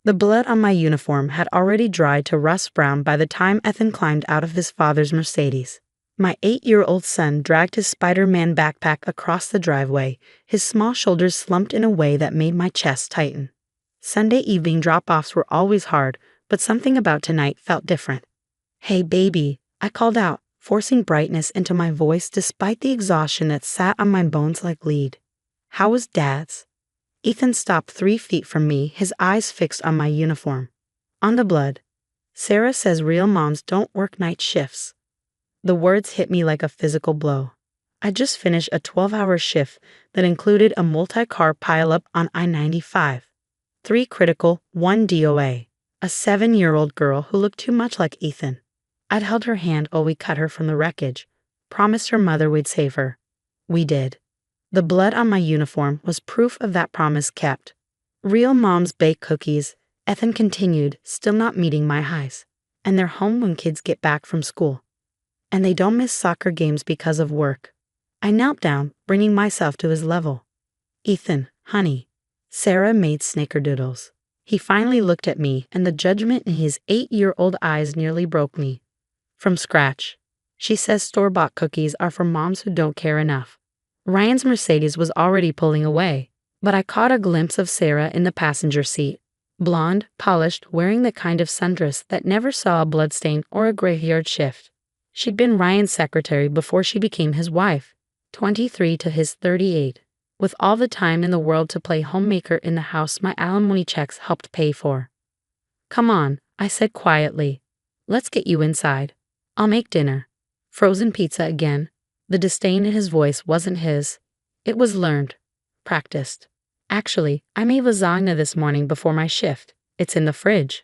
The blood on my uniform had already dried to rust brown by the time Ethan climbed out of his father's Mercedes. My 8-year-old son dragged his Spider-Man backpack across the driveway, his small shoulders slumped in a way that made my chest tighten. Sunday evening drop-offs were always hard, but something about tonight felt different. "Hey, baby," I called out, forcing brightness into my voice despite the exhaustion that sat on my bones like lead. "How was Dad's?" Ethan stopped 3 feet from me, his eyes fixed on my uniform. "On the blood. Sarah says real moms don't work night shifts." The words hit me like a physical blow. I just finished a 12-hour shift that included a multi-car pileup on I-95. 3 critical, 1 DOA. A 7-year-old girl who looked too much like Ethan. I'd held her hand while we cut her from the wreckage, promised her mother we'd save her. We did. The blood on my uniform was proof of that promise kept. Real moms bake cookies, Ethan continued, still not meeting my highs. And they're home when kids get back from school. And they don't miss soccer games because of work. I knelt down, bringing myself to his level. "Ethan, honey." Sarah made snickerdoodles. He finally looked at me, and the judgment in his 8-year-old eyes nearly broke me. "From scratch. She says store-bought cookies are for moms who don't care enough." Ryan's Mercedes was already pulling away, but I caught a glimpse of Sarah in the passenger seat. Blonde, polished, wearing the kind of sundress that never saw a bloodstain or a graveyard shift. She'd been Ryan's secretary before she became his wife, 23 to his 38, with all the time in the world to play homemaker in the house my alimony checks helped pay for. "Come on," I said quietly. "Let's get you inside. I'll make dinner." Frozen pizza again. The disdain in his voice wasn't his. It was learned. Practiced. "Actually, I made lasagna this morning before my shift. It's in the fridge."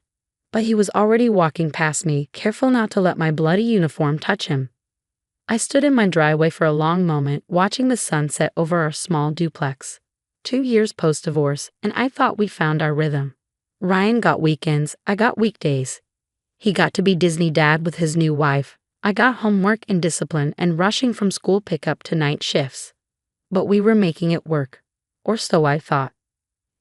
But he was already walking past me, careful not to let my bloody uniform touch him. I stood in my driveway for a long moment, watching the sun set over our small duplex. 2 years post-divorce, and I thought we found our rhythm. Ryan got weekends, I got weekdays. He got to be Disney dad with his new wife. I got homework and discipline and rushing from school pickup to night shifts. But we were making it work. Or so I thought.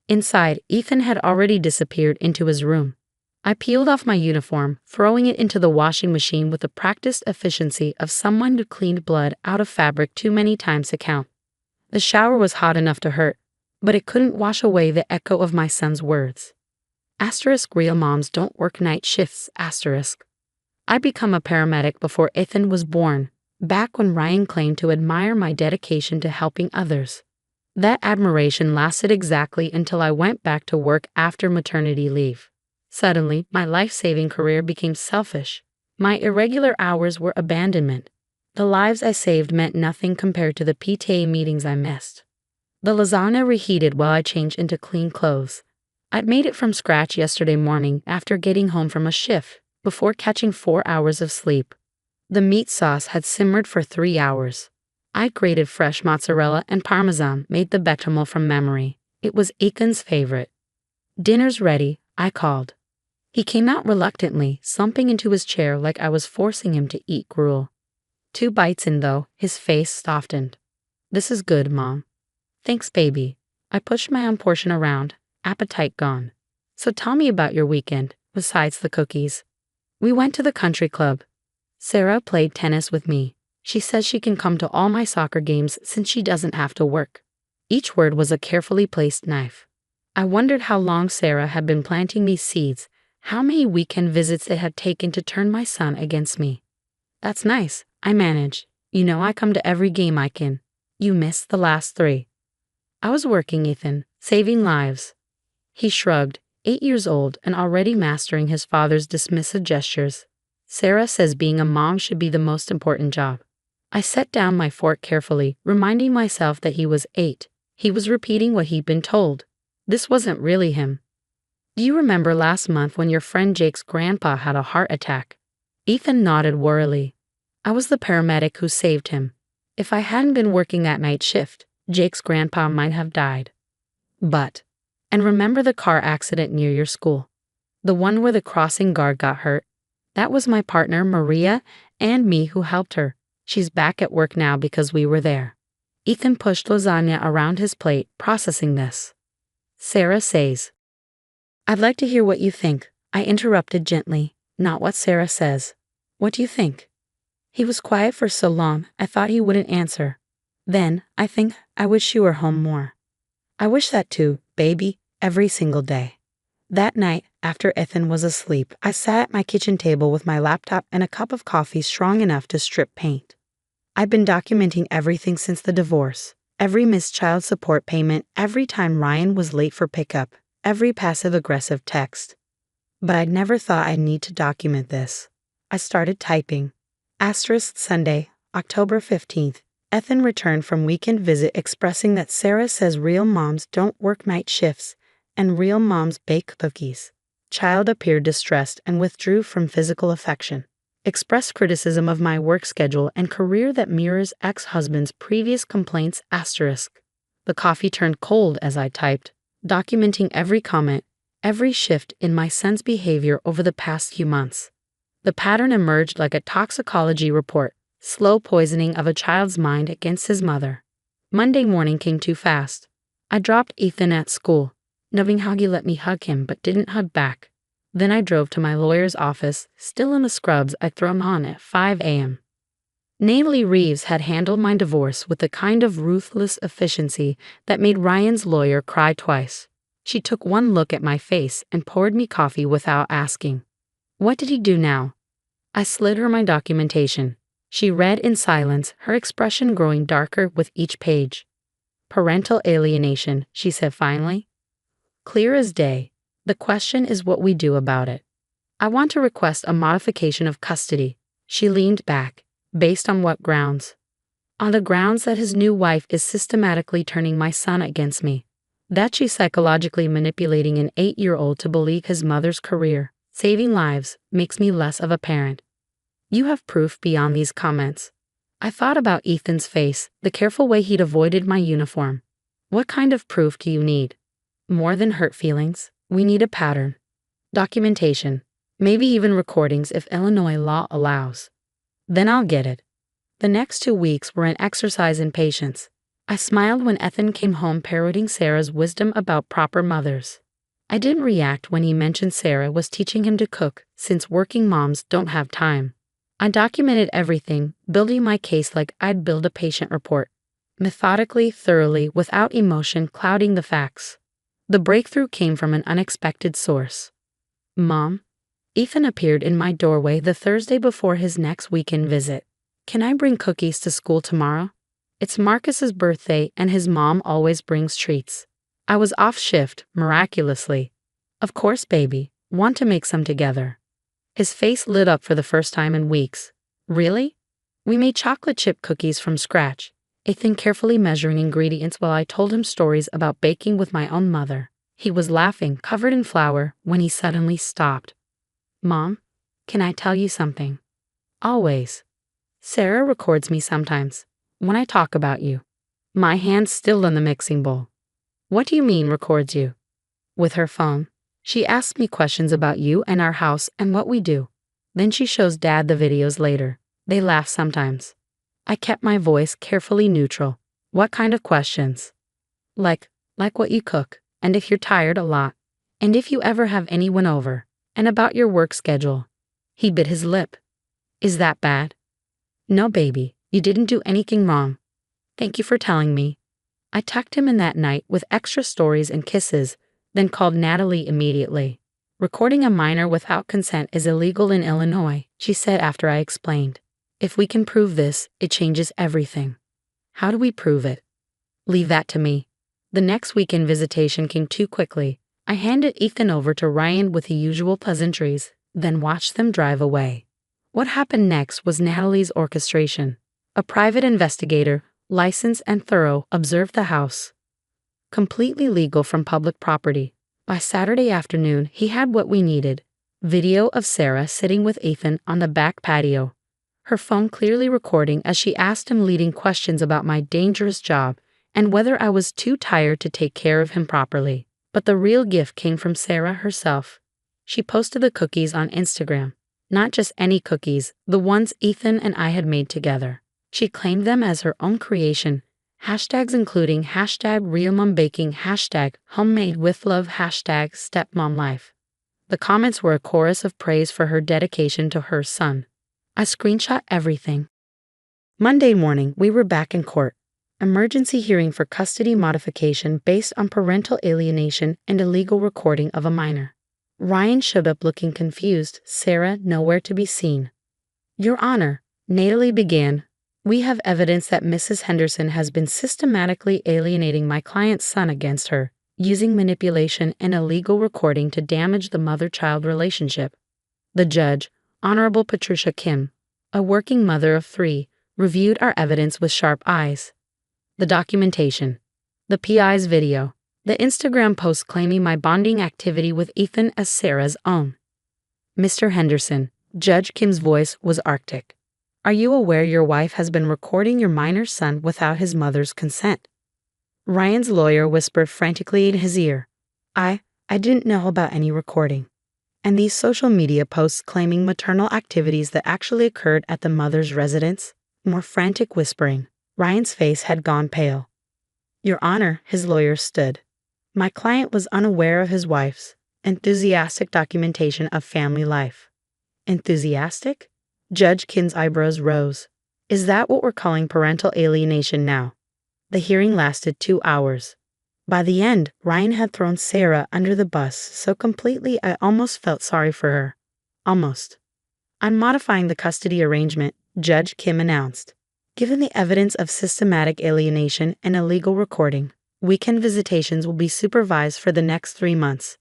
Inside, Ethan had already disappeared into his room. I peeled off my uniform, throwing it into the washing machine with the practiced efficiency of someone who cleaned blood out of fabric too many times to count. The shower was hot enough to hurt, but it couldn't wash away the echo of my son's words. Asterisk real moms don't work night shifts, asterisk. I'd become a paramedic before Ethan was born, back when Ryan claimed to admire my dedication to helping others. That admiration lasted exactly until I went back to work after maternity leave. Suddenly, my life-saving career became selfish. My irregular hours were abandonment. The lives I saved meant nothing compared to the PTA meetings I missed. The lasagna reheated while I changed into clean clothes. I'd made it from scratch yesterday morning after getting home from a shift, before catching 4 hours of sleep. The meat sauce had simmered for 3 hours. I grated fresh mozzarella and parmesan, made the bechamel from memory. It was Aiken's favorite. "Dinner's ready," I called. He came out reluctantly, slumping into his chair like I was forcing him to eat gruel. 2 bites in, though, his face softened. "This is good, Mom." "Thanks, baby." I pushed my own portion around, appetite gone. "So tell me about your weekend, besides the cookies." We went to the country club. Sarah played tennis with me. She says she can come to all my soccer games since she doesn't have to work. Each word was a carefully placed knife. I wondered how long Sarah had been planting these seeds, how many weekend visits it had taken to turn my son against me. "That's nice," I managed. "You know I come to every game I can." "You missed the last 3. "I was working, Ethan, saving lives." He shrugged, 8 years old and already mastering his father's dismissive gestures. "Sarah says being a mom should be the most important job." I set down my fork carefully, reminding myself that he was 8. He was repeating what he'd been told. This wasn't really him. "Do you remember last month when your friend Jake's grandpa had a heart attack?" Ethan nodded wearily. "I was the paramedic who saved him. If I hadn't been working that night shift, Jake's grandpa might have died." And remember the car accident near your school? The one where the crossing guard got hurt? That was my partner Maria and me who helped her. She's back at work now because we were there. Ethan pushed lasagna around his plate, processing this. "Sarah says, I'd like to hear what you think, I interrupted gently, not what Sarah says. What do you think? He was quiet for so long, I thought he wouldn't answer. Then, I wish you were home more. I wish that too, baby, every single day. That night, after Ethan was asleep, I sat at my kitchen table with my laptop and a cup of coffee strong enough to strip paint. I'd been documenting everything since the divorce. Every missed child support payment, every time Ryan was late for pickup, every passive-aggressive text. But I'd never thought I'd need to document this. I started typing. Sunday, October 15th. Ethan returned from weekend visit expressing that Sarah says real moms don't work night shifts and real moms bake cookies. Child appeared distressed and withdrew from physical affection. Expressed criticism of my work schedule and career that mirrors ex-husband's previous complaints. The coffee turned cold as I typed, documenting every comment, every shift in my son's behavior over the past few months. The pattern emerged like a toxicology report, slow poisoning of a child's mind against his mother. Monday morning came too fast. I dropped Ethan at school, knowing how he let me hug him but didn't hug back. Then I drove to my lawyer's office, still in the scrubs I'd thrown on at 5 a.m. Natalie Reeves had handled my divorce with the kind of ruthless efficiency that made Ryan's lawyer cry twice. She took one look at my face and poured me coffee without asking. What did he do now? I slid her my documentation. She read in silence, her expression growing darker with each page. Parental alienation, she said finally. Clear as day. The question is what we do about it. I want to request a modification of custody. She leaned back. Based on what grounds? On the grounds that his new wife is systematically turning my son against me. That she's psychologically manipulating an 8-year-old to believe his mother's career, saving lives, makes me less of a parent. You have proof beyond these comments. I thought about Ethan's face, the careful way he'd avoided my uniform. What kind of proof do you need? More than hurt feelings, we need a pattern. Documentation. Maybe even recordings if Illinois law allows. Then I'll get it. The next 2 weeks were an exercise in patience. I smiled when Ethan came home parroting Sarah's wisdom about proper mothers. I didn't react when he mentioned Sarah was teaching him to cook, since working moms don't have time. I documented everything, building my case like I'd build a patient report. Methodically, thoroughly, without emotion clouding the facts. The breakthrough came from an unexpected source. Mom? Ethan appeared in my doorway the Thursday before his next weekend visit. Can I bring cookies to school tomorrow? It's Marcus's birthday and his mom always brings treats. I was off shift, miraculously. Of course, baby. Want to make some together. His face lit up for the first time in weeks. Really? We made chocolate chip cookies from scratch. Ethan carefully measuring ingredients while I told him stories about baking with my own mother. He was laughing, covered in flour, when he suddenly stopped. Mom, can I tell you something? Always. Sarah records me sometimes, when I talk about you. My hand's still in the mixing bowl. What do you mean records you? With her phone. She asks me questions about you and our house and what we do. Then she shows Dad the videos later. They laugh sometimes. I kept my voice carefully neutral. What kind of questions? Like what you cook, and if you're tired a lot, and if you ever have anyone over, and about your work schedule. He bit his lip. Is that bad? No, baby, you didn't do anything wrong. Thank you for telling me. I tucked him in that night with extra stories and kisses, then called Natalie immediately. Recording a minor without consent is illegal in Illinois, she said after I explained. If we can prove this, it changes everything. How do we prove it? Leave that to me. The next weekend visitation came too quickly. I handed Ethan over to Ryan with the usual pleasantries, then watched them drive away. What happened next was Natalie's orchestration. A private investigator, licensed and thorough, observed the house. Completely legal from public property. By Saturday afternoon, he had what we needed. Video of Sarah sitting with Ethan on the back patio. Her phone clearly recording as she asked him leading questions about my dangerous job and whether I was too tired to take care of him properly. But the real gift came from Sarah herself. She posted the cookies on Instagram. Not just any cookies, the ones Ethan and I had made together. She claimed them as her own creation, Hashtags including hashtag realmombaking, hashtag homemade with love, hashtag stepmomlife. The comments were a chorus of praise for her dedication to her son. I screenshot everything. Monday morning, we were back in court. Emergency hearing for custody modification based on parental alienation and illegal recording of a minor. Ryan showed up looking confused, Sarah nowhere to be seen. Your Honor, Natalie began, we have evidence that Mrs. Henderson has been systematically alienating my client's son against her, using manipulation and illegal recording to damage the mother-child relationship. The judge, Honorable Patricia Kim, a working mother of 3, reviewed our evidence with sharp eyes. The documentation, the PI's video, the Instagram post claiming my bonding activity with Ethan as Sarah's own. Mr. Henderson, Judge Kim's voice was arctic. Are you aware your wife has been recording your minor son without his mother's consent? Ryan's lawyer whispered frantically in his ear. I didn't know about any recording. And these social media posts claiming maternal activities that actually occurred at the mother's residence? More frantic whispering. Ryan's face had gone pale. Your Honor, his lawyer stood. My client was unaware of his wife's enthusiastic documentation of family life. Enthusiastic? Judge Kim's eyebrows rose. Is that what we're calling parental alienation now? The hearing lasted 2 hours. By the end, Ryan had thrown Sarah under the bus so completely I almost felt sorry for her. Almost. I'm modifying the custody arrangement, Judge Kim announced. Given the evidence of systematic alienation and illegal recording, weekend visitations will be supervised for the next 3 months.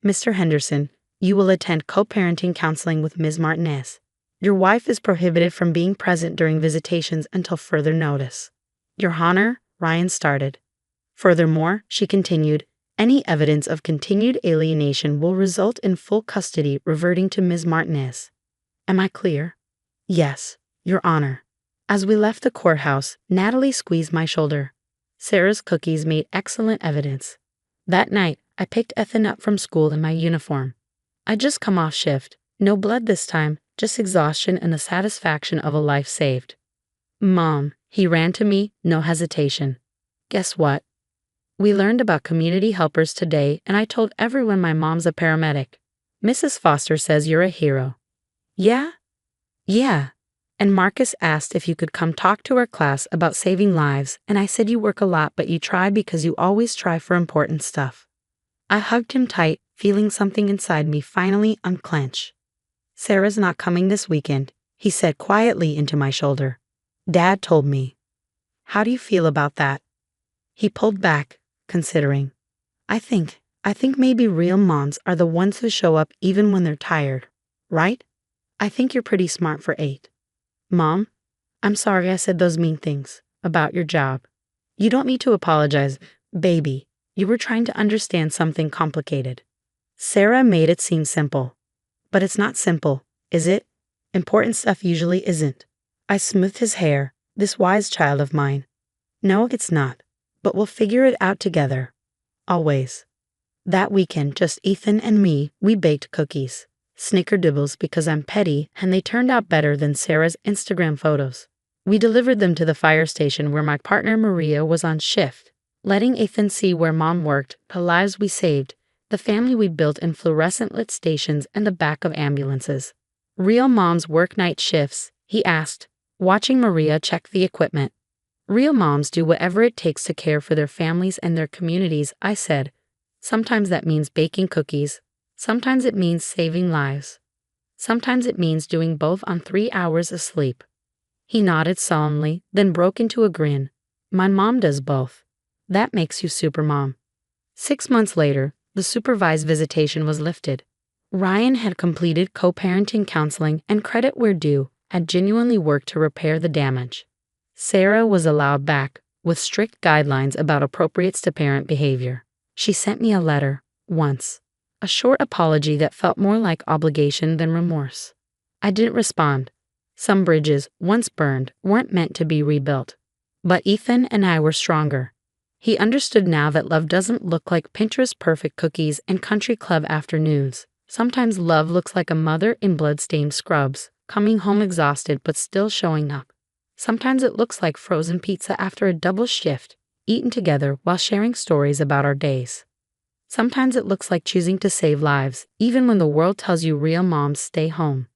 Mr. Henderson, you will attend co-parenting counseling with Ms. Martinez. Your wife is prohibited from being present during visitations until further notice. Your Honor, Ryan started. Furthermore, she continued, any evidence of continued alienation will result in full custody reverting to Ms. Martinez. Am I clear? Yes, Your Honor. As we left the courthouse, Natalie squeezed my shoulder. Sarah's cookies made excellent evidence. That night, I picked Ethan up from school in my uniform. I'd just come off shift. No blood this time, just exhaustion and the satisfaction of a life saved. Mom, he ran to me, no hesitation. Guess what? We learned about community helpers today, and I told everyone my mom's a paramedic. Mrs. Foster says you're a hero. Yeah? Yeah. And Marcus asked if you could come talk to our class about saving lives, and I said you work a lot, but you try because you always try for important stuff. I hugged him tight, feeling something inside me finally unclench. Sarah's not coming this weekend, he said quietly into my shoulder. Dad told me. How do you feel about that? He pulled back, considering. I think maybe real moms are the ones who show up even when they're tired, right? I think you're pretty smart for 8. Mom, I'm sorry I said those mean things about your job. You don't need to apologize, baby. You were trying to understand something complicated. Sarah made it seem simple. But it's not simple, is it? Important stuff usually isn't. I smoothed his hair, this wise child of mine. No, it's not. But we'll figure it out together. Always. That weekend, just Ethan and me, we baked cookies. Snickerdoodles because I'm petty, and they turned out better than Sarah's Instagram photos. We delivered them to the fire station where my partner Maria was on shift, letting Ethan see where Mom worked, the lives we saved, the family we built in fluorescent-lit stations and the back of ambulances. Real moms work night shifts, he asked, watching Maria check the equipment. Real moms do whatever it takes to care for their families and their communities, I said. Sometimes that means baking cookies. Sometimes it means saving lives. Sometimes it means doing both on 3 hours of sleep. He nodded solemnly, then broke into a grin. My mom does both. That makes you supermom. 6 months later, the supervised visitation was lifted. Ryan had completed co-parenting counseling and credit where due, had genuinely worked to repair the damage. Sarah was allowed back, with strict guidelines about appropriate step-parent behavior. She sent me a letter, once. A short apology that felt more like obligation than remorse. I didn't respond. Some bridges, once burned, weren't meant to be rebuilt. But Ethan and I were stronger. He understood now that love doesn't look like Pinterest-perfect cookies and country club afternoons. Sometimes love looks like a mother in blood-stained scrubs, coming home exhausted but still showing up. Sometimes it looks like frozen pizza after a double shift, eaten together while sharing stories about our days. Sometimes it looks like choosing to save lives, even when the world tells you real moms stay home.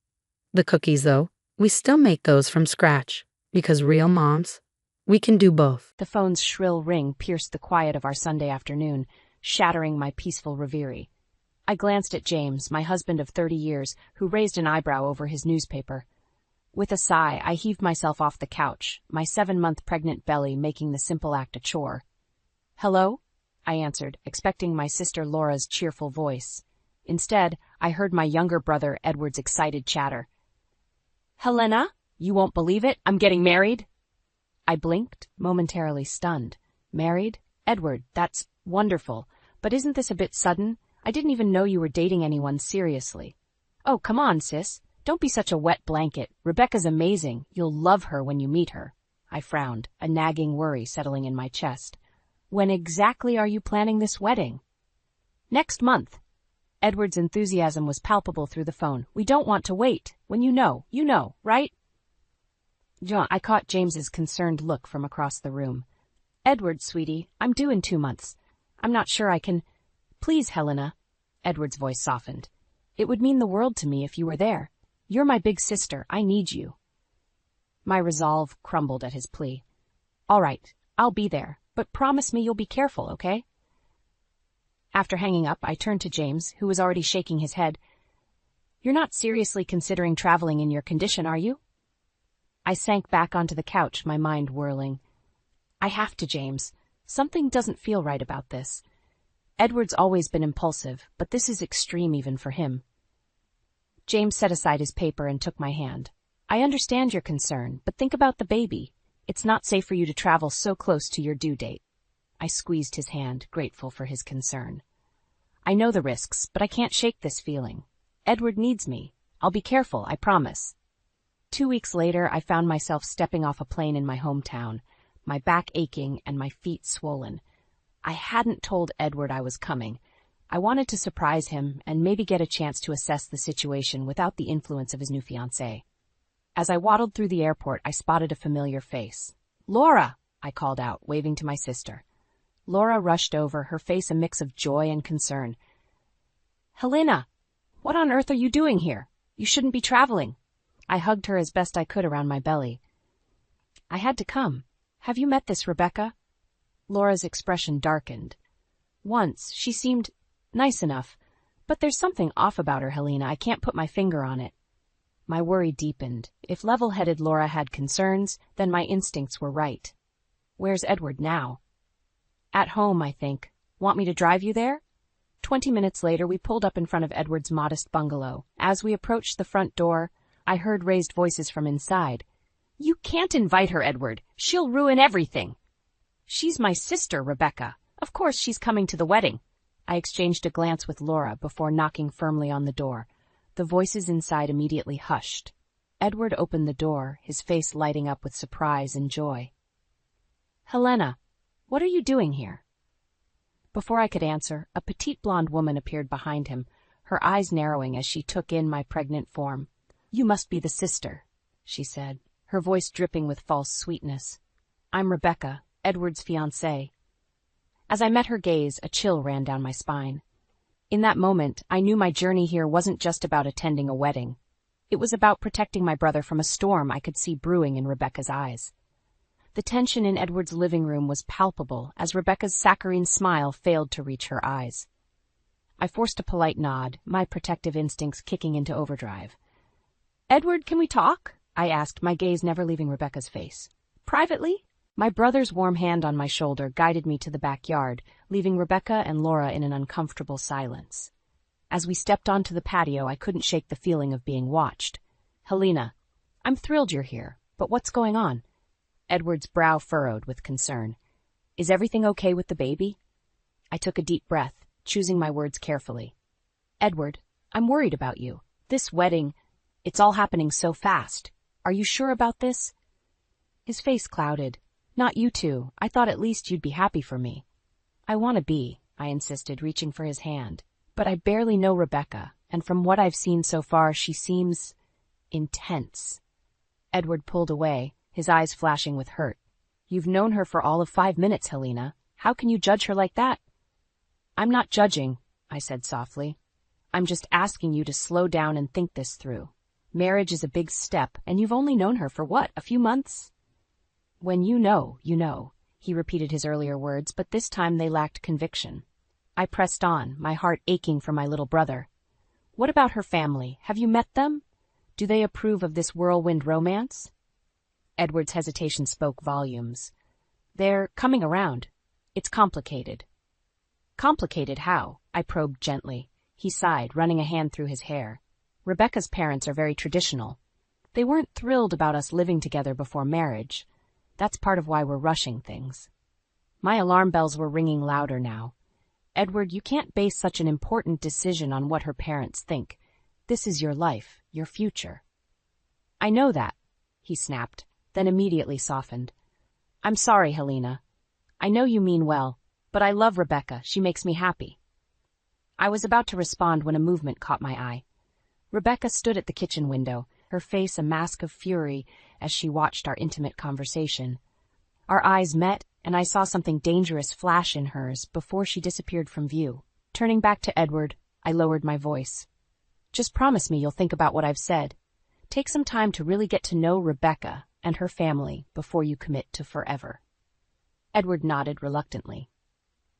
The cookies, though, we still make those from scratch, because real moms, we can do both. The phone's shrill ring pierced the quiet of our Sunday afternoon, shattering my peaceful reverie. I glanced at James, my husband of 30 years, who raised an eyebrow over his newspaper. With a sigh, I heaved myself off the couch, my 7-month pregnant belly making the simple act a chore. "Hello?" I answered, expecting my sister Laura's cheerful voice. Instead, I heard my younger brother Edward's excited chatter. "Helena, you won't believe it, I'm getting married." I blinked, momentarily stunned. "Married? Edward, that's wonderful. But isn't this a bit sudden? I didn't even know you were dating anyone seriously." "Oh, come on, sis. Don't be such a wet blanket. Rebecca's amazing. You'll love her when you meet her." I frowned, a nagging worry settling in my chest. "When exactly are you planning this wedding?" "Next month." Edward's enthusiasm was palpable through the phone. "We don't want to wait. When you know, right?" John, I caught James's concerned look from across the room. "Edward, sweetie, I'm due in 2 months. I'm not sure I can—" "Please, Helena." Edward's voice softened. "It would mean the world to me if you were there. You're my big sister. I need you." My resolve crumbled at his plea. "All right, I'll be there, but promise me you'll be careful, okay?" After hanging up, I turned to James, who was already shaking his head. "You're not seriously considering traveling in your condition, are you?" I sank back onto the couch, my mind whirling. "I have to, James. Something doesn't feel right about this. Edward's always been impulsive, but this is extreme even for him." James set aside his paper and took my hand. "I understand your concern, but think about the baby. It's not safe for you to travel so close to your due date." I squeezed his hand, grateful for his concern. "I know the risks, but I can't shake this feeling. Edward needs me. I'll be careful, I promise." 2 weeks later, I found myself stepping off a plane in my hometown, my back aching and my feet swollen. I hadn't told Edward I was coming. I wanted to surprise him and maybe get a chance to assess the situation without the influence of his new fiancée. As I waddled through the airport, I spotted a familiar face. "Laura!" I called out, waving to my sister. Laura rushed over, her face a mix of joy and concern. "Helena, what on earth are you doing here? You shouldn't be traveling." I hugged her as best I could around my belly. "I had to come. Have you met this Rebecca?" Laura's expression darkened. "Once, she seemed nice enough, but there's something off about her, Helena. I can't put my finger on it." My worry deepened. If level-headed Laura had concerns, then my instincts were right. "Where's Edward now?" "At home, I think. Want me to drive you there?" 20 minutes later, we pulled up in front of Edward's modest bungalow. As we approached the front door, I heard raised voices from inside. "You can't invite her, Edward. She'll ruin everything." "She's my sister, Rebecca. Of course she's coming to the wedding." I exchanged a glance with Laura before knocking firmly on the door. The voices inside immediately hushed. Edward opened the door, his face lighting up with surprise and joy. "Helena, what are you doing here?" Before I could answer, a petite blonde woman appeared behind him, her eyes narrowing as she took in my pregnant form. "You must be the sister," she said, her voice dripping with false sweetness. "I'm Rebecca, Edward's fiancée." As I met her gaze, a chill ran down my spine. In that moment, I knew my journey here wasn't just about attending a wedding. It was about protecting my brother from a storm I could see brewing in Rebecca's eyes. The tension in Edward's living room was palpable as Rebecca's saccharine smile failed to reach her eyes. I forced a polite nod, my protective instincts kicking into overdrive. "Edward, can we talk?" I asked, my gaze never leaving Rebecca's face. "Privately?" My brother's warm hand on my shoulder guided me to the backyard, leaving Rebecca and Laura in an uncomfortable silence. As we stepped onto the patio, I couldn't shake the feeling of being watched. "Helena, I'm thrilled you're here, but what's going on?" Edward's brow furrowed with concern. "Is everything okay with the baby?" I took a deep breath, choosing my words carefully. "Edward, I'm worried about you. This wedding, it's all happening so fast. Are you sure about this?" His face clouded. "Not you two. I thought at least you'd be happy for me." "I want to be," I insisted, reaching for his hand. "But I barely know Rebecca, and from what I've seen so far, she seems intense." Edward pulled away, his eyes flashing with hurt. "You've known her for all of 5 minutes, Helena. How can you judge her like that?" "I'm not judging," I said softly. "I'm just asking you to slow down and think this through. Marriage is a big step, and you've only known her for what, a few months?" "When you know, you know," he repeated his earlier words, but this time they lacked conviction. I pressed on, my heart aching for my little brother. "What about her family? Have you met them? Do they approve of this whirlwind romance?" Edward's hesitation spoke volumes. "They're coming around. It's complicated." "Complicated how?" I probed gently. He sighed, running a hand through his hair. "Rebecca's parents are very traditional. They weren't thrilled about us living together before marriage. That's part of why we're rushing things." My alarm bells were ringing louder now. "Edward, you can't base such an important decision on what her parents think. This is your life, your future." "I know that," he snapped, then immediately softened. "I'm sorry, Helena. I know you mean well, but I love Rebecca. She makes me happy." I was about to respond when a movement caught my eye. Rebecca stood at the kitchen window, her face a mask of fury as she watched our intimate conversation. Our eyes met, and I saw something dangerous flash in hers before she disappeared from view. Turning back to Edward, I lowered my voice. "Just promise me you'll think about what I've said. Take some time to really get to know Rebecca and her family before you commit to forever." Edward nodded reluctantly.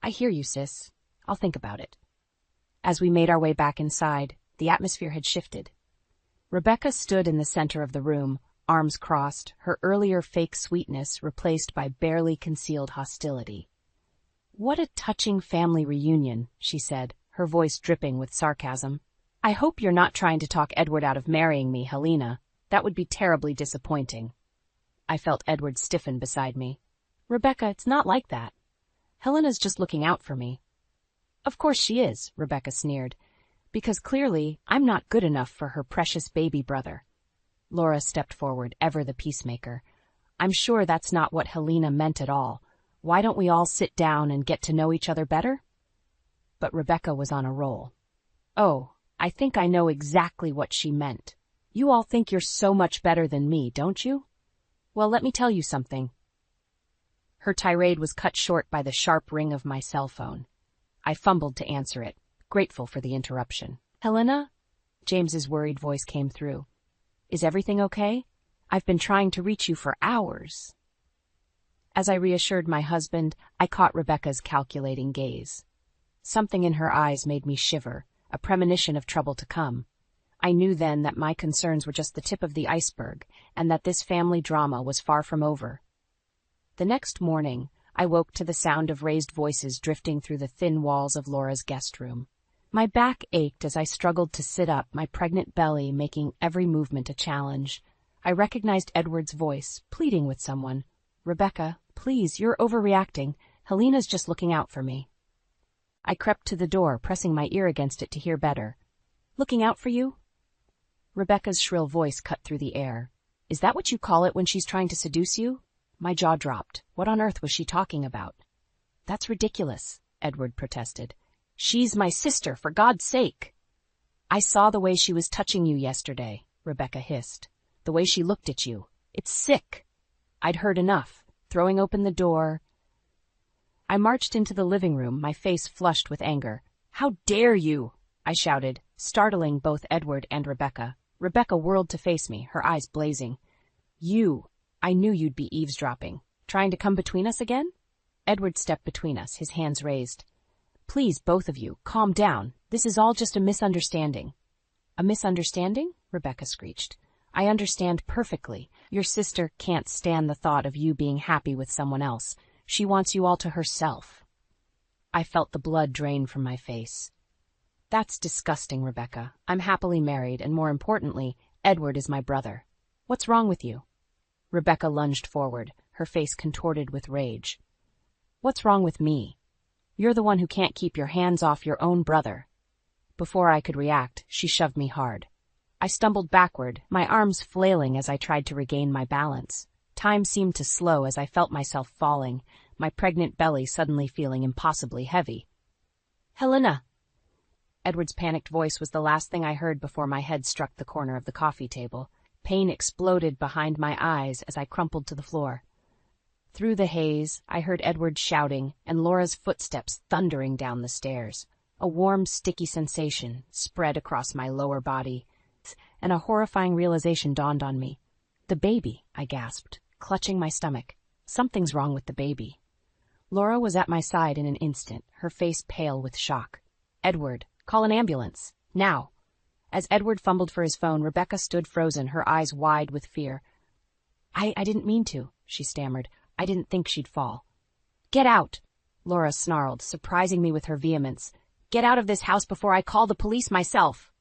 "I hear you, sis. I'll think about it." As we made our way back inside, the atmosphere had shifted. Rebecca stood in the center of the room, arms crossed, her earlier fake sweetness replaced by barely concealed hostility. "What a touching family reunion," she said, her voice dripping with sarcasm. "I hope you're not trying to talk Edward out of marrying me, Helena. That would be terribly disappointing." I felt Edward stiffen beside me. "Rebecca, it's not like that. Helena's just looking out for me." "Of course she is," Rebecca sneered, "because clearly I'm not good enough for her precious baby brother." Laura stepped forward, ever the peacemaker. "I'm sure that's not what Helena meant at all. Why don't we all sit down and get to know each other better?" But Rebecca was on a roll. "Oh, I think I know exactly what she meant. You all think you're so much better than me, don't you? Well, let me tell you something." Her tirade was cut short by the sharp ring of my cell phone. I fumbled to answer it, grateful for the interruption. "Helena?" James's worried voice came through. "Is everything okay? I've been trying to reach you for hours." As I reassured my husband, I caught Rebecca's calculating gaze. Something in her eyes made me shiver, a premonition of trouble to come. I knew then that my concerns were just the tip of the iceberg, and that this family drama was far from over. The next morning, I woke to the sound of raised voices drifting through the thin walls of Laura's guest room. My back ached as I struggled to sit up, my pregnant belly making every movement a challenge. I recognized Edward's voice, pleading with someone. "Rebecca, please, you're overreacting. Helena's just looking out for me." I crept to the door, pressing my ear against it to hear better. "Looking out for you?" Rebecca's shrill voice cut through the air. "Is that what you call it when she's trying to seduce you?" My jaw dropped. What on earth was she talking about? "That's ridiculous," Edward protested. "She's my sister, for God's sake." "I saw the way she was touching you yesterday," Rebecca hissed. "The way she looked at you. It's sick." I'd heard enough. Throwing open the door, I marched into the living room, my face flushed with anger. "How dare you!" I shouted, startling both Edward and Rebecca. Rebecca whirled to face me, her eyes blazing. "You! I knew you'd be eavesdropping. Trying to come between us again?" Edward stepped between us, his hands raised. "Please, both of you, calm down. This is all just a misunderstanding." "A misunderstanding?" Rebecca screeched. "I understand perfectly. Your sister can't stand the thought of you being happy with someone else. She wants you all to herself." I felt the blood drain from my face. "That's disgusting, Rebecca. I'm happily married, and more importantly, Edward is my brother. What's wrong with you?" Rebecca lunged forward, her face contorted with rage. "What's wrong with me? You're the one who can't keep your hands off your own brother." Before I could react, she shoved me hard. I stumbled backward, my arms flailing as I tried to regain my balance. Time seemed to slow as I felt myself falling, my pregnant belly suddenly feeling impossibly heavy. "Helena!" Edward's panicked voice was the last thing I heard before my head struck the corner of the coffee table. Pain exploded behind my eyes as I crumpled to the floor. Through the haze, I heard Edward shouting and Laura's footsteps thundering down the stairs. A warm, sticky sensation spread across my lower body, and a horrifying realization dawned on me. The baby, I gasped, clutching my stomach. Something's wrong with the baby. Laura was at my side in an instant, her face pale with shock. Edward, call an ambulance. Now. As Edward fumbled for his phone, Rebecca stood frozen, her eyes wide with fear. I didn't mean to, she stammered. I didn't think she'd fall. Get out, Laura snarled, surprising me with her vehemence. Get out of this house before I call the police myself.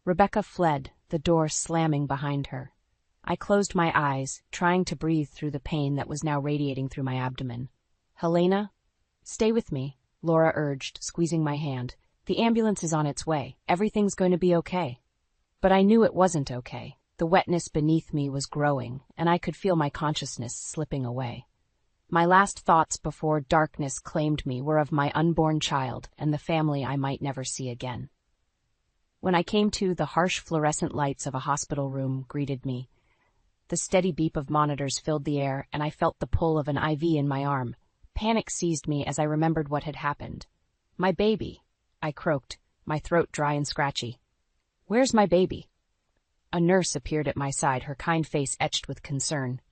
Rebecca fled, the door slamming behind her. I closed my eyes, trying to breathe through the pain that was now radiating through my abdomen. Helena, stay with me, Laura urged, squeezing my hand. The ambulance is on its way. Everything's going to be okay. But I knew it wasn't okay. The wetness beneath me was growing, and I could feel my consciousness slipping away. My last thoughts before darkness claimed me were of my unborn child and the family I might never see again. When I came to, the harsh fluorescent lights of a hospital room greeted me. The steady beep of monitors filled the air, and I felt the pull of an IV in my arm. Panic seized me as I remembered what had happened. My baby, I croaked, my throat dry and scratchy. Where's my baby? A nurse appeared at my side, her kind face etched with concern.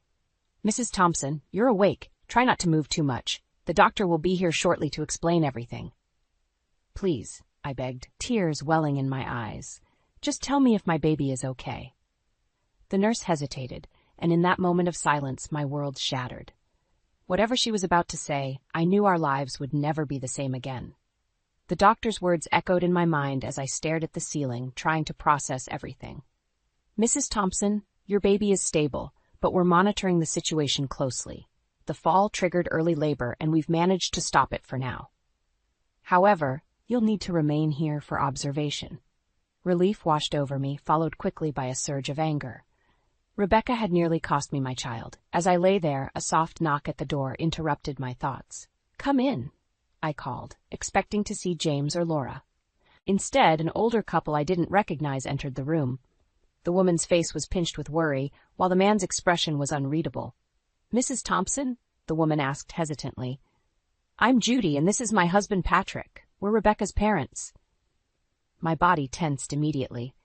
Mrs. Thompson, you're awake. Try not to move too much. The doctor will be here shortly to explain everything. Please, I begged, tears welling in my eyes. Just tell me if my baby is okay. The nurse hesitated, and in that moment of silence, my world shattered. Whatever she was about to say, I knew our lives would never be the same again. The doctor's words echoed in my mind as I stared at the ceiling, trying to process everything. Mrs. Thompson, your baby is stable, but we're monitoring the situation closely. The fall triggered early labor, and we've managed to stop it for now. However, you'll need to remain here for observation. Relief washed over me, followed quickly by a surge of anger. Rebecca had nearly cost me my child. As I lay there, a soft knock at the door interrupted my thoughts. Come in, I called, expecting to see James or Laura. Instead, an older couple I didn't recognize entered the room. The woman's face was pinched with worry, while the man's expression was unreadable. Mrs. Thompson? The woman asked hesitantly. I'm Judy, and this is my husband Patrick. We're Rebecca's parents. My body tensed immediately.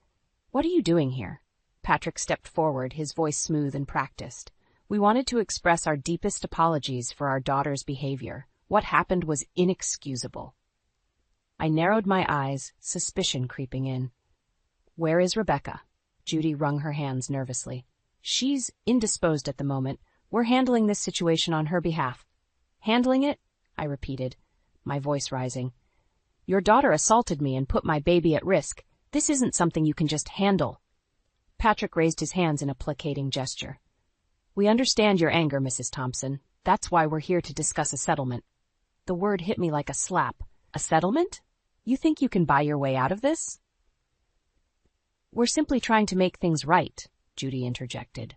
What are you doing here? Patrick stepped forward, his voice smooth and practiced. We wanted to express our deepest apologies for our daughter's behavior. What happened was inexcusable. I narrowed my eyes, suspicion creeping in. Where is Rebecca? Judy wrung her hands nervously. She's indisposed at the moment. We're handling this situation on her behalf. Handling it? I repeated, my voice rising. Your daughter assaulted me and put my baby at risk. This isn't something you can just handle. Patrick raised his hands in a placating gesture. We understand your anger, Mrs. Thompson. That's why we're here to discuss a settlement. The word hit me like a slap. A settlement? You think you can buy your way out of this? We're simply trying to make things right, Judy interjected.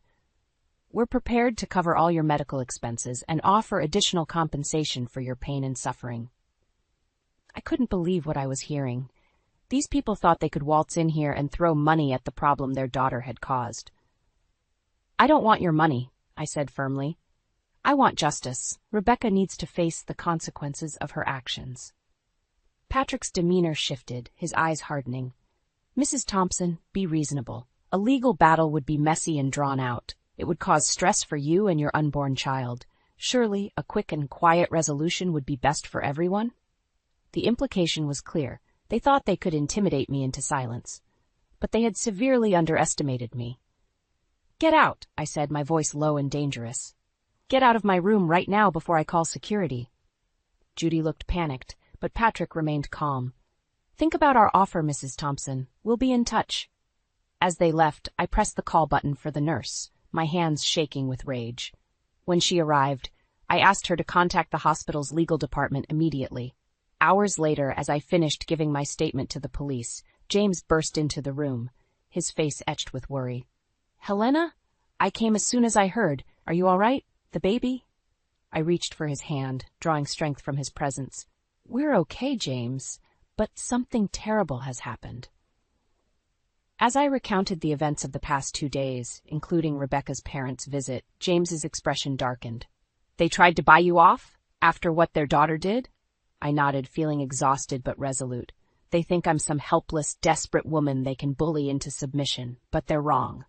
We're prepared to cover all your medical expenses and offer additional compensation for your pain and suffering. I couldn't believe what I was hearing. These people thought they could waltz in here and throw money at the problem their daughter had caused. I don't want your money, I said firmly. I want justice. Rebecca needs to face the consequences of her actions. Patrick's demeanor shifted, his eyes hardening. Mrs. Thompson, be reasonable. A legal battle would be messy and drawn out. It would cause stress for you and your unborn child. Surely, a quick and quiet resolution would be best for everyone? The implication was clear. They thought they could intimidate me into silence. But they had severely underestimated me. Get out, I said, my voice low and dangerous. Get out of my room right now before I call security. Judy looked panicked, but Patrick remained calm. Think about our offer, Mrs. Thompson. We'll be in touch. As they left, I pressed the call button for the nurse, my hands shaking with rage. When she arrived, I asked her to contact the hospital's legal department immediately. Hours later, as I finished giving my statement to the police, James burst into the room, his face etched with worry. Helena? I came as soon as I heard. Are you all right? The baby? I reached for his hand, drawing strength from his presence. We're okay, James, but something terrible has happened. As I recounted the events of the past 2 days, including Rebecca's parents' visit, James's expression darkened. They tried to buy you off? After what their daughter did? I nodded, feeling exhausted but resolute. They think I'm some helpless, desperate woman they can bully into submission, but they're wrong.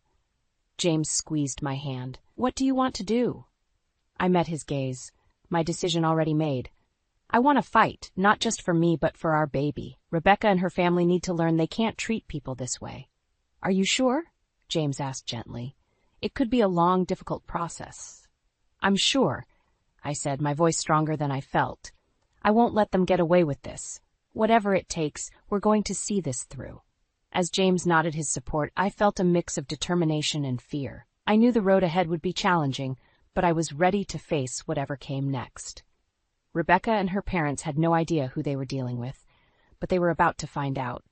James squeezed my hand. What do you want to do? I met his gaze, my decision already made. I want to fight, not just for me but for our baby. Rebecca and her family need to learn they can't treat people this way. Are you sure? James asked gently. It could be a long, difficult process. I'm sure, I said, my voice stronger than I felt. I won't let them get away with this. Whatever it takes, we're going to see this through. As James nodded his support, I felt a mix of determination and fear. I knew the road ahead would be challenging, but I was ready to face whatever came next. Rebecca and her parents had no idea who they were dealing with, but they were about to find out.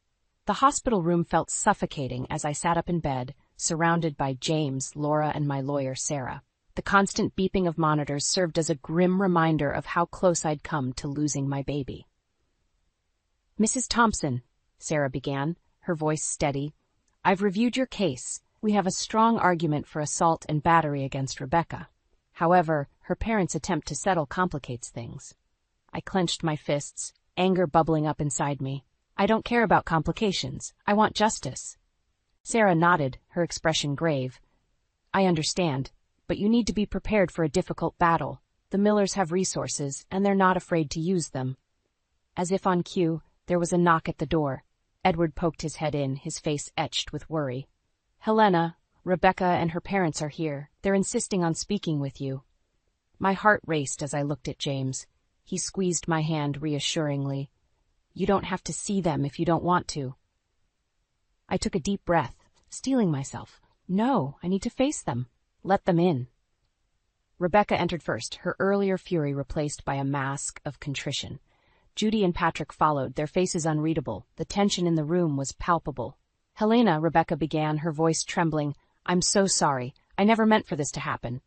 The hospital room felt suffocating as I sat up in bed, surrounded by James, Laura, and my lawyer, Sarah. The constant beeping of monitors served as a grim reminder of how close I'd come to losing my baby. Mrs. Thompson, Sarah began, her voice steady, I've reviewed your case. We have a strong argument for assault and battery against Rebecca. However, her parents' attempt to settle complicates things. I clenched my fists, anger bubbling up inside me. I don't care about complications. I want justice. Sarah nodded, her expression grave. I understand, but you need to be prepared for a difficult battle. The Millers have resources, and they're not afraid to use them. As if on cue, there was a knock at the door. Edward poked his head in, his face etched with worry. Helena, Rebecca and her parents are here. They're insisting on speaking with you. My heart raced as I looked at James. He squeezed my hand reassuringly. You don't have to see them if you don't want to. I took a deep breath, steeling myself. No, I need to face them. Let them in. Rebecca entered first, her earlier fury replaced by a mask of contrition. Judy and Patrick followed, their faces unreadable. The tension in the room was palpable. Helena, Rebecca began, her voice trembling. I'm so sorry. I never meant for this to happen.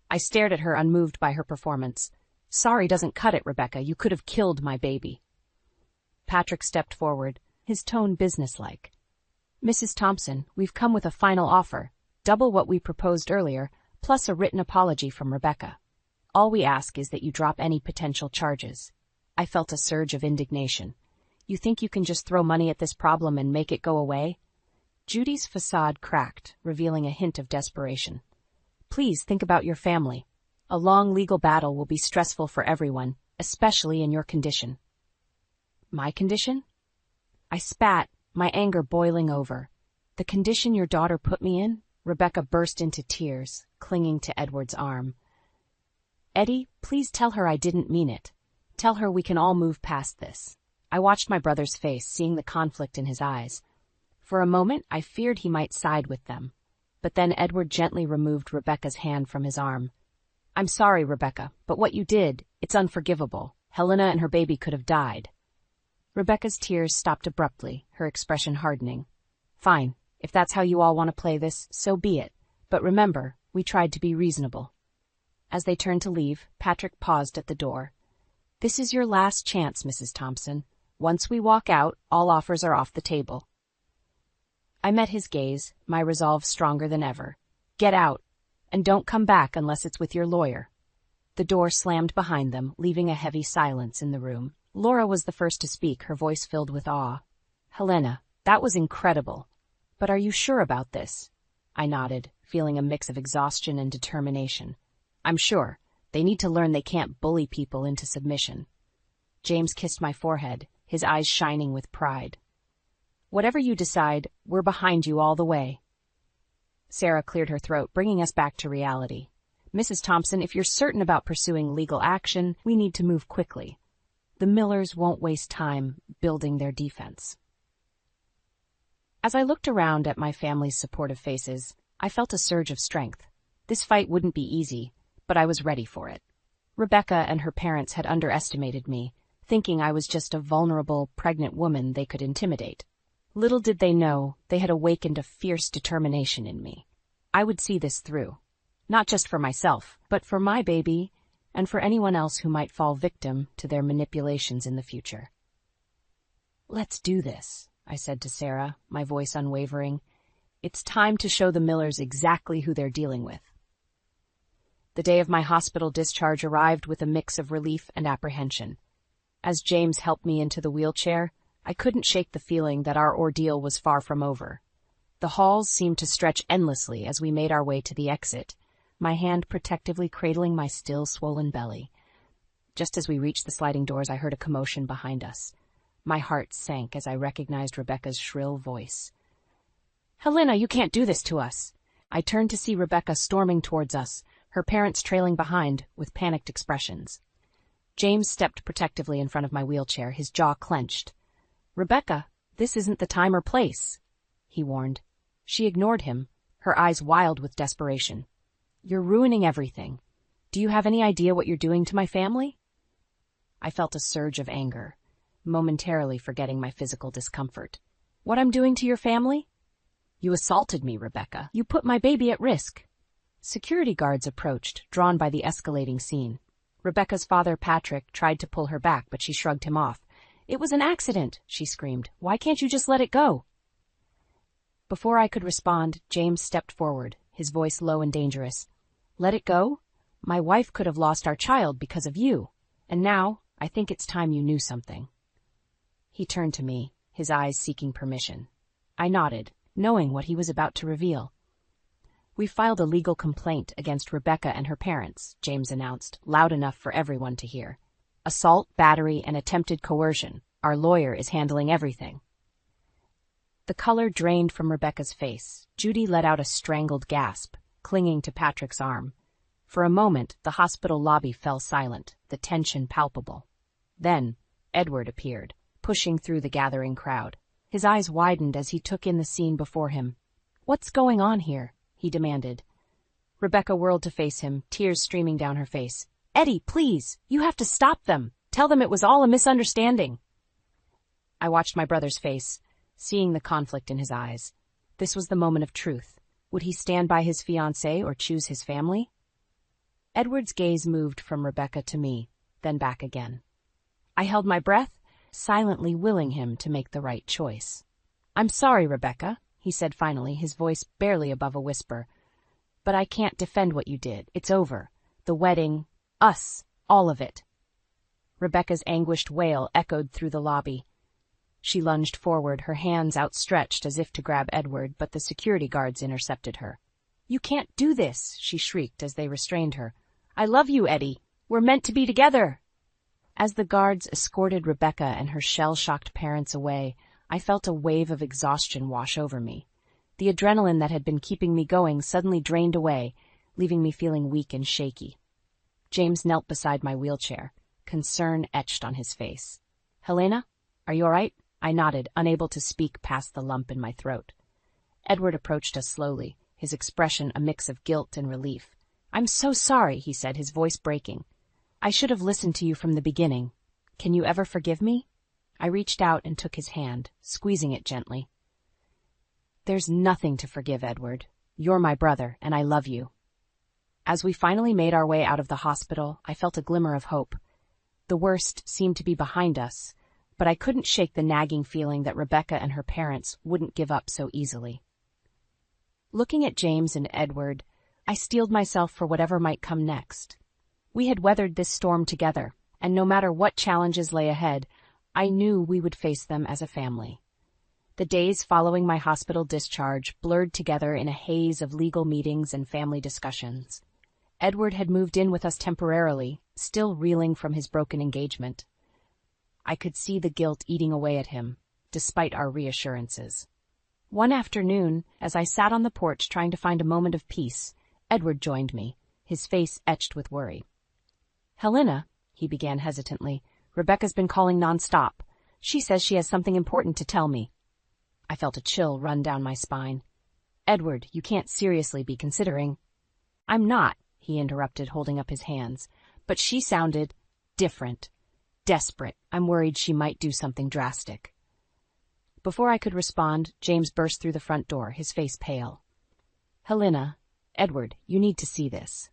I stared at her, unmoved by her performance. Sorry doesn't cut it, Rebecca. You could have killed my baby. Patrick stepped forward, his tone businesslike. Mrs. Thompson, we've come with a final offer. Double what we proposed earlier, plus a written apology from Rebecca. All we ask is that you drop any potential charges. I felt a surge of indignation. You think you can just throw money at this problem and make it go away? Judy's facade cracked, revealing a hint of desperation. Please think about your family. A long legal battle will be stressful for everyone, especially in your condition. My condition? I spat, my anger boiling over. The condition your daughter put me in? Rebecca burst into tears, clinging to Edward's arm. Eddie, please tell her I didn't mean it. Tell her we can all move past this. I watched my brother's face, seeing the conflict in his eyes. For a moment, I feared he might side with them. But then Edward gently removed Rebecca's hand from his arm. I'm sorry, Rebecca, but what you did, it's unforgivable. Helena and her baby could have died. Rebecca's tears stopped abruptly, her expression hardening. Fine, if that's how you all want to play this, so be it. But remember, we tried to be reasonable. As they turned to leave, Patrick paused at the door. This is your last chance, Mrs. Thompson. Once we walk out, all offers are off the table. I met his gaze, my resolve stronger than ever. Get out, and don't come back unless it's with your lawyer. The door slammed behind them, leaving a heavy silence in the room. Laura was the first to speak, her voice filled with awe. Helena, that was incredible. But are you sure about this? I nodded, feeling a mix of exhaustion and determination. I'm sure. They need to learn they can't bully people into submission. James kissed my forehead, his eyes shining with pride. Whatever you decide, we're behind you all the way. Sarah cleared her throat, bringing us back to reality. Mrs. Thompson, if you're certain about pursuing legal action, we need to move quickly. The Millers won't waste time building their defense. As I looked around at my family's supportive faces, I felt a surge of strength. This fight wouldn't be easy, but I was ready for it. Rebecca and her parents had underestimated me, thinking I was just a vulnerable, pregnant woman they could intimidate. Little did they know, they had awakened a fierce determination in me. I would see this through, not just for myself, but for my baby and for anyone else who might fall victim to their manipulations in the future. Let's do this, I said to Sarah, my voice unwavering. It's time to show the Millers exactly who they're dealing with. The day of my hospital discharge arrived with a mix of relief and apprehension. As James helped me into the wheelchair, I couldn't shake the feeling that our ordeal was far from over. The halls seemed to stretch endlessly as we made our way to the exit, my hand protectively cradling my still swollen belly. Just as we reached the sliding doors, I heard a commotion behind us. My heart sank as I recognized Rebecca's shrill voice. "Helena, you can't do this to us." I turned to see Rebecca storming towards us, her parents trailing behind with panicked expressions. James stepped protectively in front of my wheelchair, his jaw clenched. "Rebecca, this isn't the time or place," he warned. She ignored him, her eyes wild with desperation. "You're ruining everything. Do you have any idea what you're doing to my family?" I felt a surge of anger, momentarily forgetting my physical discomfort. "What I'm doing to your family?" "You assaulted me, Rebecca. You put my baby at risk." Security guards approached, drawn by the escalating scene. Rebecca's father, Patrick, tried to pull her back, but she shrugged him off. "It was an accident," she screamed. "Why can't you just let it go?" Before I could respond, James stepped forward, his voice low and dangerous. "Let it go? My wife could have lost our child because of you. And now, I think it's time you knew something." He turned to me, his eyes seeking permission. I nodded, knowing what he was about to reveal. "We filed a legal complaint against Rebecca and her parents," James announced, loud enough for everyone to hear. "Assault, battery, and attempted coercion. Our lawyer is handling everything." The color drained from Rebecca's face. Judy let out a strangled gasp, clinging to Patrick's arm. For a moment, the hospital lobby fell silent, the tension palpable. Then, Edward appeared, pushing through the gathering crowd. His eyes widened as he took in the scene before him. "What's going on here?" he demanded. Rebecca whirled to face him, tears streaming down her face. "Eddie, please, you have to stop them. Tell them it was all a misunderstanding." I watched my brother's face, seeing the conflict in his eyes. This was the moment of truth. Would he stand by his fiancée or choose his family? Edward's gaze moved from Rebecca to me, then back again. I held my breath, silently willing him to make the right choice. "I'm sorry, Rebecca," he said finally, his voice barely above a whisper. "But I can't defend what you did. It's over. The wedding, us, all of it." Rebecca's anguished wail echoed through the lobby. She lunged forward, her hands outstretched as if to grab Edward, but the security guards intercepted her. "You can't do this," she shrieked as they restrained her. "I love you, Eddie. We're meant to be together." As the guards escorted Rebecca and her shell-shocked parents away, I felt a wave of exhaustion wash over me. The adrenaline that had been keeping me going suddenly drained away, leaving me feeling weak and shaky. James knelt beside my wheelchair, concern etched on his face. "Helena, are you all right?" I nodded, unable to speak past the lump in my throat. Edward approached us slowly, his expression a mix of guilt and relief. "I'm so sorry," he said, his voice breaking. "I should have listened to you from the beginning. Can you ever forgive me?" I reached out and took his hand, squeezing it gently. "There's nothing to forgive, Edward. You're my brother, and I love you." As we finally made our way out of the hospital, I felt a glimmer of hope. The worst seemed to be behind us, but I couldn't shake the nagging feeling that Rebecca and her parents wouldn't give up so easily. Looking at James and Edward, I steeled myself for whatever might come next. We had weathered this storm together, and no matter what challenges lay ahead, I knew we would face them as a family. The days following my hospital discharge blurred together in a haze of legal meetings and family discussions. Edward had moved in with us temporarily, still reeling from his broken engagement. I could see the guilt eating away at him, despite our reassurances. One afternoon, as I sat on the porch trying to find a moment of peace, Edward joined me, his face etched with worry. "Helena," he began hesitantly, "Rebecca's been calling nonstop. She says she has something important to tell me." I felt a chill run down my spine. "Edward, you can't seriously be considering—" "I'm not," he interrupted, holding up his hands, "but she sounded different. Desperate. I'm worried she might do something drastic." Before I could respond, James burst through the front door, his face pale. "Helena, Edward, you need to see this."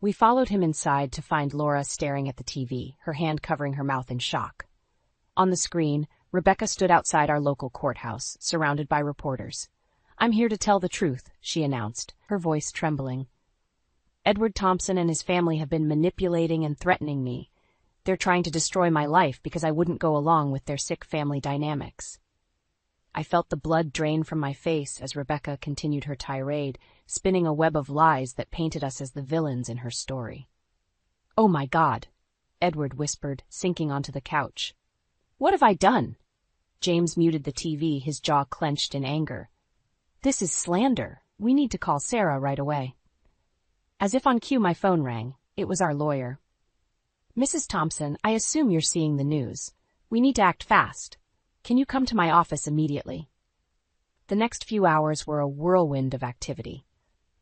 We followed him inside to find Laura staring at the TV, her hand covering her mouth in shock. On the screen, Rebecca stood outside our local courthouse, surrounded by reporters. I'm here to tell the truth, she announced, her voice trembling. Edward Thompson and his family have been manipulating and threatening me. They're trying to destroy my life because I wouldn't go along with their sick family dynamics. I felt the blood drain from my face as Rebecca continued her tirade, spinning a web of lies that painted us as the villains in her story. "Oh my God," Edward whispered, sinking onto the couch. "What have I done?" James muted the TV, his jaw clenched in anger. "This is slander. We need to call Sarah right away." As if on cue, my phone rang. It was our lawyer. "Mrs. Thompson, I assume you're seeing the news. We need to act fast. Can you come to my office immediately?" The next few hours were a whirlwind of activity.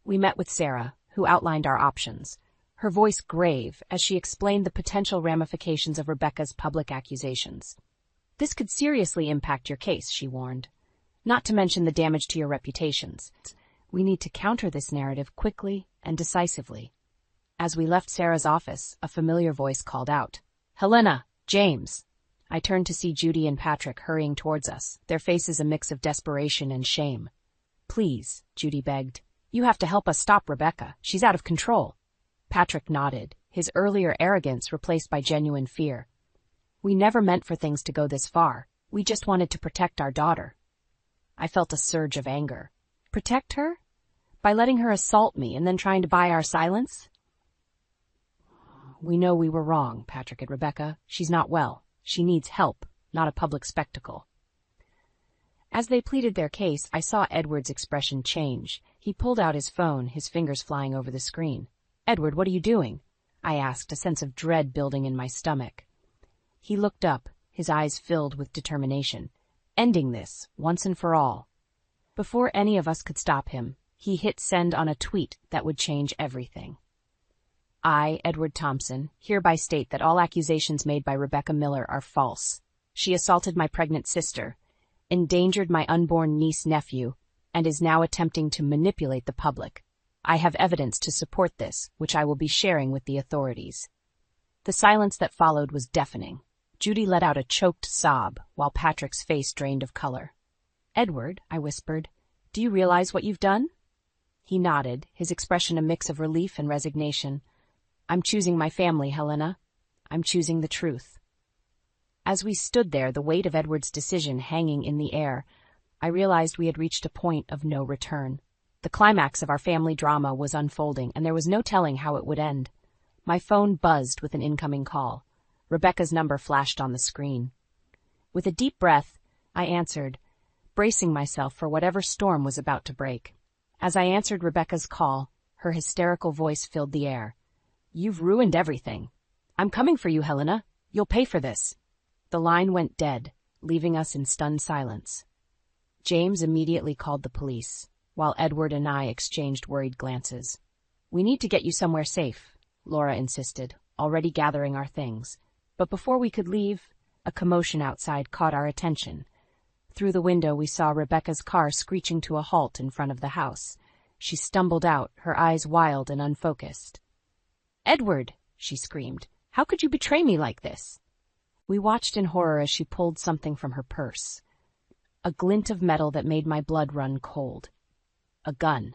We met with Sarah, who outlined our options, her voice grave as she explained the potential ramifications of Rebecca's public accusations. "This could seriously impact your case," she warned, "not to mention the damage to your reputations. We need to counter this narrative quickly and decisively." As we left Sarah's office, a familiar voice called out, "Helena, James." I turned to see Judy and Patrick hurrying towards us, their faces a mix of desperation and shame. "Please," Judy begged. "You have to help us stop Rebecca. She's out of control." Patrick nodded, his earlier arrogance replaced by genuine fear. "We never meant for things to go this far. We just wanted to protect our daughter." I felt a surge of anger. Protect her? By letting her assault me and then trying to buy our silence? "We know we were wrong, Patrick and Rebecca. She's not well. She needs help, not a public spectacle." As they pleaded their case, I saw Edward's expression change. He pulled out his phone, his fingers flying over the screen. "Edward, what are you doing?" I asked, a sense of dread building in my stomach. He looked up, his eyes filled with determination. "Ending this, once and for all." Before any of us could stop him, he hit send on a tweet that would change everything. "I, Edward Thompson, hereby state that all accusations made by Rebecca Miller are false. She assaulted my pregnant sister, endangered my unborn niece-nephew, and is now attempting to manipulate the public. I have evidence to support this, which I will be sharing with the authorities." The silence that followed was deafening. Judy let out a choked sob, while Patrick's face drained of color. "Edward," I whispered, "do you realize what you've done?" He nodded, his expression a mix of relief and resignation. "I'm choosing my family, Helena. I'm choosing the truth." As we stood there, the weight of Edward's decision hanging in the air, I realized we had reached a point of no return. The climax of our family drama was unfolding, and there was no telling how it would end. My phone buzzed with an incoming call. Rebecca's number flashed on the screen. With a deep breath, I answered, bracing myself for whatever storm was about to break. As I answered Rebecca's call, her hysterical voice filled the air. "You've ruined everything. I'm coming for you, Helena. You'll pay for this." The line went dead, leaving us in stunned silence. James immediately called the police, while Edward and I exchanged worried glances. "We need to get you somewhere safe," Laura insisted, already gathering our things. But before we could leave, a commotion outside caught our attention. Through the window we saw Rebecca's car screeching to a halt in front of the house. She stumbled out, her eyes wild and unfocused. "Edward!" she screamed. "How could you betray me like this?" We watched in horror as she pulled something from her purse. A glint of metal that made my blood run cold. A gun.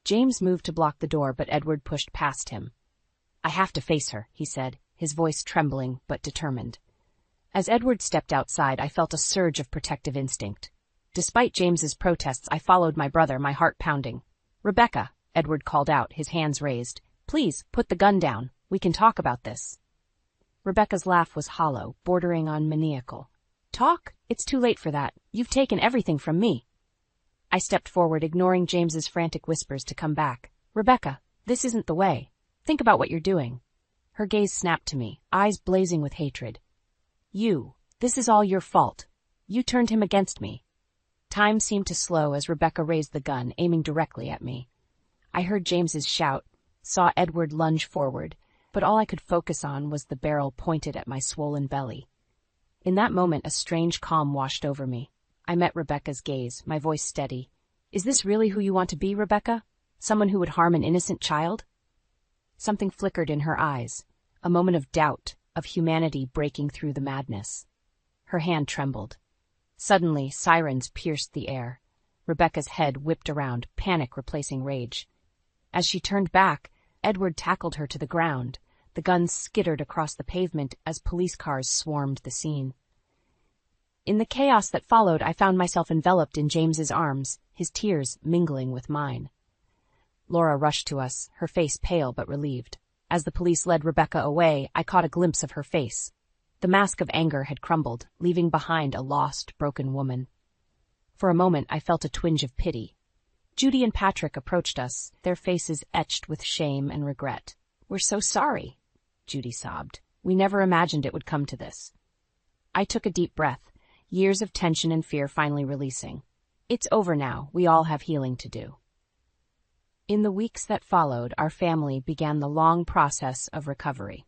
James moved to block the door, but Edward pushed past him. "I have to face her," he said, his voice trembling but determined. As Edward stepped outside, I felt a surge of protective instinct. Despite James's protests, I followed my brother, my heart pounding. "Rebecca," Edward called out, his hands raised. "Please, put the gun down. We can talk about this." Rebecca's laugh was hollow, bordering on maniacal. "Talk? It's too late for that. You've taken everything from me." I stepped forward, ignoring James's frantic whispers to come back. "Rebecca, this isn't the way. Think about what you're doing." Her gaze snapped to me, eyes blazing with hatred. This is all your fault. You turned him against me." Time seemed to slow as Rebecca raised the gun, aiming directly at me. I heard James's shout, saw Edward lunge forward, but all I could focus on was the barrel pointed at my swollen belly. In that moment, a strange calm washed over me. I met Rebecca's gaze, my voice steady. "Is this really who you want to be, Rebecca? Someone who would harm an innocent child?" Something flickered in her eyes, a moment of doubt, of humanity breaking through the madness. Her hand trembled. Suddenly, sirens pierced the air. Rebecca's head whipped around, panic replacing rage. As she turned back, Edward tackled her to the ground. The gun skittered across the pavement as police cars swarmed the scene. In the chaos that followed, I found myself enveloped in James's arms, his tears mingling with mine. Laura rushed to us, her face pale but relieved. As the police led Rebecca away, I caught a glimpse of her face. The mask of anger had crumbled, leaving behind a lost, broken woman. For a moment, I felt a twinge of pity. Judy and Patrick approached us, their faces etched with shame and regret. "We're so sorry," Judy sobbed. "We never imagined it would come to this." I took a deep breath, years of tension and fear finally releasing. It's over now. We all have healing to do. In the weeks that followed, our family began the long process of recovery.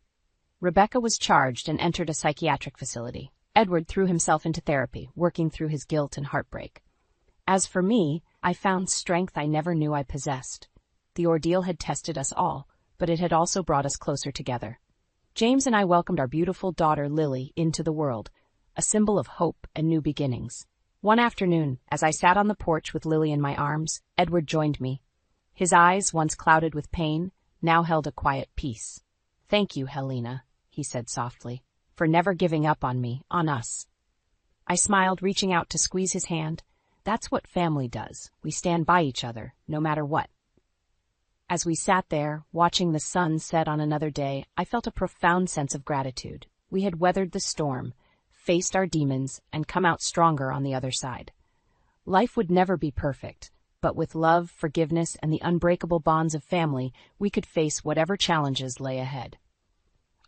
Rebecca was charged and entered a psychiatric facility. Edward threw himself into therapy, working through his guilt and heartbreak. As for me, I found strength I never knew I possessed. The ordeal had tested us all, but it had also brought us closer together. James and I welcomed our beautiful daughter Lily into the world, a symbol of hope and new beginnings. One afternoon, as I sat on the porch with Lily in my arms, Edward joined me. His eyes, once clouded with pain, now held a quiet peace. "Thank you, Helena," he said softly, "for never giving up on me, on us." I smiled, reaching out to squeeze his hand. That's what family does. We stand by each other, no matter what. As we sat there, watching the sun set on another day, I felt a profound sense of gratitude. We had weathered the storm, faced our demons, and come out stronger on the other side. Life would never be perfect, but with love, forgiveness, and the unbreakable bonds of family, we could face whatever challenges lay ahead.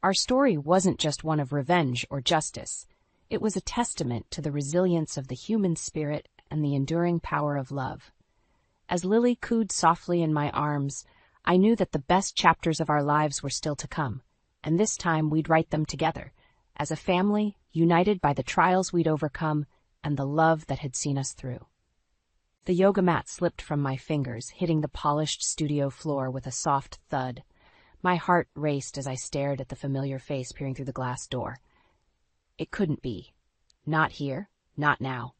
Our story wasn't just one of revenge or justice. It was a testament to the resilience of the human spirit and the enduring power of love. As Lily cooed softly in my arms, I knew that the best chapters of our lives were still to come, and this time we'd write them together, as a family, united by the trials we'd overcome and the love that had seen us through. The yoga mat slipped from my fingers, hitting the polished studio floor with a soft thud. My heart raced as I stared at the familiar face peering through the glass door. It couldn't be. Not here, not now.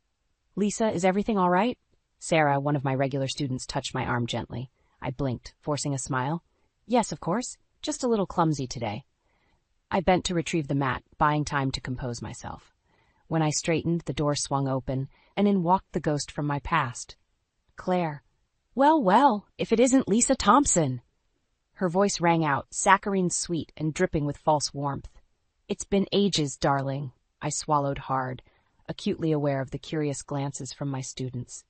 "Lisa, is everything all right?" Sarah, one of my regular students, touched my arm gently. I blinked, forcing a smile. "Yes, of course. Just a little clumsy today." I bent to retrieve the mat, buying time to compose myself. When I straightened, the door swung open, and in walked the ghost from my past. Claire. "Well, well, if it isn't Lisa Thompson!" Her voice rang out, saccharine sweet and dripping with false warmth. "It's been ages, darling." I swallowed hard, acutely aware of the curious glances from my students.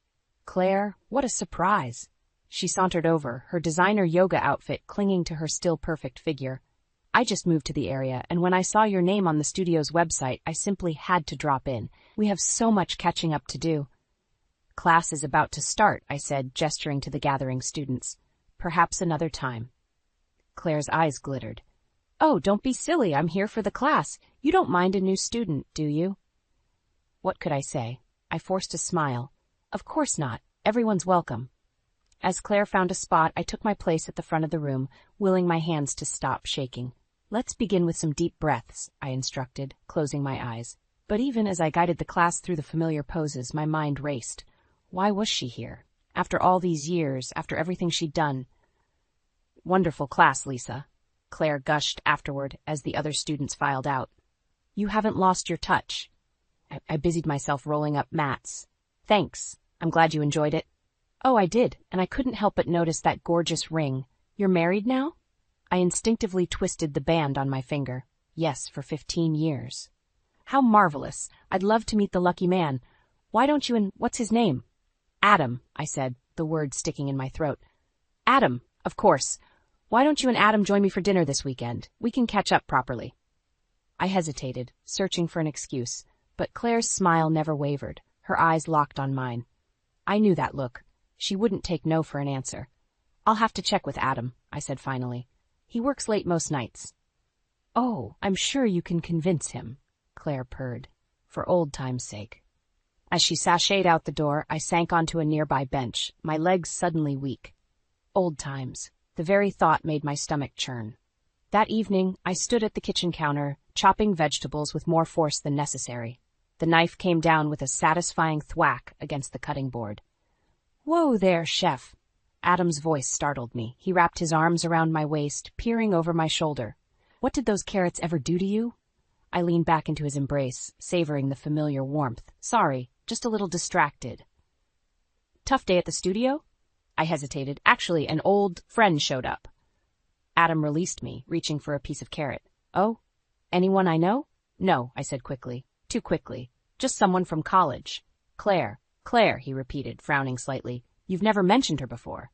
"Claire, what a surprise." She sauntered over, her designer yoga outfit clinging to her still perfect figure. "I just moved to the area, and when I saw your name on the studio's website, I simply had to drop in. We have so much catching up to do." "Class is about to start," I said, gesturing to the gathering students. "Perhaps another time." Claire's eyes glittered. "Oh, don't be silly. I'm here for the class. You don't mind a new student, do you?" What could I say? I forced a smile. Of course not. Everyone's welcome. As Claire found a spot, I took my place at the front of the room, willing my hands to stop shaking. "Let's begin with some deep breaths," I instructed, closing my eyes. But even as I guided the class through the familiar poses, my mind raced. Why was she here? After all these years, after everything she'd done. "Wonderful class, Lisa," Claire gushed afterward as the other students filed out. "You haven't lost your touch." I busied myself rolling up mats. "Thanks. I'm glad you enjoyed it." "Oh, I did, and I couldn't help but notice that gorgeous ring. You're married now?" I instinctively twisted the band on my finger. "Yes, for 15 years. "How marvelous. I'd love to meet the lucky man. Why don't you and what's his name?" "Adam," I said, the word sticking in my throat. "Adam, of course. Why don't you and Adam join me for dinner this weekend? We can catch up properly." I hesitated, searching for an excuse, but Claire's smile never wavered, her eyes locked on mine. I knew that look. She wouldn't take no for an answer. "I'll have to check with Adam," I said finally. "He works late most nights." "Oh, I'm sure you can convince him," Claire purred, "for old time's sake." As she sashayed out the door, I sank onto a nearby bench, my legs suddenly weak. Old times. The very thought made my stomach churn. That evening, I stood at the kitchen counter, chopping vegetables with more force than necessary. The knife came down with a satisfying thwack against the cutting board. Whoa there, chef. Adam's voice startled me. He wrapped his arms around my waist, peering over my shoulder. What did those carrots ever do to you? I leaned back into his embrace, savoring the familiar warmth. Sorry, just a little distracted. Tough day at the studio? I hesitated. Actually, an old friend showed up. Adam released me, reaching for a piece of carrot. Oh, anyone I know? No, I said quickly. Too quickly. Just someone from college. Claire. Claire, he repeated, frowning slightly. You've never mentioned her before.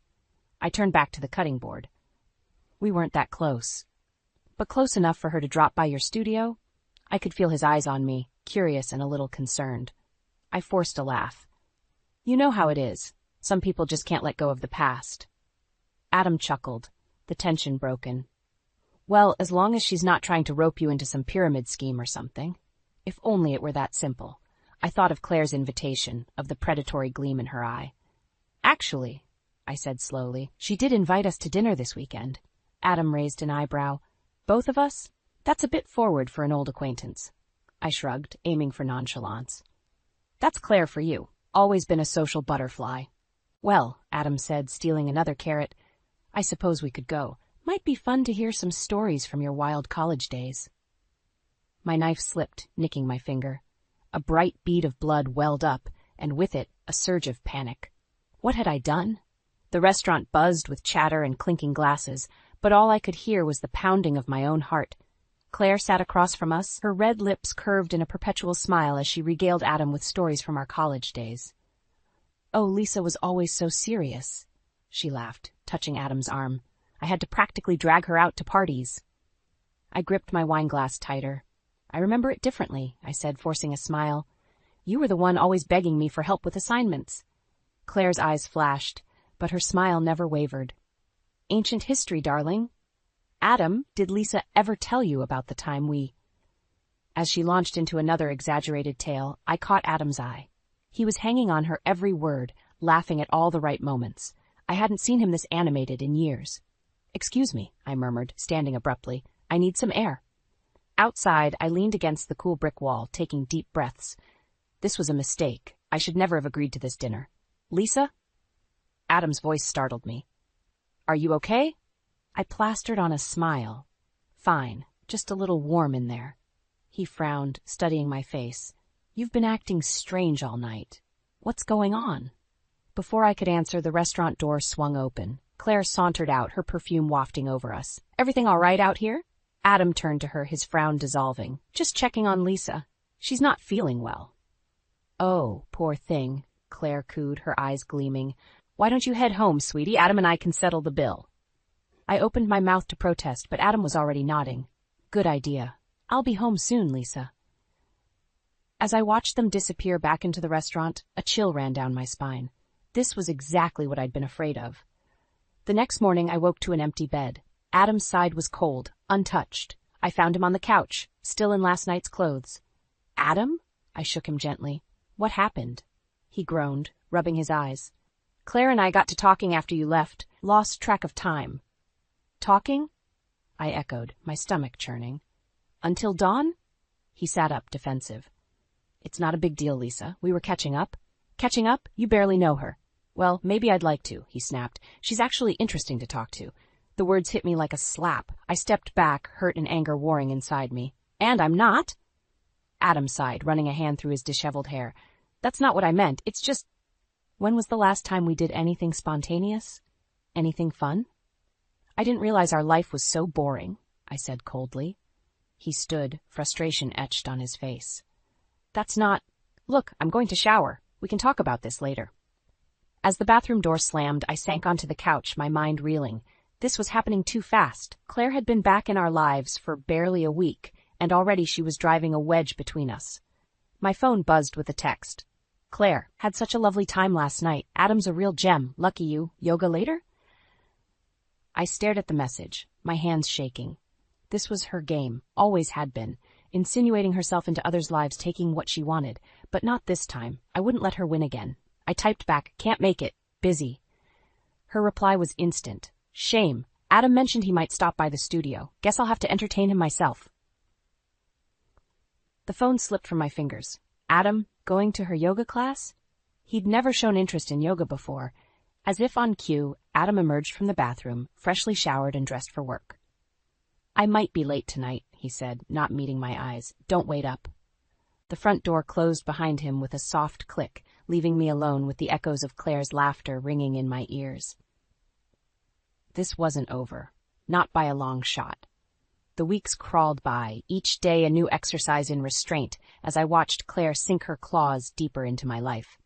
I turned back to the cutting board. We weren't that close. But close enough for her to drop by your studio? I could feel his eyes on me, curious and a little concerned. I forced a laugh. You know how it is. Some people just can't let go of the past. Adam chuckled, the tension broken. Well, as long as she's not trying to rope you into some pyramid scheme or something. If only it were that simple. I thought of Claire's invitation, of the predatory gleam in her eye. Actually, I said slowly, she did invite us to dinner this weekend. Adam raised an eyebrow. Both of us? That's a bit forward for an old acquaintance. I shrugged, aiming for nonchalance. That's Claire for you. Always been a social butterfly. Well, Adam said, stealing another carrot, I suppose we could go. Might be fun to hear some stories from your wild college days. My knife slipped, nicking my finger. A bright bead of blood welled up, and with it, a surge of panic. What had I done? The restaurant buzzed with chatter and clinking glasses, but all I could hear was the pounding of my own heart. Claire sat across from us, her red lips curved in a perpetual smile as she regaled Adam with stories from our college days. Oh, Lisa was always so serious, she laughed, touching Adam's arm. I had to practically drag her out to parties. I gripped my wineglass tighter. I remember it differently, I said, forcing a smile. You were the one always begging me for help with assignments. Claire's eyes flashed, but her smile never wavered. Ancient history, darling. Adam, did Lisa ever tell you about the time we... As she launched into another exaggerated tale, I caught Adam's eye. He was hanging on her every word, laughing at all the right moments. I hadn't seen him this animated in years. Excuse me, I murmured, standing abruptly. I need some air. Outside, I leaned against the cool brick wall, taking deep breaths. This was a mistake. I should never have agreed to this dinner. Lisa? Adam's voice startled me. Are you okay? I plastered on a smile. Fine, just a little warm in there. He frowned, studying my face. You've been acting strange all night. What's going on? Before I could answer, the restaurant door swung open. Claire sauntered out, her perfume wafting over us. Everything all right out here? Adam turned to her, his frown dissolving. Just checking on Lisa. She's not feeling well. Oh, poor thing, Claire cooed, her eyes gleaming. Why don't you head home, sweetie? Adam and I can settle the bill. I opened my mouth to protest, but Adam was already nodding. Good idea. I'll be home soon, Lisa. As I watched them disappear back into the restaurant, a chill ran down my spine. This was exactly what I'd been afraid of. The next morning, I woke to an empty bed. Adam's side was cold, untouched. I found him on the couch, still in last night's clothes. Adam? I shook him gently. What happened? He groaned, rubbing his eyes. Claire and I got to talking after you left. Lost track of time. Talking? I echoed, my stomach churning. Until dawn? He sat up, defensive. It's not a big deal, Lisa. We were catching up. Catching up? You barely know her. Well, maybe I'd like to, he snapped. She's actually interesting to talk to. The words hit me like a slap. I stepped back, hurt and anger warring inside me. And I'm not? Adam sighed, running a hand through his disheveled hair. That's not what I meant. It's just... When was the last time we did anything spontaneous? Anything fun? I didn't realize our life was so boring, I said coldly. He stood, frustration etched on his face. That's not... Look, I'm going to shower. We can talk about this later. As the bathroom door slammed, I sank onto the couch, my mind reeling. This was happening too fast. Claire had been back in our lives for barely a week, and already she was driving a wedge between us. My phone buzzed with a text. Claire, had such a lovely time last night. Adam's a real gem. Lucky you. Yoga later? I stared at the message, my hands shaking. This was her game, always had been, insinuating herself into others' lives, taking what she wanted. But not this time. I wouldn't let her win again. I typed back, can't make it. Busy. Her reply was instant. Shame. Adam mentioned he might stop by the studio. Guess I'll have to entertain him myself. The phone slipped from my fingers. Adam, going to her yoga class? He'd never shown interest in yoga before, As if on cue, Adam emerged from the bathroom, freshly showered and dressed for work. "I might be late tonight," he said, not meeting my eyes. "Don't wait up." The front door closed behind him with a soft click, leaving me alone with the echoes of Claire's laughter ringing in my ears. This wasn't over. Not by a long shot. The weeks crawled by, each day a new exercise in restraint, as I watched Claire sink her claws deeper into my life.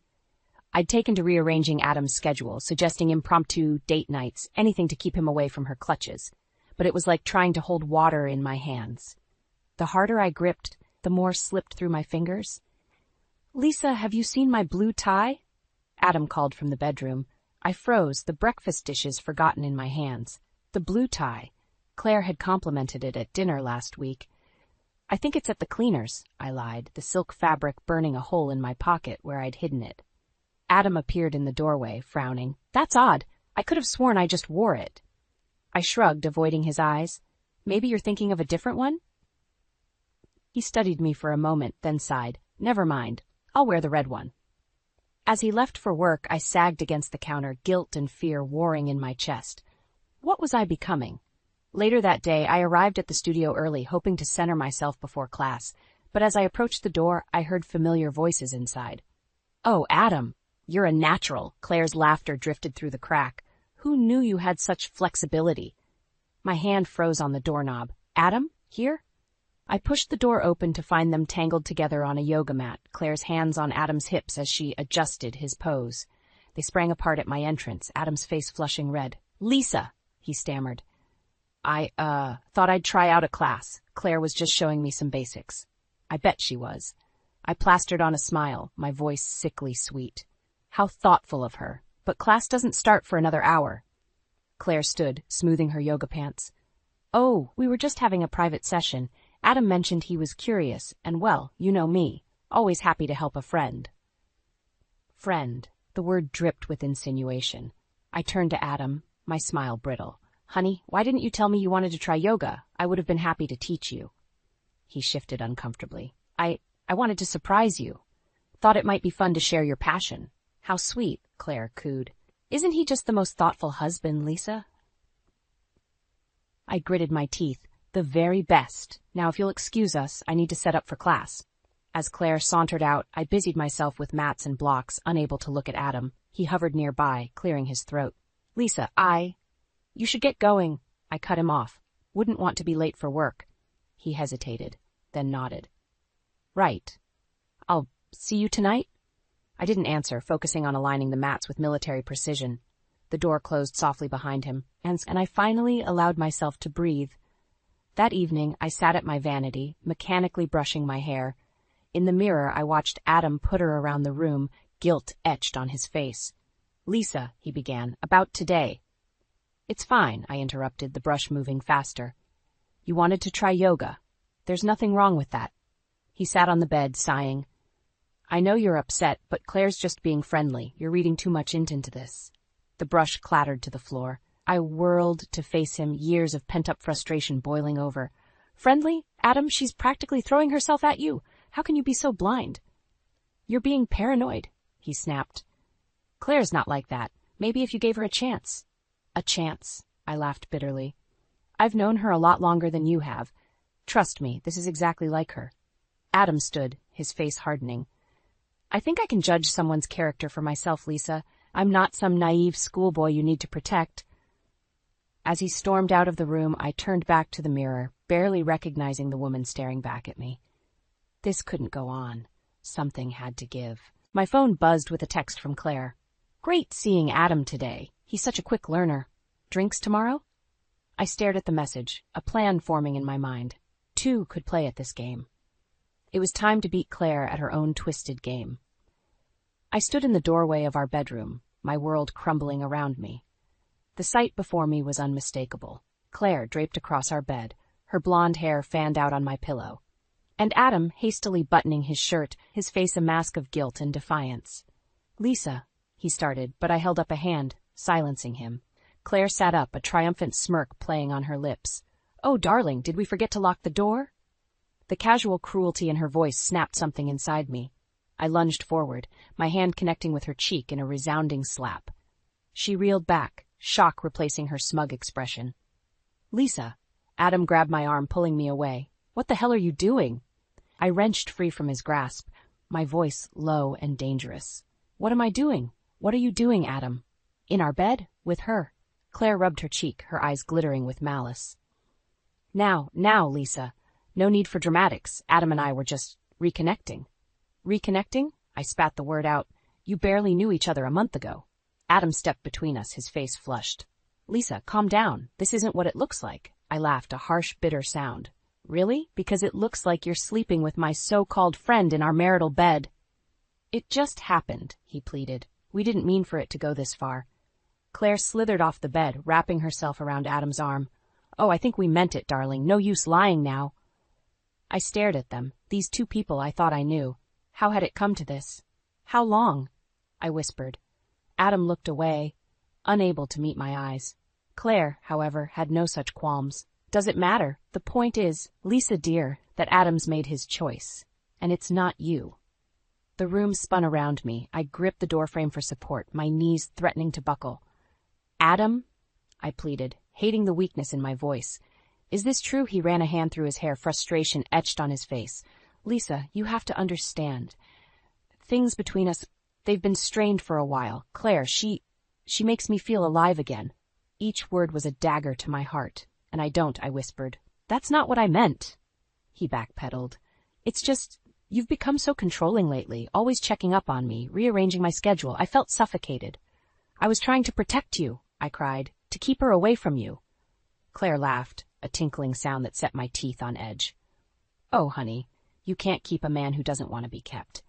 I'd taken to rearranging Adam's schedule, suggesting impromptu date nights, anything to keep him away from her clutches. But it was like trying to hold water in my hands. The harder I gripped, the more slipped through my fingers. "Lisa, have you seen my blue tie?" Adam called from the bedroom. I froze, the breakfast dishes forgotten in my hands. The blue tie. Claire had complimented it at dinner last week. "I think it's at the cleaners," I lied, the silk fabric burning a hole in my pocket where I'd hidden it. Adam appeared in the doorway, frowning. "That's odd. I could have sworn I just wore it." I shrugged, avoiding his eyes. "Maybe you're thinking of a different one?" He studied me for a moment, then sighed. "Never mind. I'll wear the red one." As he left for work, I sagged against the counter, guilt and fear warring in my chest. What was I becoming? Later that day, I arrived at the studio early, hoping to center myself before class. But as I approached the door, I heard familiar voices inside. "Oh, Adam, you're a natural." Claire's laughter drifted through the crack. "Who knew you had such flexibility?" My hand froze on the doorknob. "Adam, here?" I pushed the door open to find them tangled together on a yoga mat, Claire's hands on Adam's hips as she adjusted his pose. They sprang apart at my entrance, Adam's face flushing red. "Lisa," he stammered. I thought I'd try out a class. Claire was just showing me some basics." I bet she was. I plastered on a smile, my voice sickly sweet. How thoughtful of her. But class doesn't start for another hour. Claire stood, smoothing her yoga pants. "Oh, we were just having a private session. Adam mentioned he was curious, and well, you know me, always happy to help a friend." Friend. The word dripped with insinuation. I turned to Adam, my smile brittle. "Honey, why didn't you tell me you wanted to try yoga? I would have been happy to teach you." He shifted uncomfortably. I wanted to surprise you. Thought it might be fun to share your passion." "How sweet," Claire cooed. "Isn't he just the most thoughtful husband, Lisa?" I gritted my teeth. "The very best. Now, if you'll excuse us, I need to set up for class." As Claire sauntered out, I busied myself with mats and blocks, unable to look at Adam. He hovered nearby, clearing his throat. "Lisa, You should get going." I cut him off. "Wouldn't want to be late for work." He hesitated, then nodded. "Right. I'll see you tonight?" I didn't answer, focusing on aligning the mats with military precision. The door closed softly behind him, and I finally allowed myself to breathe. That evening, I sat at my vanity, mechanically brushing my hair. In the mirror, I watched Adam putter around the room, guilt etched on his face. "Lisa," he began, "about today." "It's fine," I interrupted, the brush moving faster. "You wanted to try yoga. There's nothing wrong with that." He sat on the bed, sighing. "I know you're upset, but Claire's just being friendly. You're reading too much into this." The brush clattered to the floor. I whirled to face him, years of pent-up frustration boiling over. "Friendly? Adam, she's practically throwing herself at you. How can you be so blind?" "You're being paranoid," he snapped. "Claire's not like that. Maybe if you gave her a chance." "A chance," I laughed bitterly. "I've known her a lot longer than you have. Trust me, this is exactly like her." Adam stood, his face hardening. "I think I can judge someone's character for myself, Lisa. I'm not some naive schoolboy you need to protect." As he stormed out of the room, I turned back to the mirror, barely recognizing the woman staring back at me. This couldn't go on. Something had to give. My phone buzzed with a text from Claire. "Great seeing Adam today. He's such a quick learner. Drinks tomorrow?" I stared at the message, a plan forming in my mind. Two could play at this game. It was time to beat Claire at her own twisted game. I stood in the doorway of our bedroom, my world crumbling around me. The sight before me was unmistakable. Claire draped across our bed, her blonde hair fanned out on my pillow. And Adam hastily buttoning his shirt, his face a mask of guilt and defiance. "Lisa," he started, but I held up a hand, silencing him. Claire sat up, a triumphant smirk playing on her lips. "Oh, darling, did we forget to lock the door?" The casual cruelty in her voice snapped something inside me. I lunged forward, my hand connecting with her cheek in a resounding slap. She reeled back, shock replacing her smug expression. Lisa. Adam grabbed my arm, pulling me away. What the hell are you doing? I wrenched free from his grasp, my voice low and dangerous. What am I doing? What are you doing, Adam? In our bed? With her. Claire rubbed her cheek, her eyes glittering with malice. Now, Lisa. No need for dramatics. Adam and I were just reconnecting. Reconnecting? I spat the word out. You barely knew each other a month ago. Adam stepped between us, his face flushed. Lisa, calm down. This isn't what it looks like. I laughed, a harsh, bitter sound. Really? Because it looks like you're sleeping with my so-called friend in our marital bed. It just happened, he pleaded. We didn't mean for it to go this far. Claire slithered off the bed, wrapping herself around Adam's arm. Oh, I think we meant it, darling. No use lying now. I stared at them, these two people I thought I knew. How had it come to this? How long? I whispered. Adam looked away, unable to meet my eyes. Claire, however, had no such qualms. Does it matter? The point is, Lisa dear, that Adam's made his choice. And it's not you. The room spun around me. I gripped the doorframe for support, my knees threatening to buckle. Adam? I pleaded, hating the weakness in my voice. Is this true? He ran a hand through his hair, frustration etched on his face. Lisa, you have to understand. Things between us, they've been strained for a while. Claire, she makes me feel alive again. Each word was a dagger to my heart. And I whispered. That's not what I meant. He backpedaled. It's just, you've become so controlling lately, always checking up on me, rearranging my schedule. I felt suffocated. I was trying to protect you, I cried, to keep her away from you. Claire laughed, a tinkling sound that set my teeth on edge. Oh, honey, you can't keep a man who doesn't want to be kept.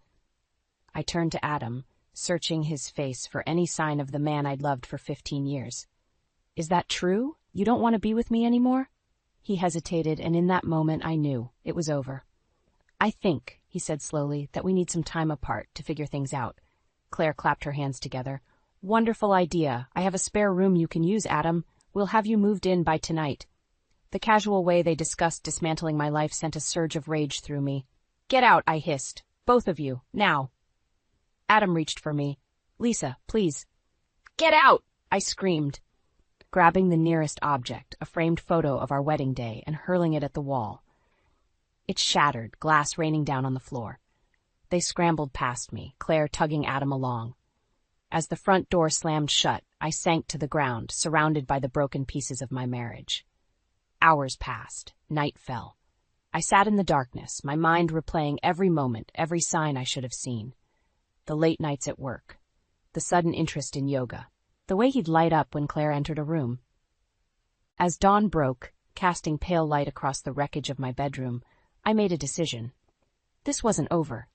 I turned to Adam, searching his face for any sign of the man I'd loved for 15 years. Is that true? You don't want to be with me anymore? He hesitated, and in that moment I knew it was over. I think, he said slowly, that we need some time apart to figure things out. Claire clapped her hands together. Wonderful idea. I have a spare room you can use, Adam. We'll have you moved in by tonight. The casual way they discussed dismantling my life sent a surge of rage through me. Get out, I hissed. Both of you, now. Adam reached for me. Lisa, please. Get out, I screamed, grabbing the nearest object, a framed photo of our wedding day, and hurling it at the wall. It shattered, glass raining down on the floor. They scrambled past me, Claire tugging Adam along. As the front door slammed shut, I sank to the ground, surrounded by the broken pieces of my marriage. Hours passed. Night fell. I sat in the darkness, my mind replaying every moment, every sign I should have seen. The late nights at work. The sudden interest in yoga. The way he'd light up when Claire entered a room. As dawn broke, casting pale light across the wreckage of my bedroom, I made a decision. This wasn't over.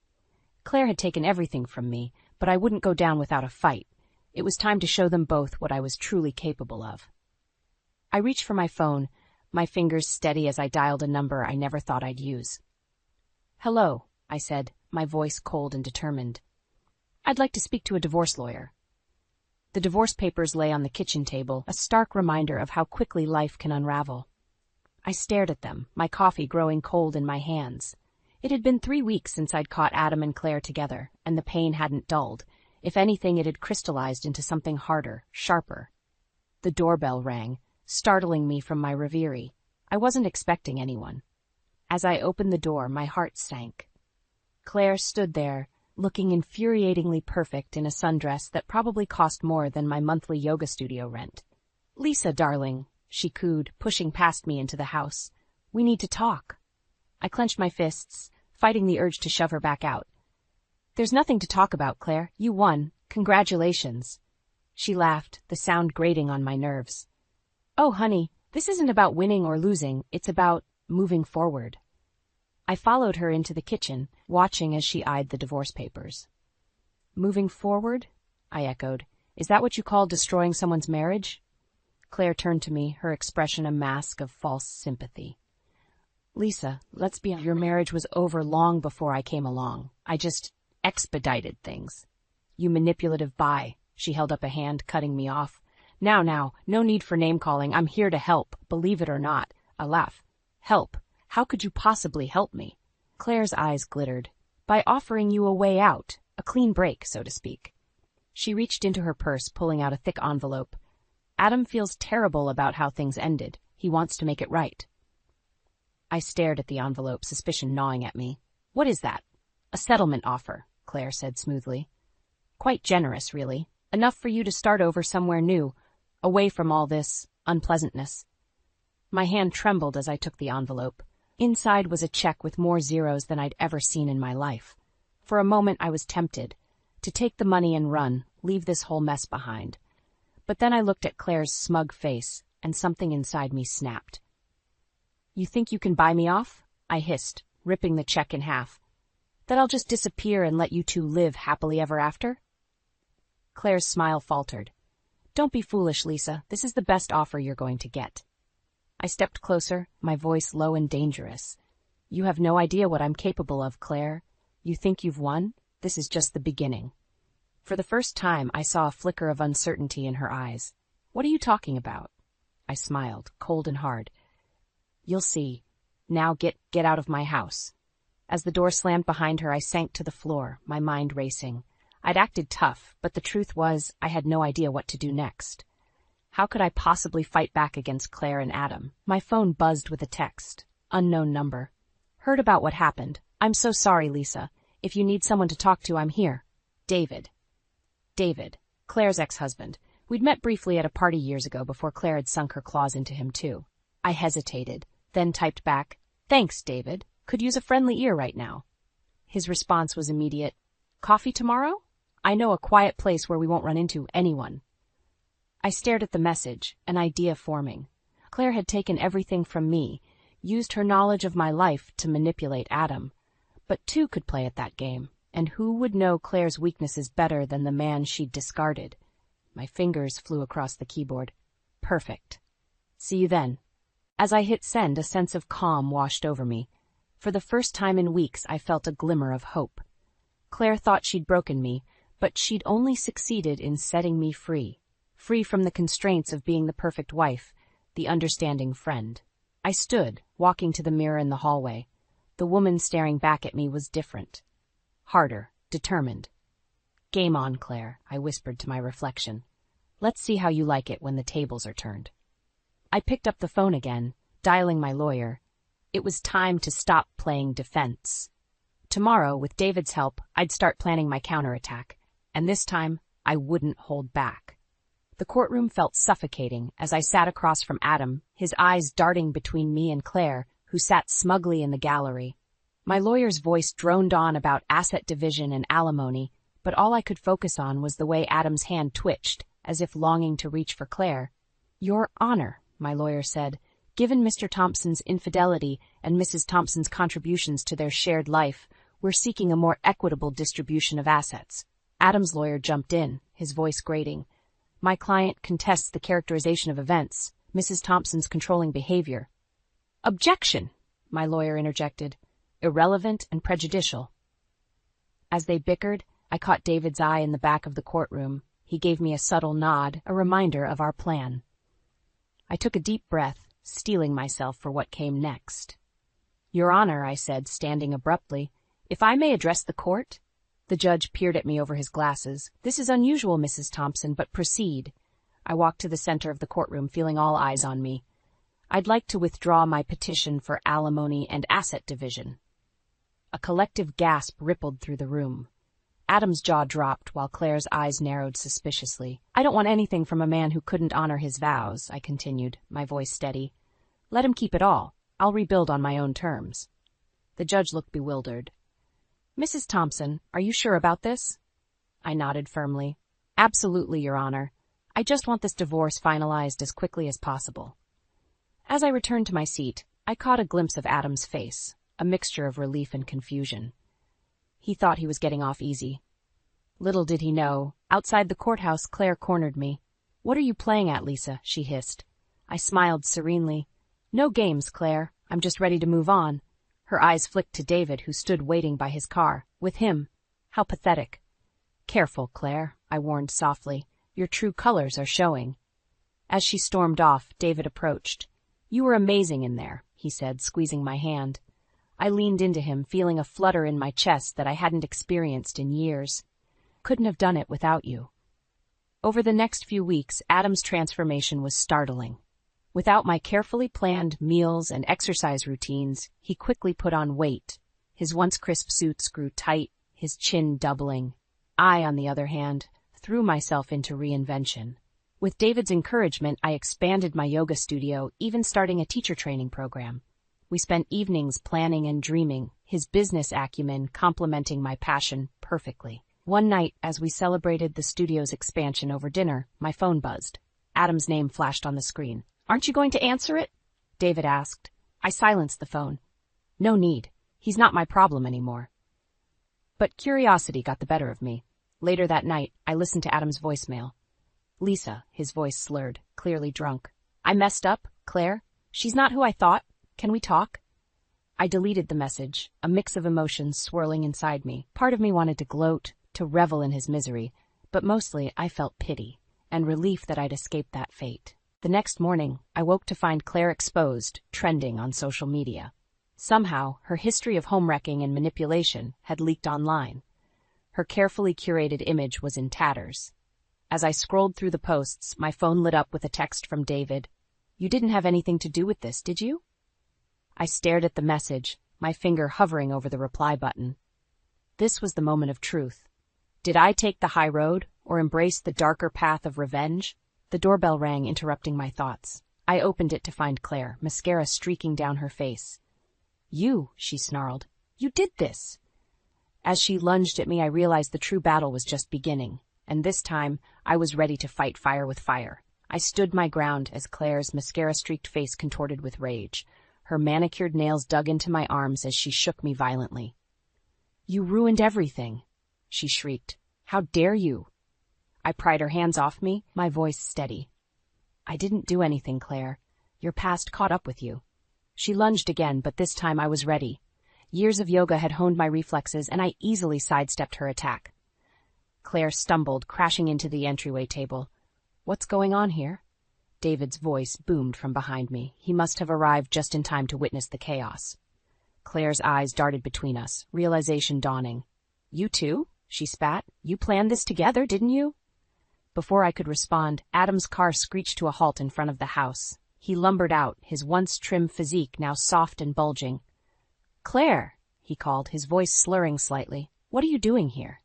Claire had taken everything from me, but I wouldn't go down without a fight. It was time to show them both what I was truly capable of. I reached for my phone, my fingers steady as I dialed a number I never thought I'd use. Hello, I said, my voice cold and determined. I'd like to speak to a divorce lawyer. The divorce papers lay on the kitchen table, a stark reminder of how quickly life can unravel. I stared at them, my coffee growing cold in my hands. It had been 3 weeks since I'd caught Adam and Claire together, and the pain hadn't dulled. If anything, it had crystallized into something harder, sharper. The doorbell rang, startling me from my reverie. I wasn't expecting anyone. As I opened the door, my heart sank. Claire stood there, looking infuriatingly perfect in a sundress that probably cost more than my monthly yoga studio rent. Lisa, darling, she cooed, pushing past me into the house. We need to talk. I clenched my fists, fighting the urge to shove her back out. There's nothing to talk about, Claire. You won. Congratulations. She laughed, the sound grating on my nerves. Oh, honey, this isn't about winning or losing. It's about moving forward. I followed her into the kitchen, watching as she eyed the divorce papers. Moving forward? I echoed. Is that what you call destroying someone's marriage? Claire turned to me, her expression a mask of false sympathy. Lisa, let's be honest, your marriage was over long before I came along. I just expedited things. You manipulative bye. She held up a hand, cutting me off. Now, no need for name-calling. I'm here to help, believe it or not. A laugh. Help? How could you possibly help me? Claire's eyes glittered. By offering you a way out, a clean break, so to speak. She reached into her purse, pulling out a thick envelope. Adam feels terrible about how things ended. He wants to make it right. I stared at the envelope, suspicion gnawing at me. What is that? A settlement offer, Claire said smoothly. Quite generous, really. Enough for you to start over somewhere new, away from all this unpleasantness. My hand trembled as I took the envelope. Inside was a check with more zeros than I'd ever seen in my life. For a moment I was tempted to take the money and run, leave this whole mess behind. But then I looked at Claire's smug face, and something inside me snapped. You think you can buy me off? I hissed, ripping the check in half. That I'll just disappear and let you two live happily ever after? Claire's smile faltered. Don't be foolish, Lisa. This is the best offer you're going to get. I stepped closer, my voice low and dangerous. You have no idea what I'm capable of, Claire. You think you've won? This is just the beginning. For the first time, I saw a flicker of uncertainty in her eyes. What are you talking about? I smiled, cold and hard. You'll see. Now get out of my house. As the door slammed behind her, I sank to the floor, my mind racing. I'd acted tough, but the truth was I had no idea what to do next. How could I possibly fight back against Claire and Adam? My phone buzzed with a text. Unknown number. Heard about what happened. I'm so sorry, Lisa. If you need someone to talk to, I'm here. David. David, Claire's ex-husband. We'd met briefly at a party years ago before Claire had sunk her claws into him too. I hesitated, then typed back, Thanks, David. Could use a friendly ear right now. His response was immediate. Coffee tomorrow? I know a quiet place where we won't run into anyone. I stared at the message, an idea forming. Claire had taken everything from me, used her knowledge of my life to manipulate Adam. But two could play at that game, and who would know Claire's weaknesses better than the man she'd discarded? My fingers flew across the keyboard. Perfect. See you then. As I hit send, a sense of calm washed over me. For the first time in weeks, I felt a glimmer of hope. Claire thought she'd broken me, but she'd only succeeded in setting me free. Free from the constraints of being the perfect wife, the understanding friend. I stood, walking to the mirror in the hallway. The woman staring back at me was different. Harder, determined. Game on, Claire, I whispered to my reflection. Let's see how you like it when the tables are turned. I picked up the phone again, dialing my lawyer. It was time to stop playing defense. Tomorrow, with David's help, I'd start planning my counterattack, and this time, I wouldn't hold back. The courtroom felt suffocating as I sat across from Adam, his eyes darting between me and Claire, who sat smugly in the gallery. My lawyer's voice droned on about asset division and alimony, but all I could focus on was the way Adam's hand twitched, as if longing to reach for Claire. Your Honor, my lawyer said, given Mr. Thompson's infidelity and Mrs. Thompson's contributions to their shared life, we're seeking a more equitable distribution of assets. Adam's lawyer jumped in, his voice grating. My client contests the characterization of events, Mrs. Thompson's controlling behavior. Objection, my lawyer interjected. Irrelevant and prejudicial. As they bickered, I caught David's eye in the back of the courtroom. He gave me a subtle nod, a reminder of our plan. I took a deep breath, steeling myself for what came next. Your Honor, I said, standing abruptly, if I may address the court? The judge peered at me over his glasses. This is unusual, Mrs. Thompson, but proceed. I walked to the center of the courtroom, feeling all eyes on me. I'd like to withdraw my petition for alimony and asset division. A collective gasp rippled through the room. Adam's jaw dropped while Claire's eyes narrowed suspiciously. I don't want anything from a man who couldn't honor his vows, I continued, my voice steady. Let him keep it all. I'll rebuild on my own terms. The judge looked bewildered. Mrs. Thompson, are you sure about this? I nodded firmly. Absolutely, Your Honor. I just want this divorce finalized as quickly as possible. As I returned to my seat, I caught a glimpse of Adam's face, a mixture of relief and confusion. He thought he was getting off easy. Little did he know, outside the courthouse, Claire cornered me. What are you playing at, Lisa? She hissed. I smiled serenely. No games, Claire. I'm just ready to move on. Her eyes flicked to David, who stood waiting by his car. With him. How pathetic. Careful, Claire, I warned softly. Your true colors are showing. As she stormed off, David approached. You were amazing in there, he said, squeezing my hand. I leaned into him, feeling a flutter in my chest that I hadn't experienced in years. Couldn't have done it without you. Over the next few weeks, Adam's transformation was startling. Without my carefully planned meals and exercise routines, he quickly put on weight. His once crisp suits grew tight, his chin doubling. I, on the other hand, threw myself into reinvention. With David's encouragement, I expanded my yoga studio, even starting a teacher training program. We spent evenings planning and dreaming, his business acumen complementing my passion perfectly. One night, as we celebrated the studio's expansion over dinner, my phone buzzed. Adam's name flashed on the screen. "Aren't you going to answer it?" David asked. I silenced the phone. No need. He's not my problem anymore. But curiosity got the better of me. Later that night, I listened to Adam's voicemail. "Lisa," his voice slurred, clearly drunk. "I messed up, Claire. She's not who I thought. Can we talk?" I deleted the message, a mix of emotions swirling inside me. Part of me wanted to gloat, to revel in his misery, but mostly I felt pity and relief that I'd escaped that fate. The next morning, I woke to find Claire exposed, trending on social media. Somehow, her history of home-wrecking and manipulation had leaked online. Her carefully curated image was in tatters. As I scrolled through the posts, my phone lit up with a text from David. "You didn't have anything to do with this, did you?" I stared at the message, my finger hovering over the reply button. This was the moment of truth. Did I take the high road, or embrace the darker path of revenge? The doorbell rang, interrupting my thoughts. I opened it to find Claire, mascara streaking down her face. "You," she snarled. "You did this." As she lunged at me, I realized the true battle was just beginning, and this time I was ready to fight fire with fire. I stood my ground as Claire's mascara-streaked face contorted with rage. Her manicured nails dug into my arms as she shook me violently. "You ruined everything," she shrieked. "How dare you?" I pried her hands off me, my voice steady. "I didn't do anything, Claire. Your past caught up with you." She lunged again, but this time I was ready. Years of yoga had honed my reflexes, and I easily sidestepped her attack. Claire stumbled, crashing into the entryway table. "What's going on here?" David's voice boomed from behind me. He must have arrived just in time to witness the chaos. Claire's eyes darted between us, realization dawning. "You too?" she spat. "You planned this together, didn't you?" Before I could respond, Adam's car screeched to a halt in front of the house. He lumbered out, his once trim physique now soft and bulging. "Claire," he called, his voice slurring slightly. "What are you doing here?"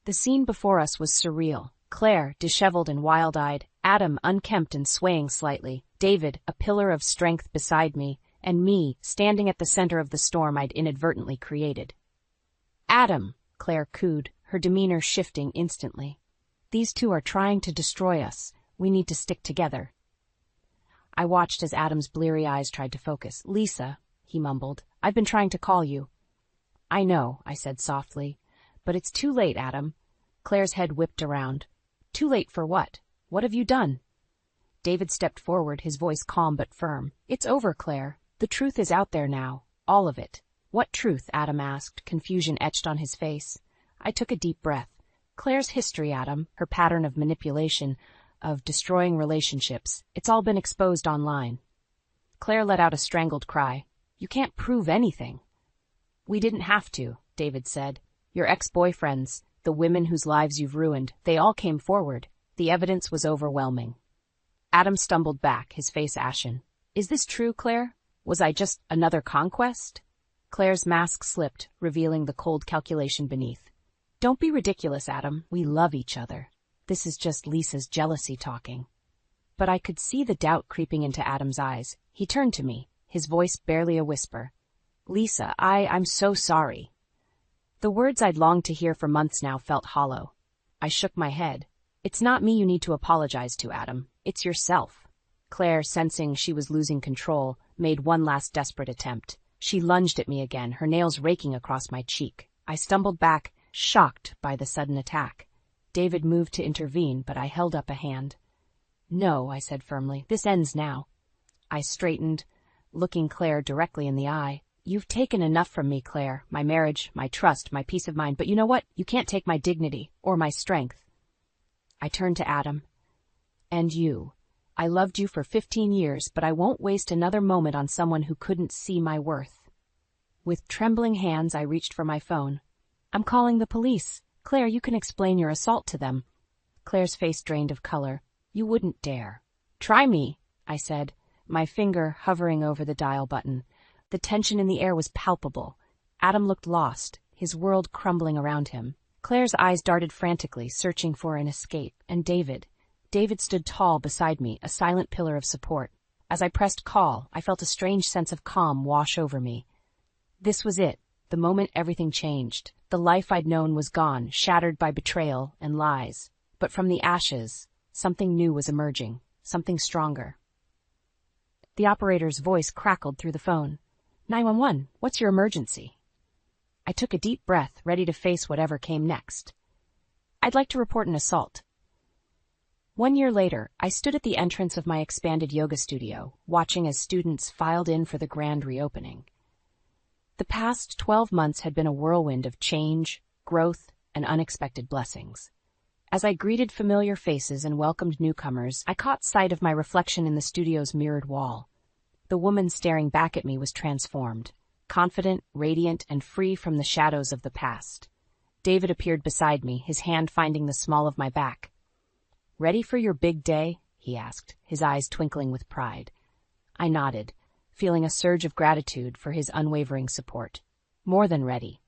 The scene before us was surreal. Claire, disheveled and wild-eyed, Adam, unkempt and swaying slightly, David, a pillar of strength beside me, and me, standing at the center of the storm I'd inadvertently created. "Adam," Claire cooed, her demeanor shifting instantly. "These two are trying to destroy us. We need to stick together." I watched as Adam's bleary eyes tried to focus. "Lisa," he mumbled, "I've been trying to call you." "I know," I said softly. "But it's too late, Adam." Claire's head whipped around. "Too late for what? What have you done?" David stepped forward, his voice calm but firm. "It's over, Claire. The truth is out there now. All of it." "What truth?" Adam asked, confusion etched on his face. I took a deep breath. "Claire's history, Adam, her pattern of manipulation, of destroying relationships, it's all been exposed online." Claire let out a strangled cry. "You can't prove anything." "We didn't have to," David said. "Your ex-boyfriends, the women whose lives you've ruined, they all came forward. The evidence was overwhelming." Adam stumbled back, his face ashen. "Is this true, Claire? Was I just another conquest?" Claire's mask slipped, revealing the cold calculation beneath. "Don't be ridiculous, Adam. We love each other. This is just Lisa's jealousy talking." But I could see the doubt creeping into Adam's eyes. He turned to me, his voice barely a whisper. "Lisa, I'm so sorry." The words I'd longed to hear for months now felt hollow. I shook my head. "It's not me you need to apologize to, Adam. It's yourself." Claire, sensing she was losing control, made one last desperate attempt. She lunged at me again, her nails raking across my cheek. I stumbled back, shocked by the sudden attack. David moved to intervene, but I held up a hand. "No," I said firmly. "This ends now." I straightened, looking Claire directly in the eye. "You've taken enough from me, Claire. My marriage, my trust, my peace of mind. But you know what? You can't take my dignity, or my strength." I turned to Adam. "And you. I loved you for 15 years, but I won't waste another moment on someone who couldn't see my worth." With trembling hands, I reached for my phone. "I'm calling the police. Claire, you can explain your assault to them." Claire's face drained of color. "You wouldn't dare." "Try me," I said, my finger hovering over the dial button. The tension in the air was palpable. Adam looked lost, his world crumbling around him. Claire's eyes darted frantically, searching for an escape, and David stood tall beside me, a silent pillar of support. As I pressed call, I felt a strange sense of calm wash over me. This was it, the moment everything changed. The life I'd known was gone, shattered by betrayal and lies. But from the ashes, something new was emerging, something stronger. The operator's voice crackled through the phone. 911, what's your emergency? I took a deep breath, ready to face whatever came next. I'd like to report an assault. 1 year later, I stood at the entrance of my expanded yoga studio, watching as students filed in for the grand reopening. The past 12 months had been a whirlwind of change, growth, and unexpected blessings. As I greeted familiar faces and welcomed newcomers, I caught sight of my reflection in the studio's mirrored wall. The woman staring back at me was transformed, confident, radiant, and free from the shadows of the past. David appeared beside me, his hand finding the small of my back. "Ready for your big day?" he asked, his eyes twinkling with pride. I nodded, feeling a surge of gratitude for his unwavering support. More than ready.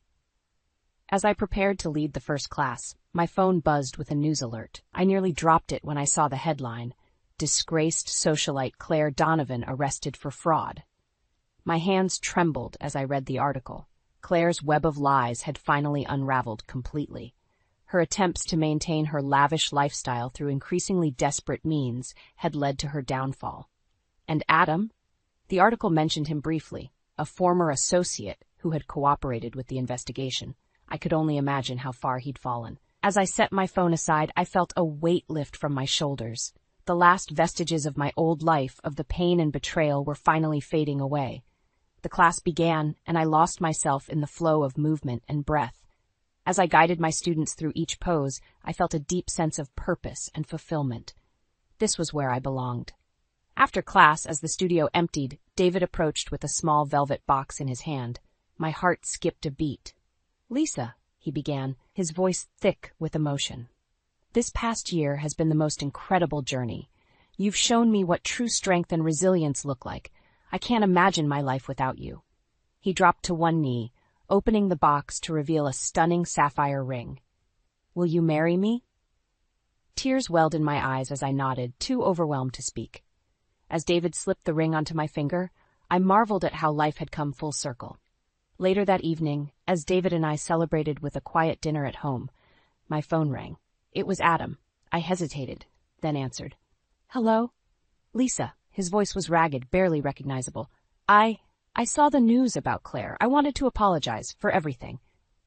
As I prepared to lead the first class, my phone buzzed with a news alert. I nearly dropped it when I saw the headline, "Disgraced socialite Claire Donovan arrested for fraud." My hands trembled as I read the article. Claire's web of lies had finally unraveled completely. Her attempts to maintain her lavish lifestyle through increasingly desperate means had led to her downfall. And Adam? The article mentioned him briefly, a former associate who had cooperated with the investigation. I could only imagine how far he'd fallen. As I set my phone aside, I felt a weight lift from my shoulders. The last vestiges of my old life, of the pain and betrayal, were finally fading away. The class began, and I lost myself in the flow of movement and breath. As I guided my students through each pose, I felt a deep sense of purpose and fulfillment. This was where I belonged. After class, as the studio emptied, David approached with a small velvet box in his hand. My heart skipped a beat. "Lisa," he began, his voice thick with emotion. "This past year has been the most incredible journey. You've shown me what true strength and resilience look like. I can't imagine my life without you." He dropped to one knee, opening the box to reveal a stunning sapphire ring. "Will you marry me?" Tears welled in my eyes as I nodded, too overwhelmed to speak. As David slipped the ring onto my finger, I marveled at how life had come full circle. Later that evening, as David and I celebrated with a quiet dinner at home, my phone rang. It was Adam. I hesitated, then answered. "Hello?" "Lisa." His voice was ragged, barely recognizable. I saw the news about Claire. I wanted to apologize for everything."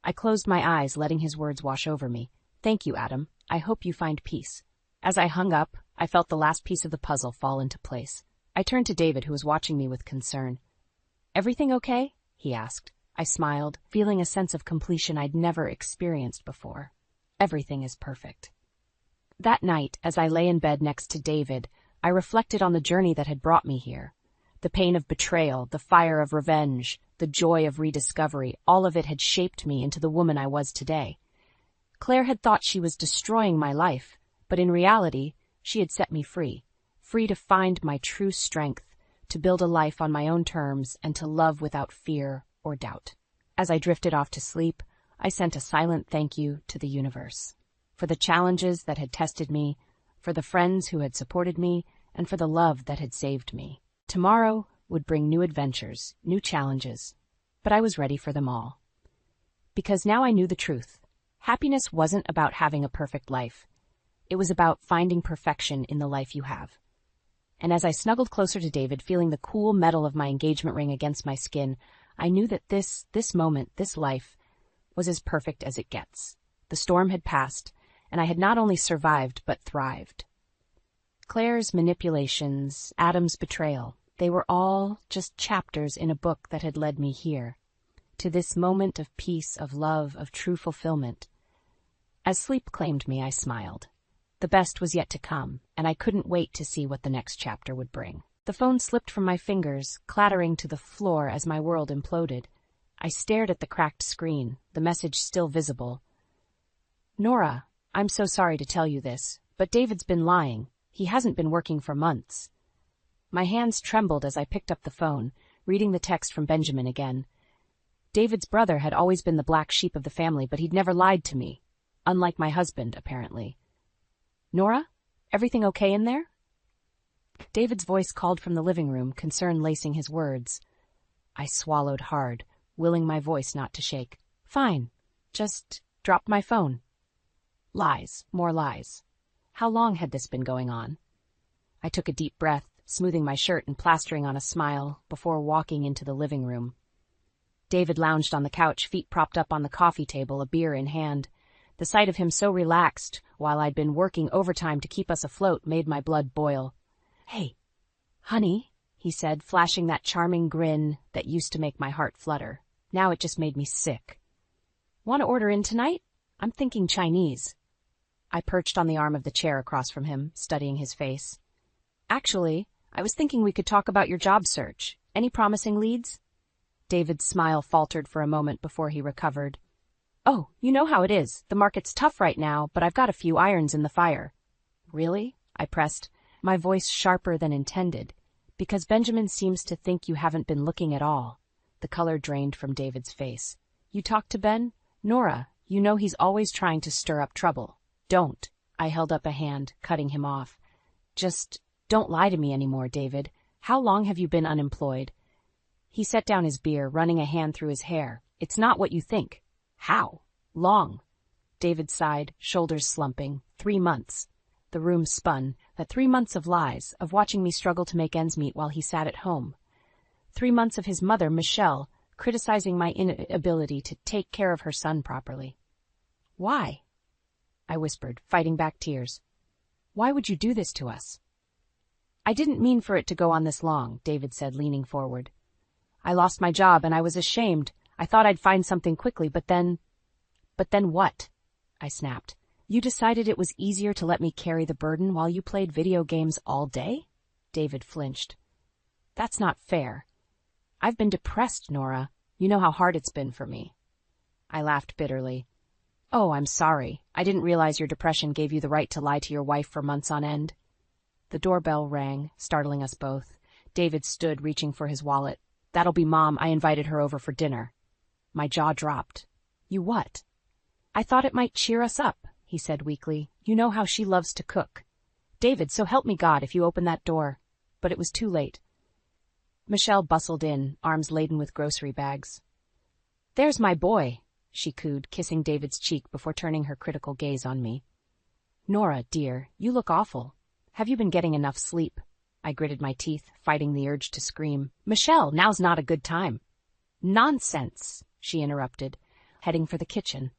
I closed my eyes, letting his words wash over me. "Thank you, Adam. I hope you find peace." As I hung up, I felt the last piece of the puzzle fall into place. I turned to David, who was watching me with concern. "Everything okay?" he asked. I smiled, feeling a sense of completion I'd never experienced before. "Everything is perfect." That night, as I lay in bed next to David, I reflected on the journey that had brought me here. The pain of betrayal, the fire of revenge, the joy of rediscovery, all of it had shaped me into the woman I was today. Claire had thought she was destroying my life, but in reality, she had set me free to find my true strength, to build a life on my own terms, and to love without fear or doubt. As I drifted off to sleep, I sent a silent thank you to the universe, for the challenges that had tested me, for the friends who had supported me, and for the love that had saved me. Tomorrow would bring new adventures, new challenges, but I was ready for them all. Because now I knew the truth. Happiness wasn't about having a perfect life. It was about finding perfection in the life you have. And as I snuggled closer to David, feeling the cool metal of my engagement ring against my skin, I knew that this moment, this life, was as perfect as it gets. The storm had passed, and I had not only survived, but thrived. Claire's manipulations, Adam's betrayal, they were all just chapters in a book that had led me here, to this moment of peace, of love, of true fulfillment. As sleep claimed me, I smiled. The best was yet to come, and I couldn't wait to see what the next chapter would bring. The phone slipped from my fingers, clattering to the floor as my world imploded. I stared at the cracked screen, the message still visible. "Nora, I'm so sorry to tell you this, But David's been lying. He hasn't been working for months. My hands trembled as I picked up the phone, reading the text from Benjamin again. David's brother had always been the black sheep of the family, but he'd never lied to me. Unlike my husband, apparently. Nora? Everything okay in there? David's voice called from the living room, concern lacing his words. I swallowed hard, willing my voice not to shake. Fine. Just dropped my phone. Lies. More lies. How long had this been going on? I took a deep breath, smoothing my shirt and plastering on a smile, before walking into the living room. David lounged on the couch, feet propped up on the coffee table, a beer in hand. The sight of him so relaxed, while I'd been working overtime to keep us afloat, made my blood boil. Hey, honey, he said, flashing that charming grin that used to make my heart flutter. Now it just made me sick. Want to order in tonight? I'm thinking Chinese. I perched on the arm of the chair across from him, studying his face. Actually, I was thinking we could talk about your job search. Any promising leads? David's smile faltered for a moment before he recovered. Oh, you know how it is. The market's tough right now, but I've got a few irons in the fire. Really? I pressed, my voice sharper than intended. Because Benjamin seems to think you haven't been looking at all. The color drained from David's face. You talked to Ben? Nora, you know he's always trying to stir up trouble. Don't. I held up a hand, cutting him off. Just don't lie to me anymore, David. How long have you been unemployed? He set down his beer, running a hand through his hair. It's not what you think. How? Long. David sighed, shoulders slumping. 3 months. The room spun. That 3 months of lies, of watching me struggle to make ends meet while he sat at home. 3 months of his mother, Michelle, criticizing my inability to take care of her son properly. Why? I whispered, fighting back tears. Why would you do this to us? I didn't mean for it to go on this long, David said, leaning forward. I lost my job and I was ashamed. I thought I'd find something quickly, but then... But then what? I snapped. You decided it was easier to let me carry the burden while you played video games all day? David flinched. That's not fair. I've been depressed, Nora. You know how hard it's been for me. I laughed bitterly. Oh, I'm sorry. I didn't realize your depression gave you the right to lie to your wife for months on end. The doorbell rang, startling us both. David stood, reaching for his wallet. That'll be Mom. I invited her over for dinner. My jaw dropped. You what? I thought it might cheer us up, he said weakly. You know how she loves to cook. David, so help me God if you open that door. But it was too late. Michelle bustled in, arms laden with grocery bags. There's my boy, she cooed, kissing David's cheek before turning her critical gaze on me. Nora, dear, you look awful. Have you been getting enough sleep? I gritted my teeth, fighting the urge to scream. Michelle, now's not a good time. Nonsense, she interrupted, heading for the kitchen.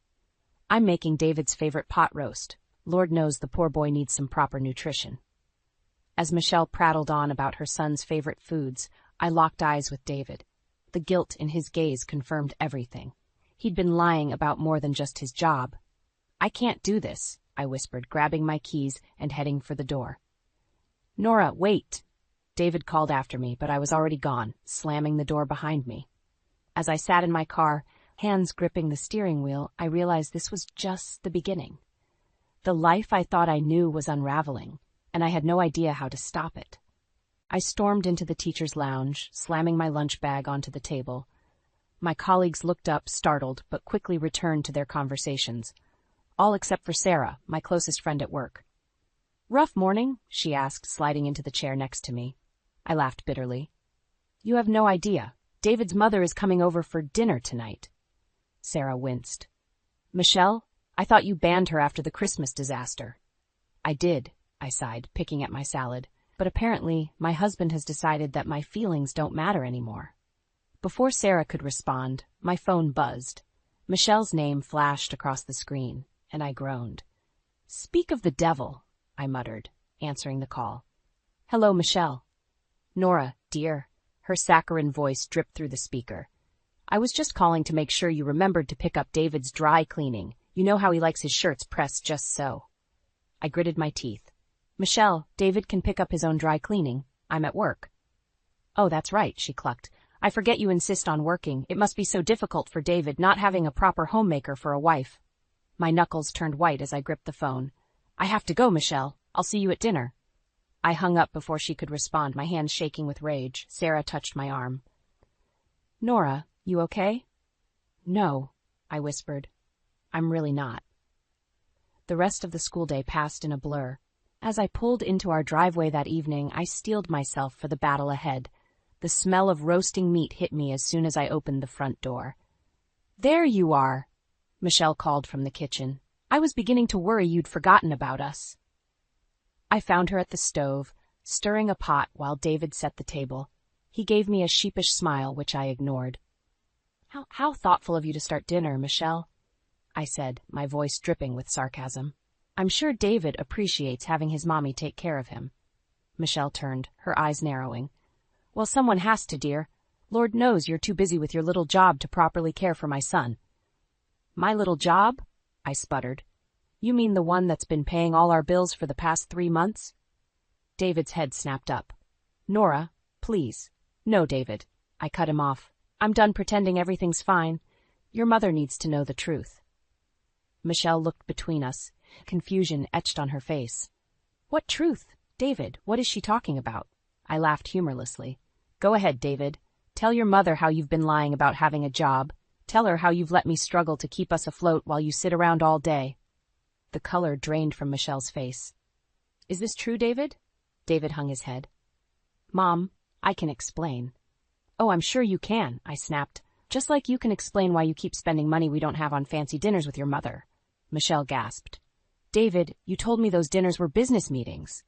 I'm making David's favorite pot roast. Lord knows the poor boy needs some proper nutrition. As Michelle prattled on about her son's favorite foods, I locked eyes with David. The guilt in his gaze confirmed everything. He'd been lying about more than just his job. I can't do this, I whispered, grabbing my keys and heading for the door. Nora, wait! David called after me, but I was already gone, slamming the door behind me. As I sat in my car, hands gripping the steering wheel, I realized this was just the beginning. The life I thought I knew was unraveling, and I had no idea how to stop it. I stormed into the teacher's lounge, slamming my lunch bag onto the table. My colleagues looked up, startled, but quickly returned to their conversations. All except for Sarah, my closest friend at work. Rough morning? She asked, sliding into the chair next to me. I laughed bitterly. You have no idea. David's mother is coming over for dinner tonight. Sarah winced. Michelle, I thought you banned her after the Christmas disaster. I did, I sighed, picking at my salad. But apparently, my husband has decided that my feelings don't matter anymore. Before Sarah could respond, my phone buzzed. Michelle's name flashed across the screen, and I groaned. Speak of the devil, I muttered, answering the call. Hello, Michelle. Nora, dear. Her saccharine voice dripped through the speaker. I was just calling to make sure you remembered to pick up David's dry cleaning. You know how he likes his shirts pressed just so. I gritted my teeth. Michelle, David can pick up his own dry cleaning. I'm at work. Oh, that's right, she clucked. I forget you insist on working. It must be so difficult for David not having a proper homemaker for a wife. My knuckles turned white as I gripped the phone. I have to go, Michelle. I'll see you at dinner. I hung up before she could respond, my hands shaking with rage. Sarah touched my arm. Nora, you okay? No, I whispered. I'm really not. The rest of the school day passed in a blur. As I pulled into our driveway that evening, I steeled myself for the battle ahead. The smell of roasting meat hit me as soon as I opened the front door. There you are, Michelle called from the kitchen. I was beginning to worry you'd forgotten about us. I found her at the stove, stirring a pot while David set the table. He gave me a sheepish smile, which I ignored. How thoughtful of you to start dinner, Michelle, I said, my voice dripping with sarcasm. I'm sure David appreciates having his mommy take care of him. Michelle turned, her eyes narrowing. Well, someone has to, dear. Lord knows you're too busy with your little job to properly care for my son. My little job? I sputtered. You mean the one that's been paying all our bills for the past 3 months? David's head snapped up. Nora, please. No, David. I cut him off. I'm done pretending everything's fine. Your mother needs to know the truth. Michelle looked between us, confusion etched on her face. What truth? David, what is she talking about? I laughed humorlessly. Go ahead, David. Tell your mother how you've been lying about having a job. Tell her how you've let me struggle to keep us afloat while you sit around all day. The color drained from Michelle's face. Is this true, David? David hung his head. Mom, I can explain. Oh, I'm sure you can, I snapped. Just like you can explain why you keep spending money we don't have on fancy dinners with your mother. Michelle gasped. David, you told me those dinners were business meetings.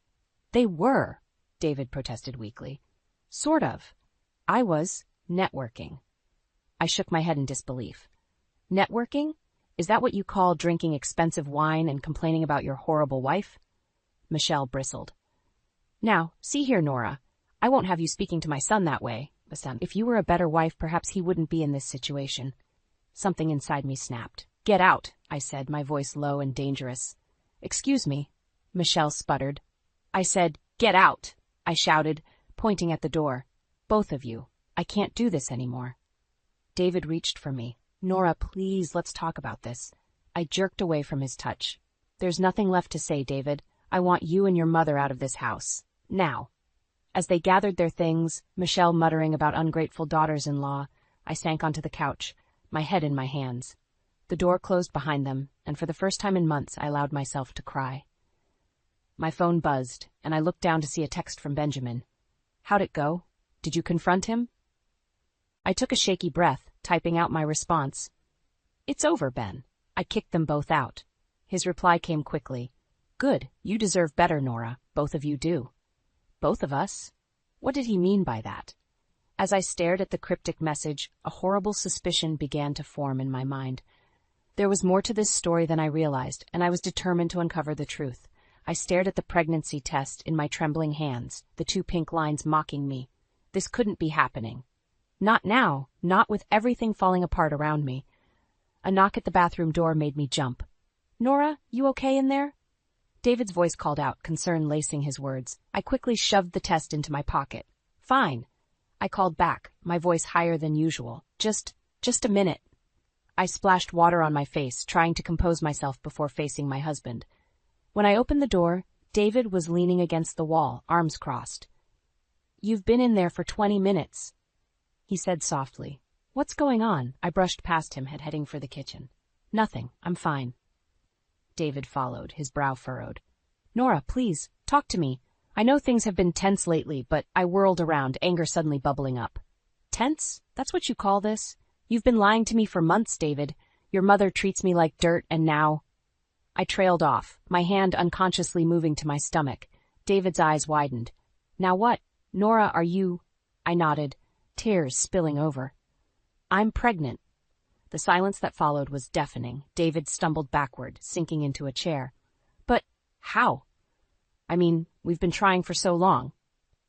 They were, David protested weakly. Sort of. I was networking. I shook my head in disbelief. Networking? Is that what you call drinking expensive wine and complaining about your horrible wife? Michelle bristled. Now, see here, Nora. I won't have you speaking to my son that way. If you were a better wife, perhaps he wouldn't be in this situation. Something inside me snapped. Get out, I said, my voice low and dangerous. Excuse me, Michelle sputtered. I said, get out, I shouted, pointing at the door. Both of you. I can't do this anymore. David reached for me. Nora, please, let's talk about this. I jerked away from his touch. There's nothing left to say, David. I want you and your mother out of this house. Now. As they gathered their things, Michelle muttering about ungrateful daughters-in-law, I sank onto the couch, my head in my hands. The door closed behind them, and for the first time in months I allowed myself to cry. My phone buzzed, and I looked down to see a text from Benjamin. How'd it go? Did you confront him? I took a shaky breath, typing out my response. It's over, Ben. I kicked them both out. His reply came quickly. Good, you deserve better, Nora. Both of you do. Both of us? What did he mean by that? As I stared at the cryptic message, a horrible suspicion began to form in my mind. There was more to this story than I realized, and I was determined to uncover the truth. I stared at the pregnancy test in my trembling hands, the 2 pink lines mocking me. This couldn't be happening. Not now, not with everything falling apart around me. A knock at the bathroom door made me jump. Nora, you okay in there? David's voice called out, concern lacing his words. I quickly shoved the test into my pocket. Fine. I called back, my voice higher than usual. Just a minute. I splashed water on my face, trying to compose myself before facing my husband. When I opened the door, David was leaning against the wall, arms crossed. You've been in there for 20 minutes. He said softly. What's going on? I brushed past him, heading for the kitchen. Nothing. I'm fine. David followed, his brow furrowed. Nora, please, talk to me. I know things have been tense lately, but I whirled around, anger suddenly bubbling up. Tense? That's what you call this? You've been lying to me for months, David. Your mother treats me like dirt, and now... I trailed off, my hand unconsciously moving to my stomach. David's eyes widened. Now what? Nora, are you... I nodded, tears spilling over. I'm pregnant. The silence that followed was deafening. David stumbled backward, sinking into a chair. But how? I mean, we've been trying for so long.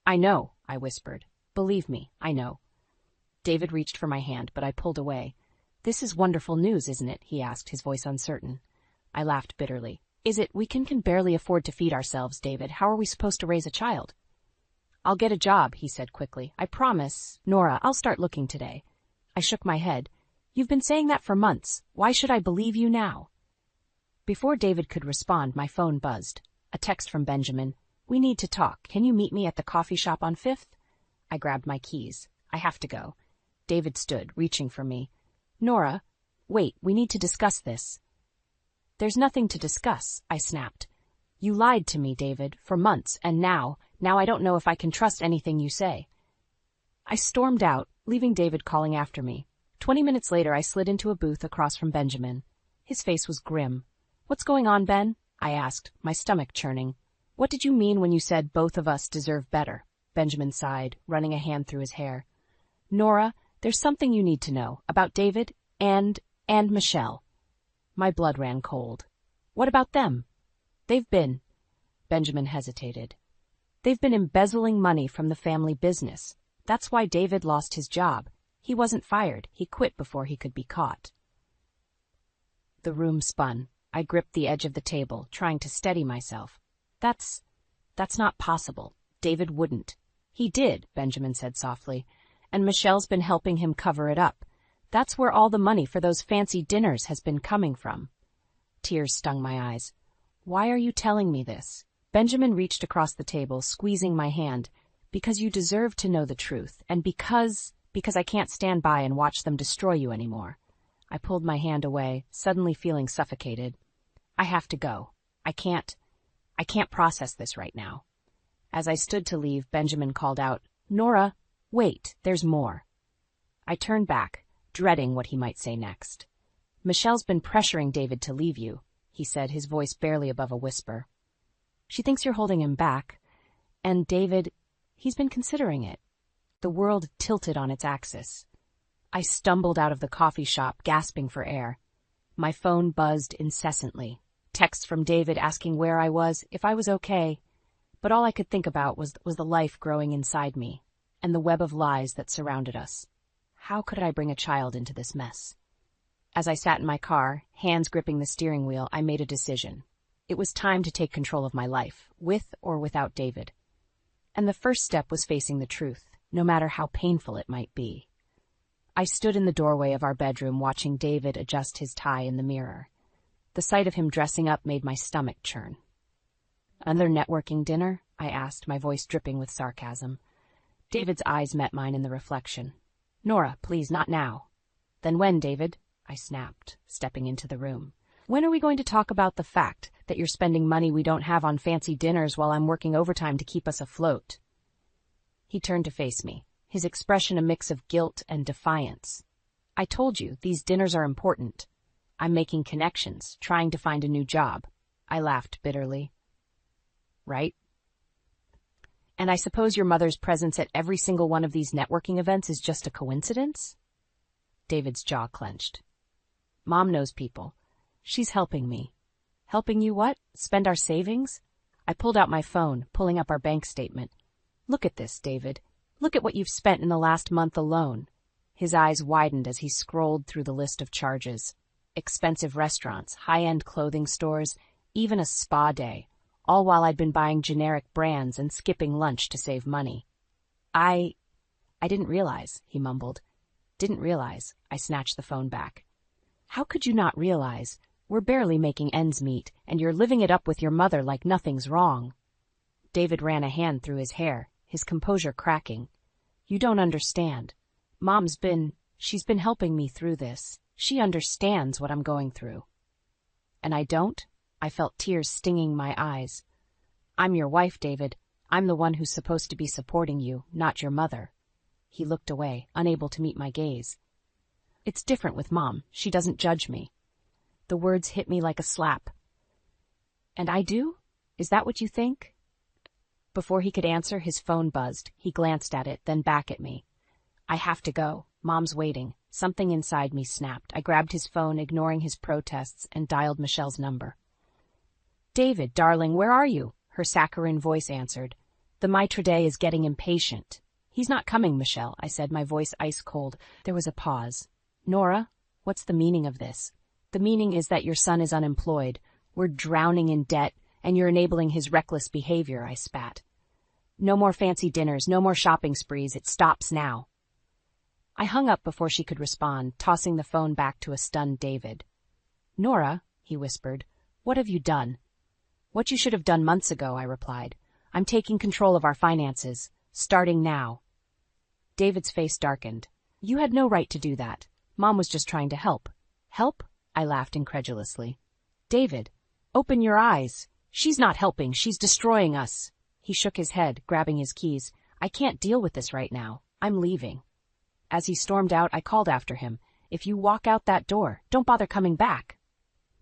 I know, I whispered. Believe me, I know. David reached for my hand, but I pulled away. This is wonderful news, isn't it? He asked, his voice uncertain. I laughed bitterly. Is it? We can barely afford to feed ourselves, David. How are we supposed to raise a child? I'll get a job, he said quickly. I promise. Nora, I'll start looking today. I shook my head. You've been saying that for months. Why should I believe you now? Before David could respond, my phone buzzed. A text from Benjamin. "We need to talk. Can you meet me at the coffee shop on 5th? I grabbed my keys. "I have to go." David stood, reaching for me. "Nora, wait, we need to discuss this." "There's nothing to discuss," I snapped. "You lied to me, David, for months, and now I don't know if I can trust anything you say." I stormed out, leaving David calling after me. 20 minutes later, I slid into a booth across from Benjamin. His face was grim. "What's going on, Ben?" I asked, my stomach churning. "What did you mean when you said both of us deserve better?" Benjamin sighed, running a hand through his hair. "Nora, there's something you need to know about David and Michelle." My blood ran cold. "What about them?" "They've been—" Benjamin hesitated. "They've been embezzling money from the family business. That's why David lost his job. He wasn't fired. He quit before he could be caught." The room spun. I gripped the edge of the table, trying to steady myself. That's not possible. David wouldn't." "He did," Benjamin said softly, "and Michelle's been helping him cover it up. That's where all the money for those fancy dinners has been coming from." Tears stung my eyes. "Why are you telling me this?" Benjamin reached across the table, squeezing my hand. "Because you deserve to know the truth, and because I can't stand by and watch them destroy you anymore." I pulled my hand away, suddenly feeling suffocated. "I have to go. I can't process this right now." As I stood to leave, Benjamin called out, "Nora, wait, there's more." I turned back, dreading what he might say next. "Michelle's been pressuring David to leave you," he said, his voice barely above a whisper. "She thinks you're holding him back. And David, he's been considering it." The world tilted on its axis. I stumbled out of the coffee shop, gasping for air. My phone buzzed incessantly. Texts from David asking where I was, if I was okay. But all I could think about was the life growing inside me, and the web of lies that surrounded us. How could I bring a child into this mess? As I sat in my car, hands gripping the steering wheel, I made a decision. It was time to take control of my life, with or without David. And the first step was facing the truth, no matter how painful it might be. I stood in the doorway of our bedroom watching David adjust his tie in the mirror. The sight of him dressing up made my stomach churn. "Another networking dinner?" I asked, my voice dripping with sarcasm. David's eyes met mine in the reflection. "Nora, please, not now." "Then when, David?" I snapped, stepping into the room. "When are we going to talk about the fact that you're spending money we don't have on fancy dinners while I'm working overtime to keep us afloat?" He turned to face me, his expression a mix of guilt and defiance. "I told you, these dinners are important. I'm making connections, trying to find a new job." I laughed bitterly. "Right? And I suppose your mother's presence at every single one of these networking events is just a coincidence?" David's jaw clenched. "Mom knows people. She's helping me." "Helping you what? Spend our savings?" I pulled out my phone, pulling up our bank statement. "Look at this, David. Look at what you've spent in the last month alone." His eyes widened as he scrolled through the list of charges. Expensive restaurants, high-end clothing stores, even a spa day, all while I'd been buying generic brands and skipping lunch to save money. I didn't realize," he mumbled. "Didn't realize." I snatched the phone back. "How could you not realize? We're barely making ends meet, and you're living it up with your mother like nothing's wrong." David ran a hand through his hair, his composure cracking. "You don't understand. She's been helping me through this. She understands what I'm going through." "And I don't?" I felt tears stinging my eyes. "I'm your wife, David. I'm the one who's supposed to be supporting you, not your mother." He looked away, unable to meet my gaze. "It's different with Mom. She doesn't judge me." The words hit me like a slap. "And I do? Is that what you think?" Before he could answer, his phone buzzed. He glanced at it, then back at me. "I have to go. Mom's waiting." Something inside me snapped. I grabbed his phone, ignoring his protests, and dialed Michelle's number. "David, darling, where are you?" Her saccharine voice answered. "The maitre d' is getting impatient." "He's not coming, Michelle," I said, my voice ice cold. There was a pause. "Nora, what's the meaning of this?" "The meaning is that your son is unemployed. We're drowning in debt, and you're enabling his reckless behavior," I spat. "No more fancy dinners, no more shopping sprees. It stops now." I hung up before she could respond, tossing the phone back to a stunned David. "Nora," he whispered, What have you done? What you should have done months ago, I replied. I'm taking control of our finances, starting now. David's face darkened. You had no right to do that. Mom was just trying to help. Help? I laughed incredulously. David, open your eyes. She's not helping, she's destroying us. He shook his head, grabbing his keys. I can't deal with this right now. I'm leaving. As he stormed out, I called after him. If you walk out that door, don't bother coming back.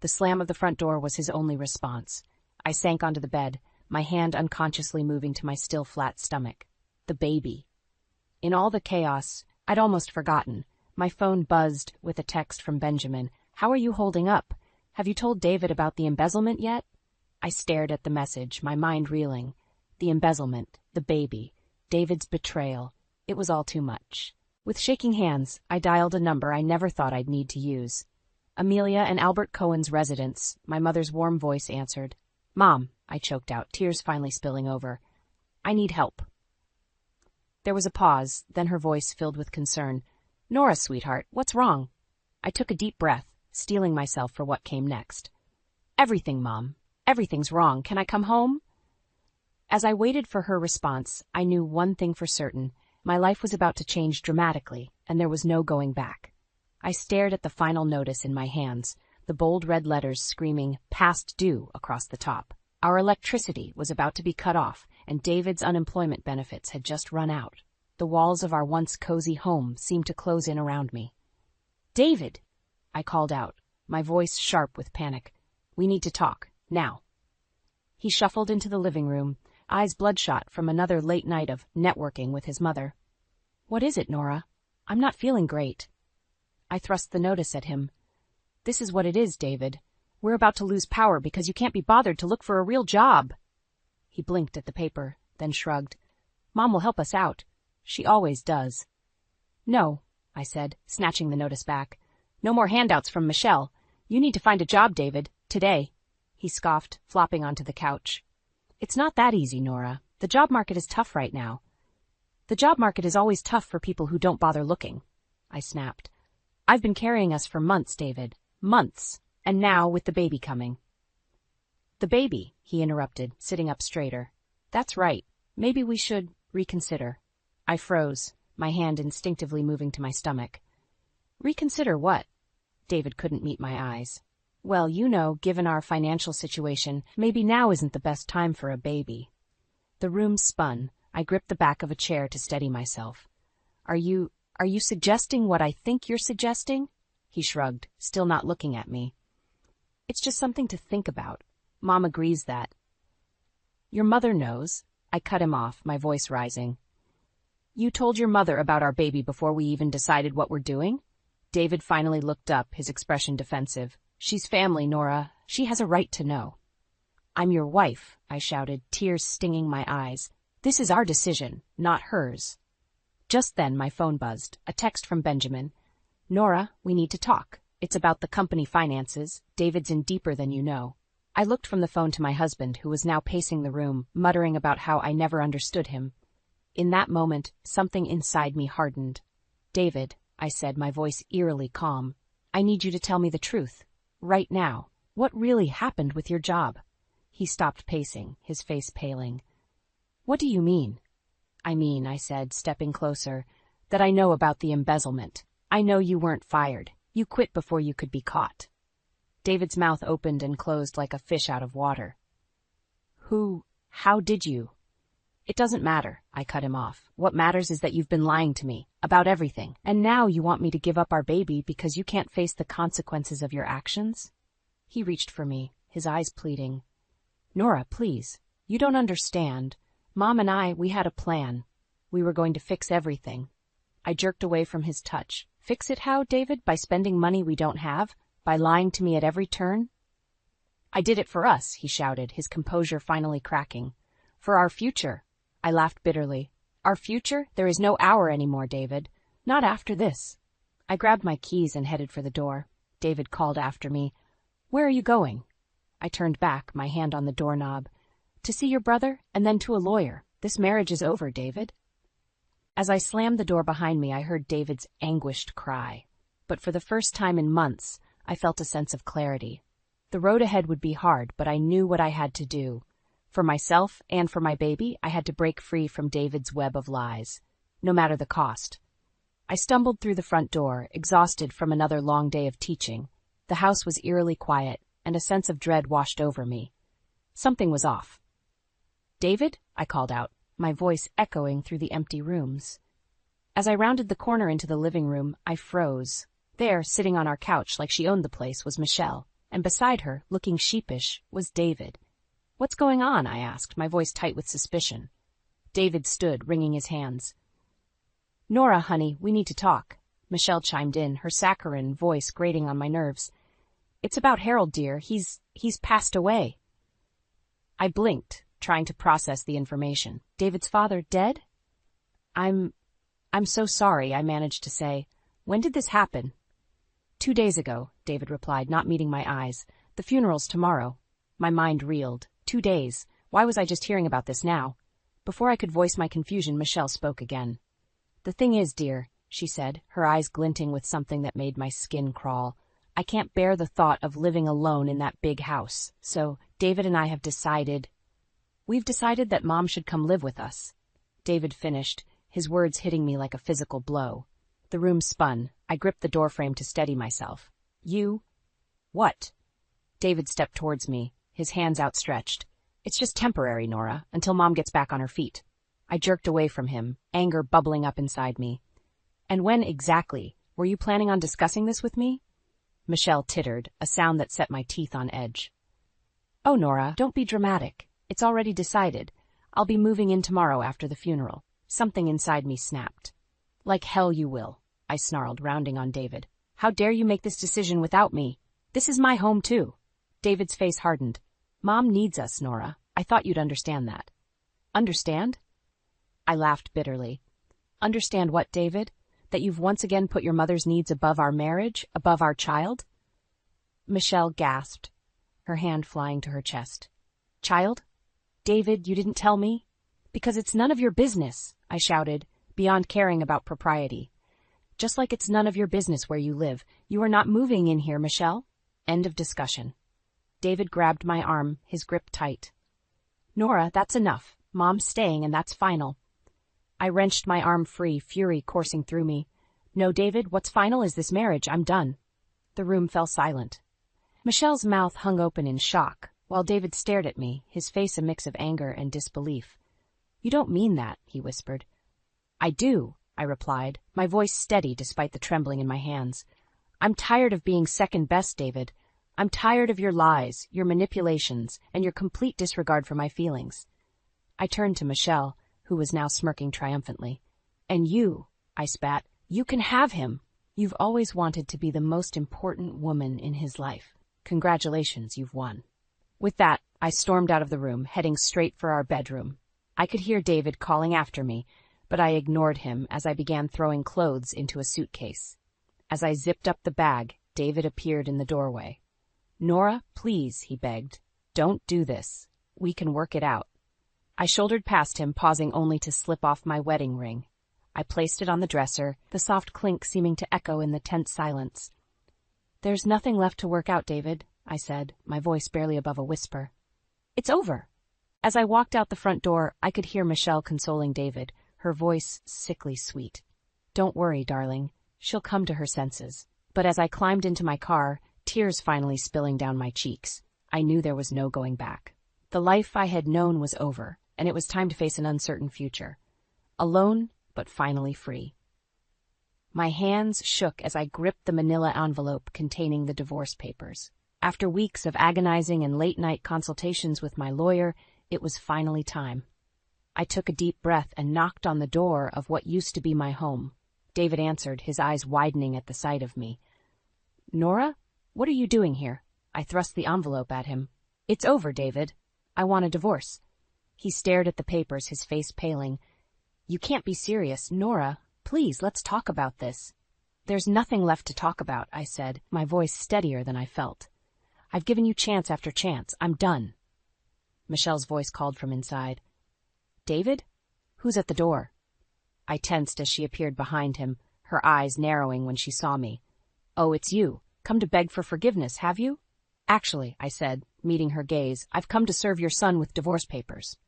The slam of the front door was his only response. I sank onto the bed, my hand unconsciously moving to my still flat stomach. The baby. In all the chaos, I'd almost forgotten. My phone buzzed with a text from Benjamin. How are you holding up? Have you told David about the embezzlement yet? I stared at the message, my mind reeling. The embezzlement, the baby, David's betrayal. It was all too much. With shaking hands, I dialed a number I never thought I'd need to use. Amelia and Albert Cohen's residence, my mother's warm voice answered. Mom, I choked out, tears finally spilling over. I need help. There was a pause, then her voice filled with concern. Nora, sweetheart, what's wrong? I took a deep breath, steeling myself for what came next. Everything, Mom. Everything's wrong. Can I come home? As I waited for her response, I knew one thing for certain. My life was about to change dramatically, and there was no going back. I stared at the final notice in my hands, the bold red letters screaming, "Past due," across the top. Our electricity was about to be cut off, and David's unemployment benefits had just run out. The walls of our once cozy home seemed to close in around me. David! I called out, my voice sharp with panic. We need to talk, now. He shuffled into the living room, eyes bloodshot from another late night of networking with his mother. What is it, Nora? I'm not feeling great. I thrust the notice at him. This is what it is, David. We're about to lose power because you can't be bothered to look for a real job. He blinked at the paper, then shrugged. Mom will help us out. She always does. No, I said, snatching the notice back. No more handouts from Michelle. You need to find a job, David, today. He scoffed, flopping onto the couch. It's not that easy, Nora. The job market is tough right now. The job market is always tough for people who don't bother looking, I snapped. I've been carrying us for months, David. Months. And now with the baby coming. The baby, he interrupted, sitting up straighter. That's right. Maybe we should reconsider. I froze, my hand instinctively moving to my stomach. Reconsider what? David couldn't meet my eyes. Well, you know, given our financial situation, maybe now isn't the best time for a baby. The room spun. I gripped the back of a chair to steady myself. Are you suggesting what I think you're suggesting? He shrugged, still not looking at me. It's just something to think about. Mom agrees that. Your mother knows. I cut him off, my voice rising. You told your mother about our baby before we even decided what we're doing? David finally looked up, his expression defensive. She's family, Nora. She has a right to know. I'm your wife, I shouted, tears stinging my eyes. This is our decision, not hers. Just then my phone buzzed, a text from Benjamin. Nora, we need to talk. It's about the company finances. David's in deeper than you know. I looked from the phone to my husband, who was now pacing the room, muttering about how I never understood him. In that moment, something inside me hardened. David, I said, my voice eerily calm, I need you to tell me the truth. Right now. What really happened with your job? He stopped pacing, his face paling. What do you mean? I mean, I said, stepping closer, that I know about the embezzlement. I know you weren't fired. You quit before you could be caught. David's mouth opened and closed like a fish out of water. How did you? It doesn't matter, I cut him off. What matters is that you've been lying to me, about everything, and now you want me to give up our baby because you can't face the consequences of your actions? He reached for me, his eyes pleading. Nora, please, you don't understand. Mom and I, we had a plan. We were going to fix everything. I jerked away from his touch. Fix it how, David? By spending money we don't have? By lying to me at every turn? I did it for us, he shouted, his composure finally cracking. For our future. I laughed bitterly. Our future? There is no hour anymore, David. Not after this. I grabbed my keys and headed for the door. David called after me. Where are you going? I turned back, my hand on the doorknob. To see your brother, and then to a lawyer. This marriage is over, David. As I slammed the door behind me, I heard David's anguished cry. But for the first time in months, I felt a sense of clarity. The road ahead would be hard, but I knew what I had to do. For myself and for my baby, I had to break free from David's web of lies, no matter the cost. I stumbled through the front door, exhausted from another long day of teaching. The house was eerily quiet, and a sense of dread washed over me. Something was off. "David?" I called out, my voice echoing through the empty rooms. As I rounded the corner into the living room, I froze. There, sitting on our couch like she owned the place, was Michelle, and beside her, looking sheepish, was David. "What's going on?" I asked, my voice tight with suspicion. David stood, wringing his hands. "Nora, honey, we need to talk," Michelle chimed in, her saccharine voice grating on my nerves. "It's about Harold, dear. He's passed away." I blinked, trying to process the information. "David's father dead?" I'm so sorry," I managed to say. "When did this happen?" 2 days ago, David replied, not meeting my eyes. "The funeral's tomorrow." My mind reeled. 2 days. Why was I just hearing about this now? Before I could voice my confusion, Michelle spoke again. "The thing is, dear," she said, her eyes glinting with something that made my skin crawl, "I can't bear the thought of living alone in that big house. So, David and I have decided... We've decided that Mom should come live with us." David finished, his words hitting me like a physical blow. The room spun. I gripped the doorframe to steady myself. "You... what?" David stepped towards me, his hands outstretched. "It's just temporary, Nora, until Mom gets back on her feet." I jerked away from him, anger bubbling up inside me. "And when exactly? Were you planning on discussing this with me?" Michelle tittered, a sound that set my teeth on edge. "Oh, Nora, don't be dramatic. It's already decided. I'll be moving in tomorrow after the funeral." Something inside me snapped. "Like hell you will," I snarled, rounding on David. "How dare you make this decision without me? This is my home, too." David's face hardened. "Mom needs us, Nora. I thought you'd understand that." "Understand?" I laughed bitterly. "Understand what, David? That you've once again put your mother's needs above our marriage, above our child?" Michelle gasped, her hand flying to her chest. "Child? David, you didn't tell me?" "Because it's none of your business," I shouted, beyond caring about propriety. "Just like it's none of your business where you live. You are not moving in here, Michelle." End of discussion. David grabbed my arm, his grip tight. "Nora, that's enough. Mom's staying, and that's final." I wrenched my arm free, fury coursing through me. "No, David, what's final is this marriage. I'm done." The room fell silent. Michelle's mouth hung open in shock, while David stared at me, his face a mix of anger and disbelief. "You don't mean that," he whispered. "I do," I replied, my voice steady despite the trembling in my hands. "I'm tired of being second best, David. I'm tired of your lies, your manipulations, and your complete disregard for my feelings." I turned to Michelle, who was now smirking triumphantly. "And you," I spat, "you can have him. You've always wanted to be the most important woman in his life. Congratulations, you've won." With that, I stormed out of the room, heading straight for our bedroom. I could hear David calling after me, but I ignored him as I began throwing clothes into a suitcase. As I zipped up the bag, David appeared in the doorway. "Nora, please," he begged. "Don't do this. We can work it out." I shouldered past him, pausing only to slip off my wedding ring. I placed it on the dresser, the soft clink seeming to echo in the tense silence. "There's nothing left to work out, David," I said, my voice barely above a whisper. "It's over." As I walked out the front door, I could hear Michelle consoling David, her voice sickly sweet. "Don't worry, darling. She'll come to her senses." But as I climbed into my car, tears finally spilling down my cheeks, I knew there was no going back. The life I had known was over, and it was time to face an uncertain future. Alone, but finally free. My hands shook as I gripped the manila envelope containing the divorce papers. After weeks of agonizing and late-night consultations with my lawyer, it was finally time. I took a deep breath and knocked on the door of what used to be my home. David answered, his eyes widening at the sight of me. "Nora, what are you doing here?" I thrust the envelope at him. "It's over, David. I want a divorce." He stared at the papers, his face paling. "You can't be serious. Nora, please, let's talk about this." "There's nothing left to talk about," I said, my voice steadier than I felt. "I've given you chance after chance. I'm done." Michelle's voice called from inside. "David? Who's at the door?" I tensed as she appeared behind him, her eyes narrowing when she saw me. "Oh, it's you. Come to beg for forgiveness, have you?" Actually, I said, meeting her gaze, I've come to serve your son with divorce papers.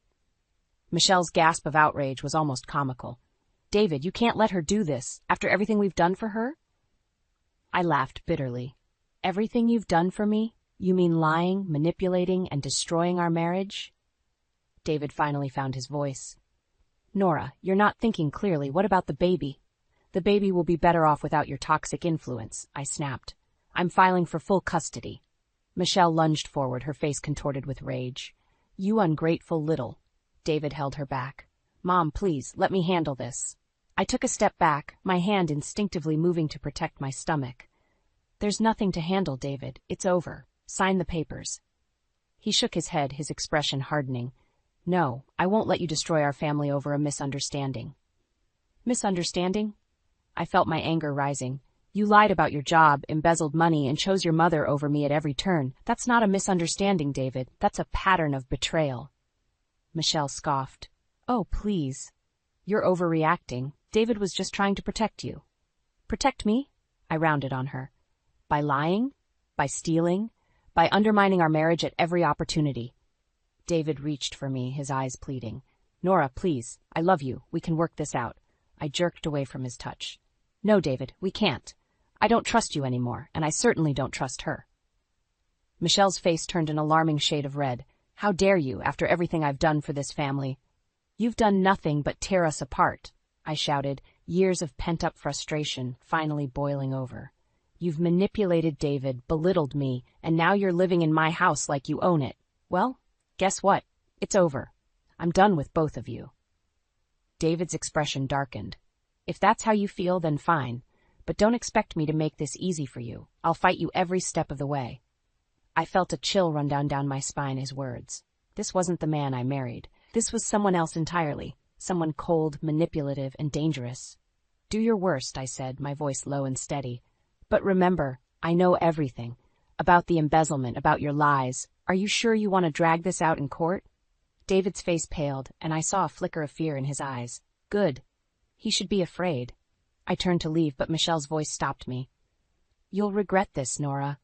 Michelle's gasp of outrage was almost comical. David, you can't let her do this, after everything we've done for her? I laughed bitterly. Everything you've done for me? You mean lying, manipulating, and destroying our marriage? David finally found his voice. Nora, you're not thinking clearly. What about the baby? The baby will be better off without your toxic influence, I snapped. I'm filing for full custody. Michelle lunged forward, her face contorted with rage. You ungrateful little. David held her back. Mom, please, let me handle this. I took a step back, my hand instinctively moving to protect my stomach. There's nothing to handle, David. It's over. Sign the papers. He shook his head, his expression hardening. No, I won't let you destroy our family over a misunderstanding. Misunderstanding? I felt my anger rising. You lied about your job, embezzled money, and chose your mother over me at every turn. That's not a misunderstanding, David. That's a pattern of betrayal. Michelle scoffed. Oh, please. You're overreacting. David was just trying to protect you. Protect me? I rounded on her. By lying? By stealing? By undermining our marriage at every opportunity. David reached for me, his eyes pleading. Nora, please. I love you. We can work this out. I jerked away from his touch. No, David, we can't. I don't trust you anymore, and I certainly don't trust her. Michelle's face turned an alarming shade of red. How dare you, after everything I've done for this family? You've done nothing but tear us apart, I shouted, years of pent-up frustration finally boiling over. You've manipulated David, belittled me, and now you're living in my house like you own it. Well, guess what? It's over. I'm done with both of you. David's expression darkened. If that's how you feel, then fine. But don't expect me to make this easy for you. I'll fight you every step of the way. I felt a chill run down my spine, his words. This wasn't the man I married. This was someone else entirely. Someone cold, manipulative, and dangerous. Do your worst, I said, my voice low and steady. But remember, I know everything. About the embezzlement, about your lies. Are you sure you want to drag this out in court? David's face paled, and I saw a flicker of fear in his eyes. Good. He should be afraid. I turned to leave, but Michelle's voice stopped me. You'll regret this, Nora.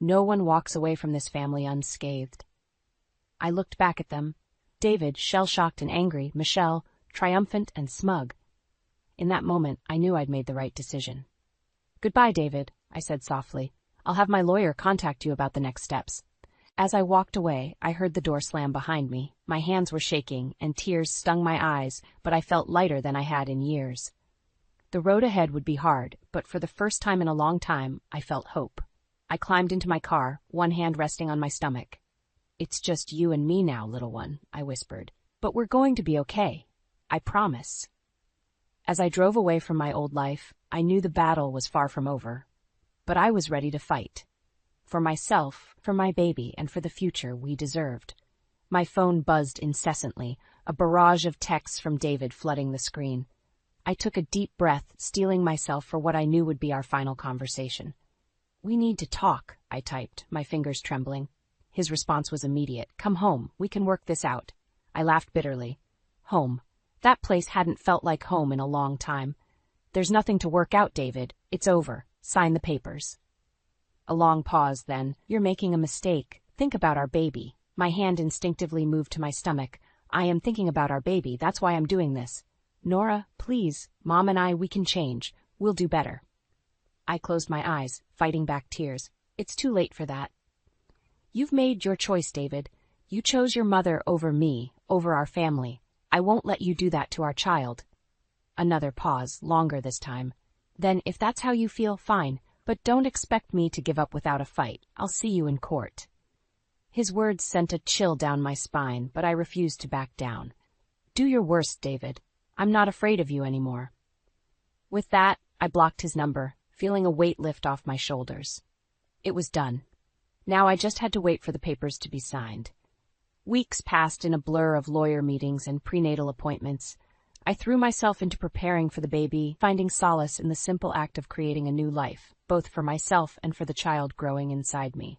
No one walks away from this family unscathed. I looked back at them. David, shell-shocked and angry, Michelle, triumphant and smug. In that moment, I knew I'd made the right decision. Goodbye, David, I said softly. I'll have my lawyer contact you about the next steps. As I walked away, I heard the door slam behind me. My hands were shaking, and tears stung my eyes, but I felt lighter than I had in years. The road ahead would be hard, but for the first time in a long time, I felt hope. I climbed into my car, one hand resting on my stomach. It's just you and me now, little one, I whispered. But we're going to be okay. I promise. As I drove away from my old life, I knew the battle was far from over. But I was ready to fight. For myself, for my baby, and for the future we deserved. My phone buzzed incessantly, a barrage of texts from David flooding the screen. I took a deep breath, steeling myself for what I knew would be our final conversation. We need to talk, I typed, my fingers trembling. His response was immediate. Come home. We can work this out. I laughed bitterly. Home. That place hadn't felt like home in a long time. There's nothing to work out, David. It's over. Sign the papers. A long pause, then. You're making a mistake. Think about our baby. My hand instinctively moved to my stomach. I am thinking about our baby. That's why I'm doing this. Nora, please. Mom and I, we can change. We'll do better. I closed my eyes, fighting back tears. It's too late for that. You've made your choice, David. You chose your mother over me, over our family. I won't let you do that to our child. Another pause, longer this time. Then, if that's how you feel, fine. But don't expect me to give up without a fight. I'll see you in court. His words sent a chill down my spine, but I refused to back down. Do your worst, David. I'm not afraid of you anymore. With that, I blocked his number, feeling a weight lift off my shoulders. It was done. Now I just had to wait for the papers to be signed. Weeks passed in a blur of lawyer meetings and prenatal appointments. I threw myself into preparing for the baby, finding solace in the simple act of creating a new life, both for myself and for the child growing inside me.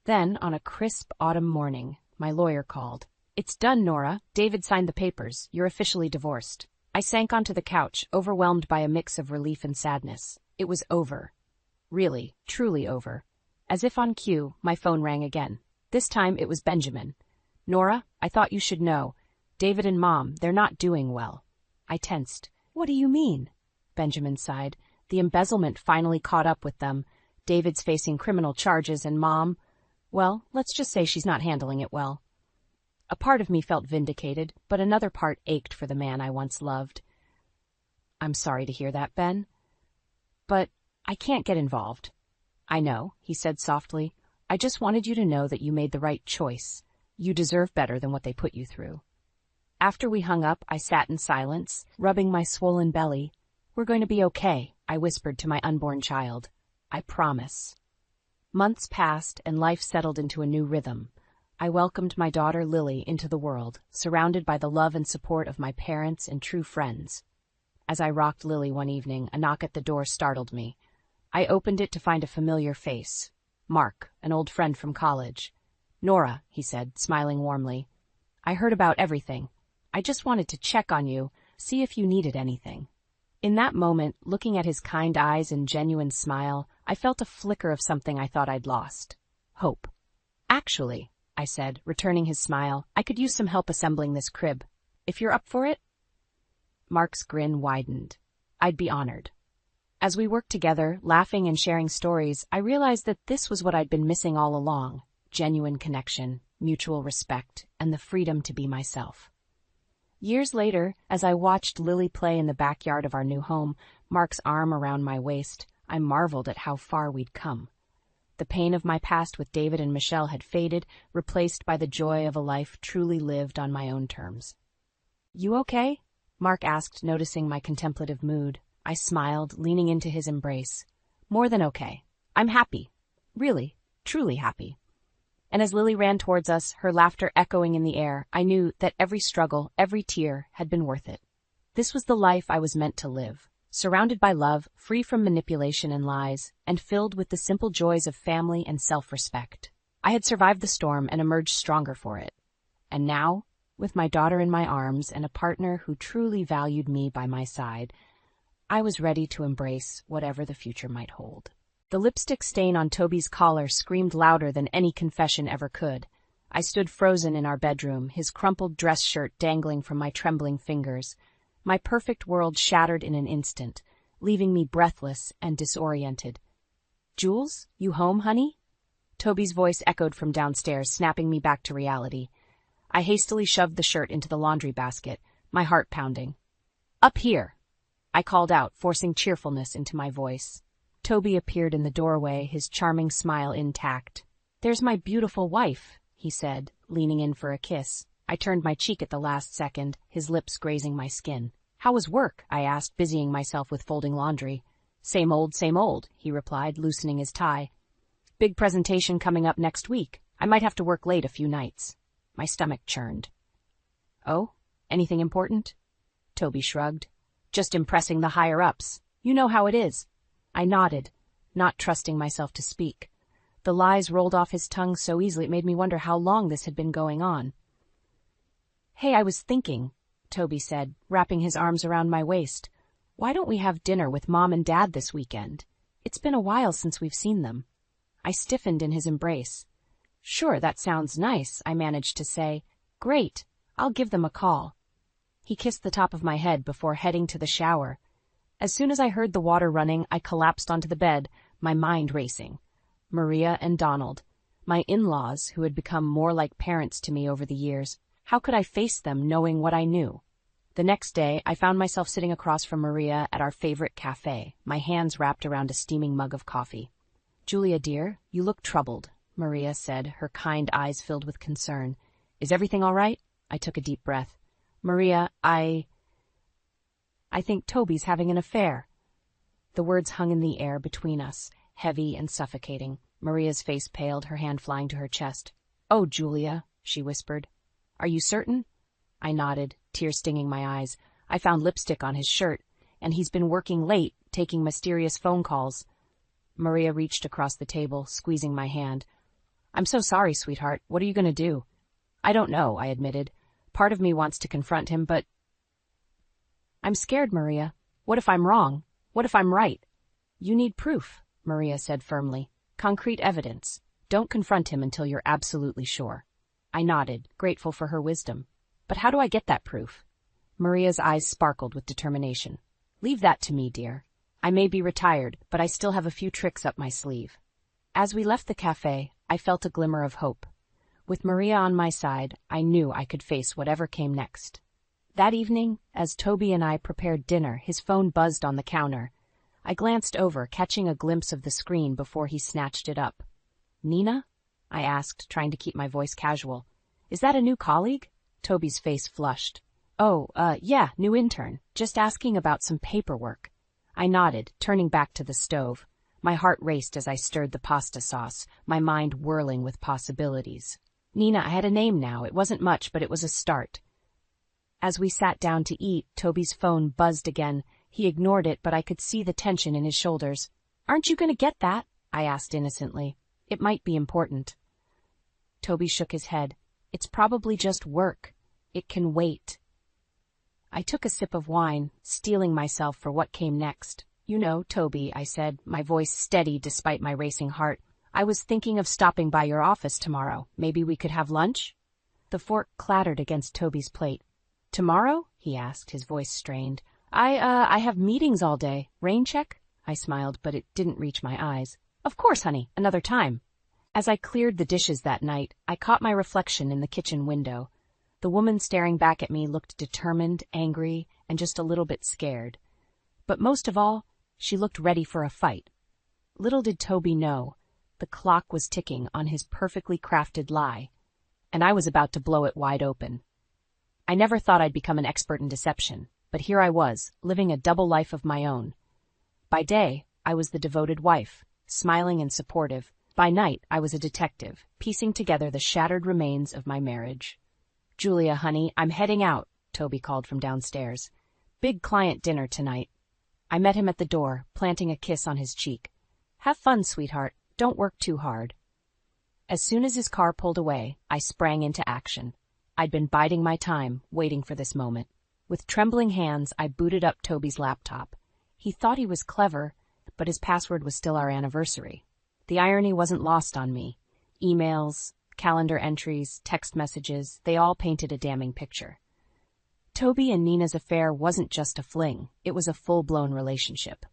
Then, on a crisp autumn morning, my lawyer called. It's done, Nora. David signed the papers. You're officially divorced. I sank onto the couch, overwhelmed by a mix of relief and sadness. It was over. Really, truly over. As if on cue, my phone rang again. This time it was Benjamin. "Nora, I thought you should know. David and Mom, they're not doing well." I tensed. "What do you mean?" Benjamin sighed. "The embezzlement finally caught up with them. David's facing criminal charges and Mom, well, let's just say she's not handling it well." A part of me felt vindicated, but another part ached for the man I once loved. "I'm sorry to hear that, Ben. But I can't get involved." "I know," he said softly. "I just wanted you to know that you made the right choice. You deserve better than what they put you through." After we hung up, I sat in silence, rubbing my swollen belly. "We're going to be okay," I whispered to my unborn child. "I promise." Months passed, and life settled into a new rhythm. I welcomed my daughter Lily into the world, surrounded by the love and support of my parents and true friends. As I rocked Lily one evening, a knock at the door startled me. I opened it to find a familiar face. Mark, an old friend from college. "Nora," he said, smiling warmly. "I heard about everything. I just wanted to check on you, see if you needed anything." In that moment, looking at his kind eyes and genuine smile, I felt a flicker of something I thought I'd lost. Hope. "Actually," I said, returning his smile, "I could use some help assembling this crib. If you're up for it?" Mark's grin widened. I'd be honored. As we worked together, laughing and sharing stories, I realized that this was what I'd been missing all along: genuine connection, mutual respect, and the freedom to be myself. Years later, as I watched Lily play in the backyard of our new home, Mark's arm around my waist, I marveled at how far we'd come. The pain of my past with David and Michelle had faded, replaced by the joy of a life truly lived on my own terms. "You okay?" Mark asked, noticing my contemplative mood. I smiled, leaning into his embrace. "More than okay. I'm happy. Really, truly happy." And as Lily ran towards us, her laughter echoing in the air, I knew that every struggle, every tear, had been worth it. This was the life I was meant to live, surrounded by love, free from manipulation and lies, and filled with the simple joys of family and self-respect. I had survived the storm and emerged stronger for it. And now, with my daughter in my arms and a partner who truly valued me by my side, I was ready to embrace whatever the future might hold. The lipstick stain on Toby's collar screamed louder than any confession ever could. I stood frozen in our bedroom, his crumpled dress shirt dangling from my trembling fingers. My perfect world shattered in an instant, leaving me breathless and disoriented. "Jules, you home, honey?" Toby's voice echoed from downstairs, snapping me back to reality. I hastily shoved the shirt into the laundry basket, my heart pounding. "Up here!" I called out, forcing cheerfulness into my voice. Toby appeared in the doorway, his charming smile intact. "There's my beautiful wife," he said, leaning in for a kiss. I turned my cheek at the last second, his lips grazing my skin. "How was work?" I asked, busying myself with folding laundry. Same old," he replied, loosening his tie. "Big presentation coming up next week. I might have to work late a few nights." My stomach churned. "Oh, anything important?" Toby shrugged. "Just impressing the higher-ups. You know how it is." I nodded, not trusting myself to speak. The lies rolled off his tongue so easily it made me wonder how long this had been going on. "Hey, I was thinking," Toby said, wrapping his arms around my waist. "Why don't we have dinner with Mom and Dad this weekend? It's been a while since we've seen them." I stiffened in his embrace. "Sure, that sounds nice," I managed to say. "Great, I'll give them a call." He kissed the top of my head before heading to the shower. As soon as I heard the water running, I collapsed onto the bed, my mind racing. Maria and Donald, my in-laws who had become more like parents to me over the years. How could I face them knowing what I knew? The next day, I found myself sitting across from Maria at our favorite cafe, my hands wrapped around a steaming mug of coffee. "Julia, dear, you look troubled," Maria said, her kind eyes filled with concern. "Is everything all right?" I took a deep breath. "Maria, I think Toby's having an affair." The words hung in the air between us, heavy and suffocating. Maria's face paled, her hand flying to her chest. "Oh, Julia," she whispered. "Are you certain?" I nodded, tears stinging my eyes. "I found lipstick on his shirt, and he's been working late, taking mysterious phone calls." Maria reached across the table, squeezing my hand. "I'm so sorry, sweetheart. What are you going to do?" "I don't know," I admitted. "Part of me wants to confront him, but I'm scared, Maria. What if I'm wrong? What if I'm right?" "You need proof," Maria said firmly. Concrete evidence. Don't confront him until you're absolutely sure. I nodded, grateful for her wisdom. But how do I get that proof? Maria's eyes sparkled with determination. Leave that to me, dear. I may be retired, but I still have a few tricks up my sleeve. As we left the cafe, I felt a glimmer of hope. With Maria on my side, I knew I could face whatever came next. That evening, as Toby and I prepared dinner, his phone buzzed on the counter. I glanced over, catching a glimpse of the screen before he snatched it up. Nina? I asked, trying to keep my voice casual. Is that a new colleague? Toby's face flushed. Oh, yeah, new intern. Just asking about some paperwork. I nodded, turning back to the stove. My heart raced as I stirred the pasta sauce, my mind whirling with possibilities. Nina, I had a name now. It wasn't much, but it was a start. As we sat down to eat, Toby's phone buzzed again. He ignored it, but I could see the tension in his shoulders. Aren't you going to get that? I asked innocently. It might be important. Toby shook his head. It's probably just work. It can wait. I took a sip of wine, steeling myself for what came next. You know, Toby, I said, my voice steady despite my racing heart. I was thinking of stopping by your office tomorrow. Maybe we could have lunch? The fork clattered against Toby's plate. Tomorrow? He asked, his voice strained. I have meetings all day. Rain check? I smiled, but it didn't reach my eyes. Of course, honey, another time. As I cleared the dishes that night, I caught my reflection in the kitchen window. The woman staring back at me looked determined, angry, and just a little bit scared. But most of all, she looked ready for a fight. Little did Toby know, the clock was ticking on his perfectly crafted lie, and I was about to blow it wide open. I never thought I'd become an expert in deception, but here I was, living a double life of my own. By day, I was the devoted wife, smiling and supportive. By night, I was a detective, piecing together the shattered remains of my marriage. Julia, honey, I'm heading out, Toby called from downstairs. Big client dinner tonight. I met him at the door, planting a kiss on his cheek. Have fun, sweetheart. Don't work too hard. As soon as his car pulled away, I sprang into action. I'd been biding my time, waiting for this moment. With trembling hands, I booted up Toby's laptop. He thought he was clever, but his password was still our anniversary. The irony wasn't lost on me. Emails, calendar entries, text messages, they all painted a damning picture. Toby and Nina's affair wasn't just a fling, it was a full-blown relationship.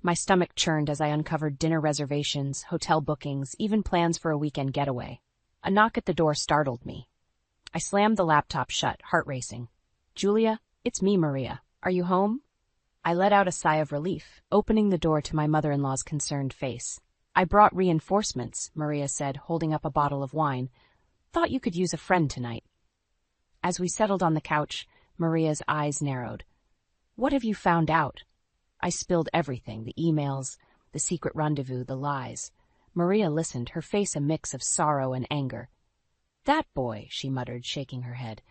My stomach churned as I uncovered dinner reservations, hotel bookings, even plans for a weekend getaway. A knock at the door startled me. I slammed the laptop shut, heart racing. Julia, it's me, Maria. Are you home? I let out a sigh of relief, opening the door to my mother-in-law's concerned face. I brought reinforcements, Maria said, holding up a bottle of wine. Thought you could use a friend tonight. As we settled on the couch, Maria's eyes narrowed. What have you found out? I spilled everything, the emails, the secret rendezvous, the lies. Maria listened, her face a mix of sorrow and anger. That boy, she muttered, shaking her head.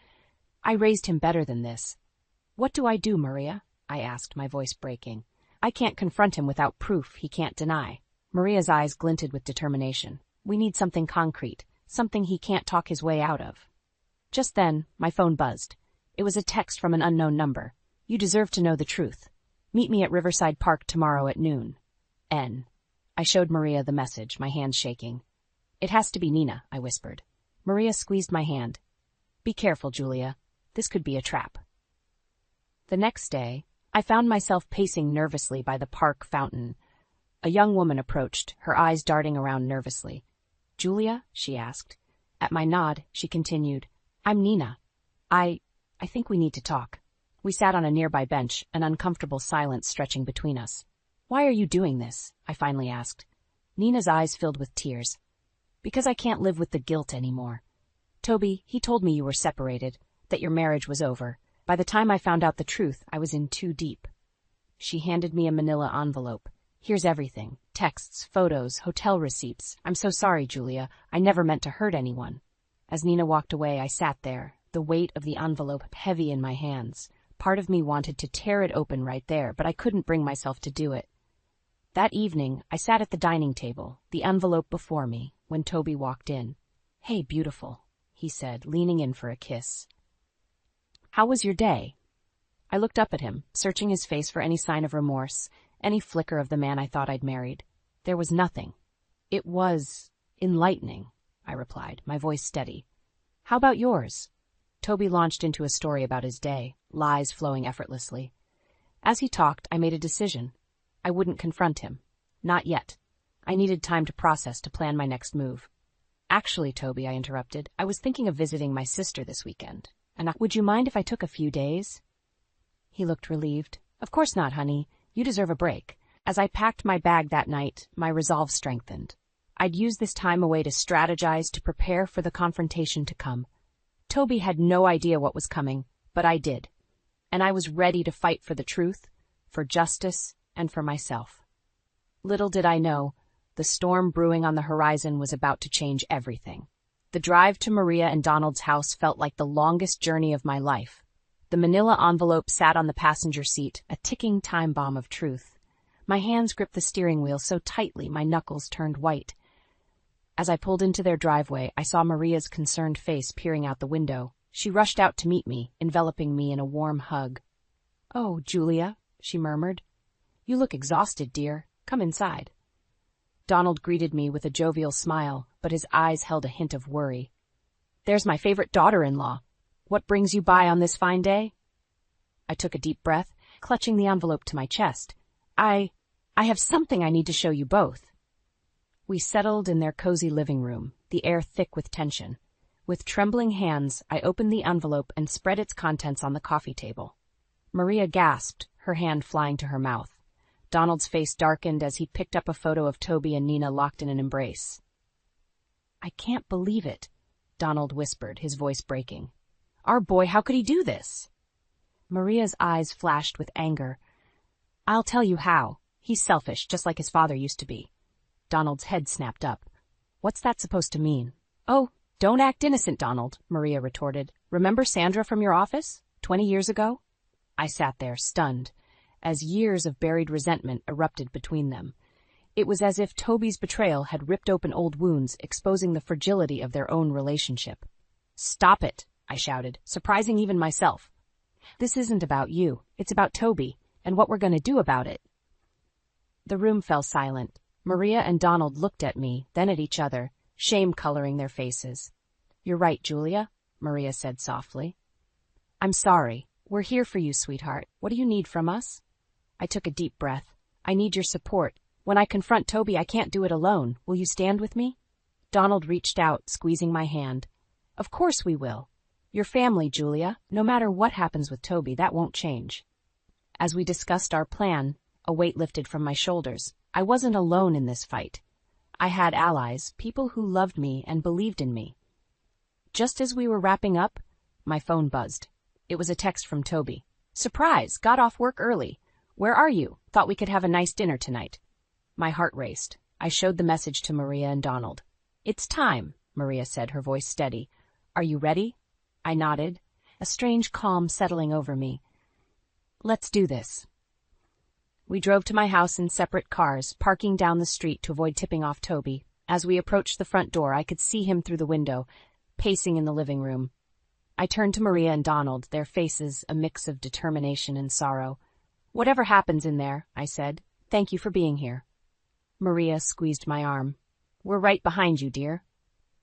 I raised him better than this. What do I do, Maria? I asked, my voice breaking. I can't confront him without proof he can't deny. Maria's eyes glinted with determination. We need something concrete, something he can't talk his way out of. Just then, my phone buzzed. It was a text from an unknown number. You deserve to know the truth. Meet me at Riverside Park tomorrow at noon. N. I showed Maria the message, my hands shaking. It has to be Nina, I whispered. Maria squeezed my hand. Be careful, Julia. This could be a trap. The next day, I found myself pacing nervously by the park fountain. A young woman approached, her eyes darting around nervously. Julia? She asked. At my nod, she continued. I'm Nina. I think we need to talk. We sat on a nearby bench, an uncomfortable silence stretching between us. Why are you doing this? I finally asked. Nina's eyes filled with tears. Because I can't live with the guilt anymore. Toby, he told me you were separated, that your marriage was over. By the time I found out the truth, I was in too deep. She handed me a manila envelope. Here's everything. Texts, photos, hotel receipts. I'm so sorry, Julia. I never meant to hurt anyone. As Nina walked away, I sat there, the weight of the envelope heavy in my hands. Part of me wanted to tear it open right there, but I couldn't bring myself to do it. That evening, I sat at the dining table, the envelope before me, when Toby walked in. Hey, beautiful, he said, leaning in for a kiss. How was your day? I looked up at him, searching his face for any sign of remorse, any flicker of the man I thought I'd married. There was nothing. It was enlightening, I replied, my voice steady. How about yours? Toby launched into a story about his day, lies flowing effortlessly. As he talked, I made a decision. I wouldn't confront him. Not yet. I needed time to process, to plan my next move. Actually, Toby, I interrupted, I was thinking of visiting my sister this weekend. And would you mind if I took a few days? He looked relieved. Of course not, honey. You deserve a break. As I packed my bag that night, my resolve strengthened. I'd use this time away to strategize, to prepare for the confrontation to come. Toby had no idea what was coming, but I did. And I was ready to fight for the truth, for justice, and for myself. Little did I know, the storm brewing on the horizon was about to change everything. The drive to Maria and Donald's house felt like the longest journey of my life. The manila envelope sat on the passenger seat, a ticking time bomb of truth. My hands gripped the steering wheel so tightly my knuckles turned white. As I pulled into their driveway, I saw Maria's concerned face peering out the window. She rushed out to meet me, enveloping me in a warm hug. "Oh, Julia," she murmured. "You look exhausted, dear. Come inside." Donald greeted me with a jovial smile, but his eyes held a hint of worry. "There's my favorite daughter-in-law. What brings you by on this fine day?" I took a deep breath, clutching the envelope to my chest. I have something I need to show you both." We settled in their cozy living room, the air thick with tension. With trembling hands, I opened the envelope and spread its contents on the coffee table. Maria gasped, her hand flying to her mouth. Donald's face darkened as he picked up a photo of Toby and Nina locked in an embrace. "I can't believe it," Donald whispered, his voice breaking. "Our boy, how could he do this?" Maria's eyes flashed with anger. "I'll tell you how. He's selfish, just like his father used to be." Donald's head snapped up. "What's that supposed to mean?" "Oh, don't act innocent, Donald," Maria retorted. "Remember Sandra from your office, 20 years ago?" I sat there, stunned, as years of buried resentment erupted between them. It was as if Toby's betrayal had ripped open old wounds, exposing the fragility of their own relationship. "Stop it," I shouted, surprising even myself. "This isn't about you. It's about Toby, and what we're going to do about it." The room fell silent. Maria and Donald looked at me, then at each other, shame coloring their faces. "You're right, Julia," Maria said softly. "I'm sorry. We're here for you, sweetheart. What do you need from us?" I took a deep breath. "I need your support. When I confront Toby, I can't do it alone. Will you stand with me?" Donald reached out, squeezing my hand. "Of course we will. Your family, Julia. No matter what happens with Toby, that won't change." As we discussed our plan, a weight lifted from my shoulders. I wasn't alone in this fight. I had allies, people who loved me and believed in me. Just as we were wrapping up, my phone buzzed. It was a text from Toby. "Surprise! Got off work early. Where are you? Thought we could have a nice dinner tonight." My heart raced. I showed the message to Maria and Donald. "It's time," Maria said, her voice steady. "Are you ready?" I nodded, a strange calm settling over me. "Let's do this." We drove to my house in separate cars, parking down the street to avoid tipping off Toby. As we approached the front door, I could see him through the window, pacing in the living room. I turned to Maria and Donald, their faces a mix of determination and sorrow. "Whatever happens in there," I said, "thank you for being here." Maria squeezed my arm. "We're right behind you, dear."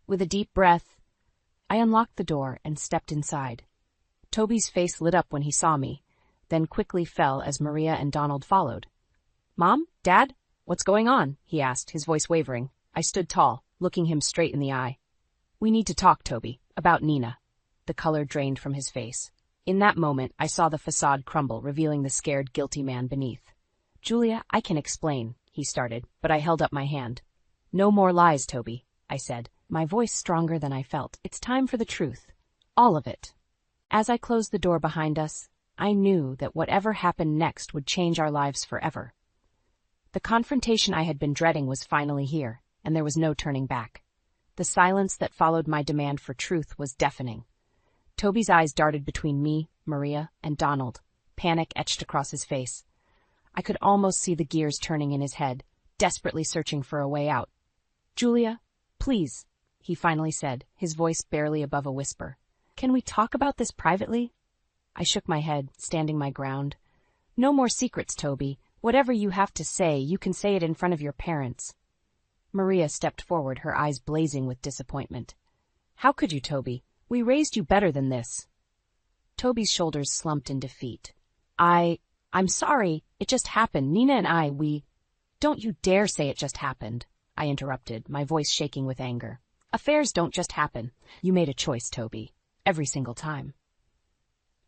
With a deep breath, I unlocked the door and stepped inside. Toby's face lit up when he saw me, then quickly fell as Maria and Donald followed. "Mom? Dad? What's going on?" he asked, his voice wavering. I stood tall, looking him straight in the eye. "We need to talk, Toby, about Nina." The color drained from his face. In that moment, I saw the facade crumble, revealing the scared, guilty man beneath. "Julia, I can explain," he started, but I held up my hand. "No more lies, Toby," I said, my voice stronger than I felt. "It's time for the truth. All of it." As I closed the door behind us, I knew that whatever happened next would change our lives forever. The confrontation I had been dreading was finally here, and there was no turning back. The silence that followed my demand for truth was deafening. Toby's eyes darted between me, Maria, and Donald, panic etched across his face. I could almost see the gears turning in his head, desperately searching for a way out. "Julia, please," he finally said, his voice barely above a whisper. "Can we talk about this privately?" I shook my head, standing my ground. "No more secrets, Toby. Whatever you have to say, you can say it in front of your parents." Maria stepped forward, her eyes blazing with disappointment. How could you, Toby? We raised you better than this. Toby's shoulders slumped in defeat. I'm sorry. It just happened. Nina and we... Don't you dare say it just happened, I interrupted, my voice shaking with anger. Affairs don't just happen. You made a choice, Toby. Every single time.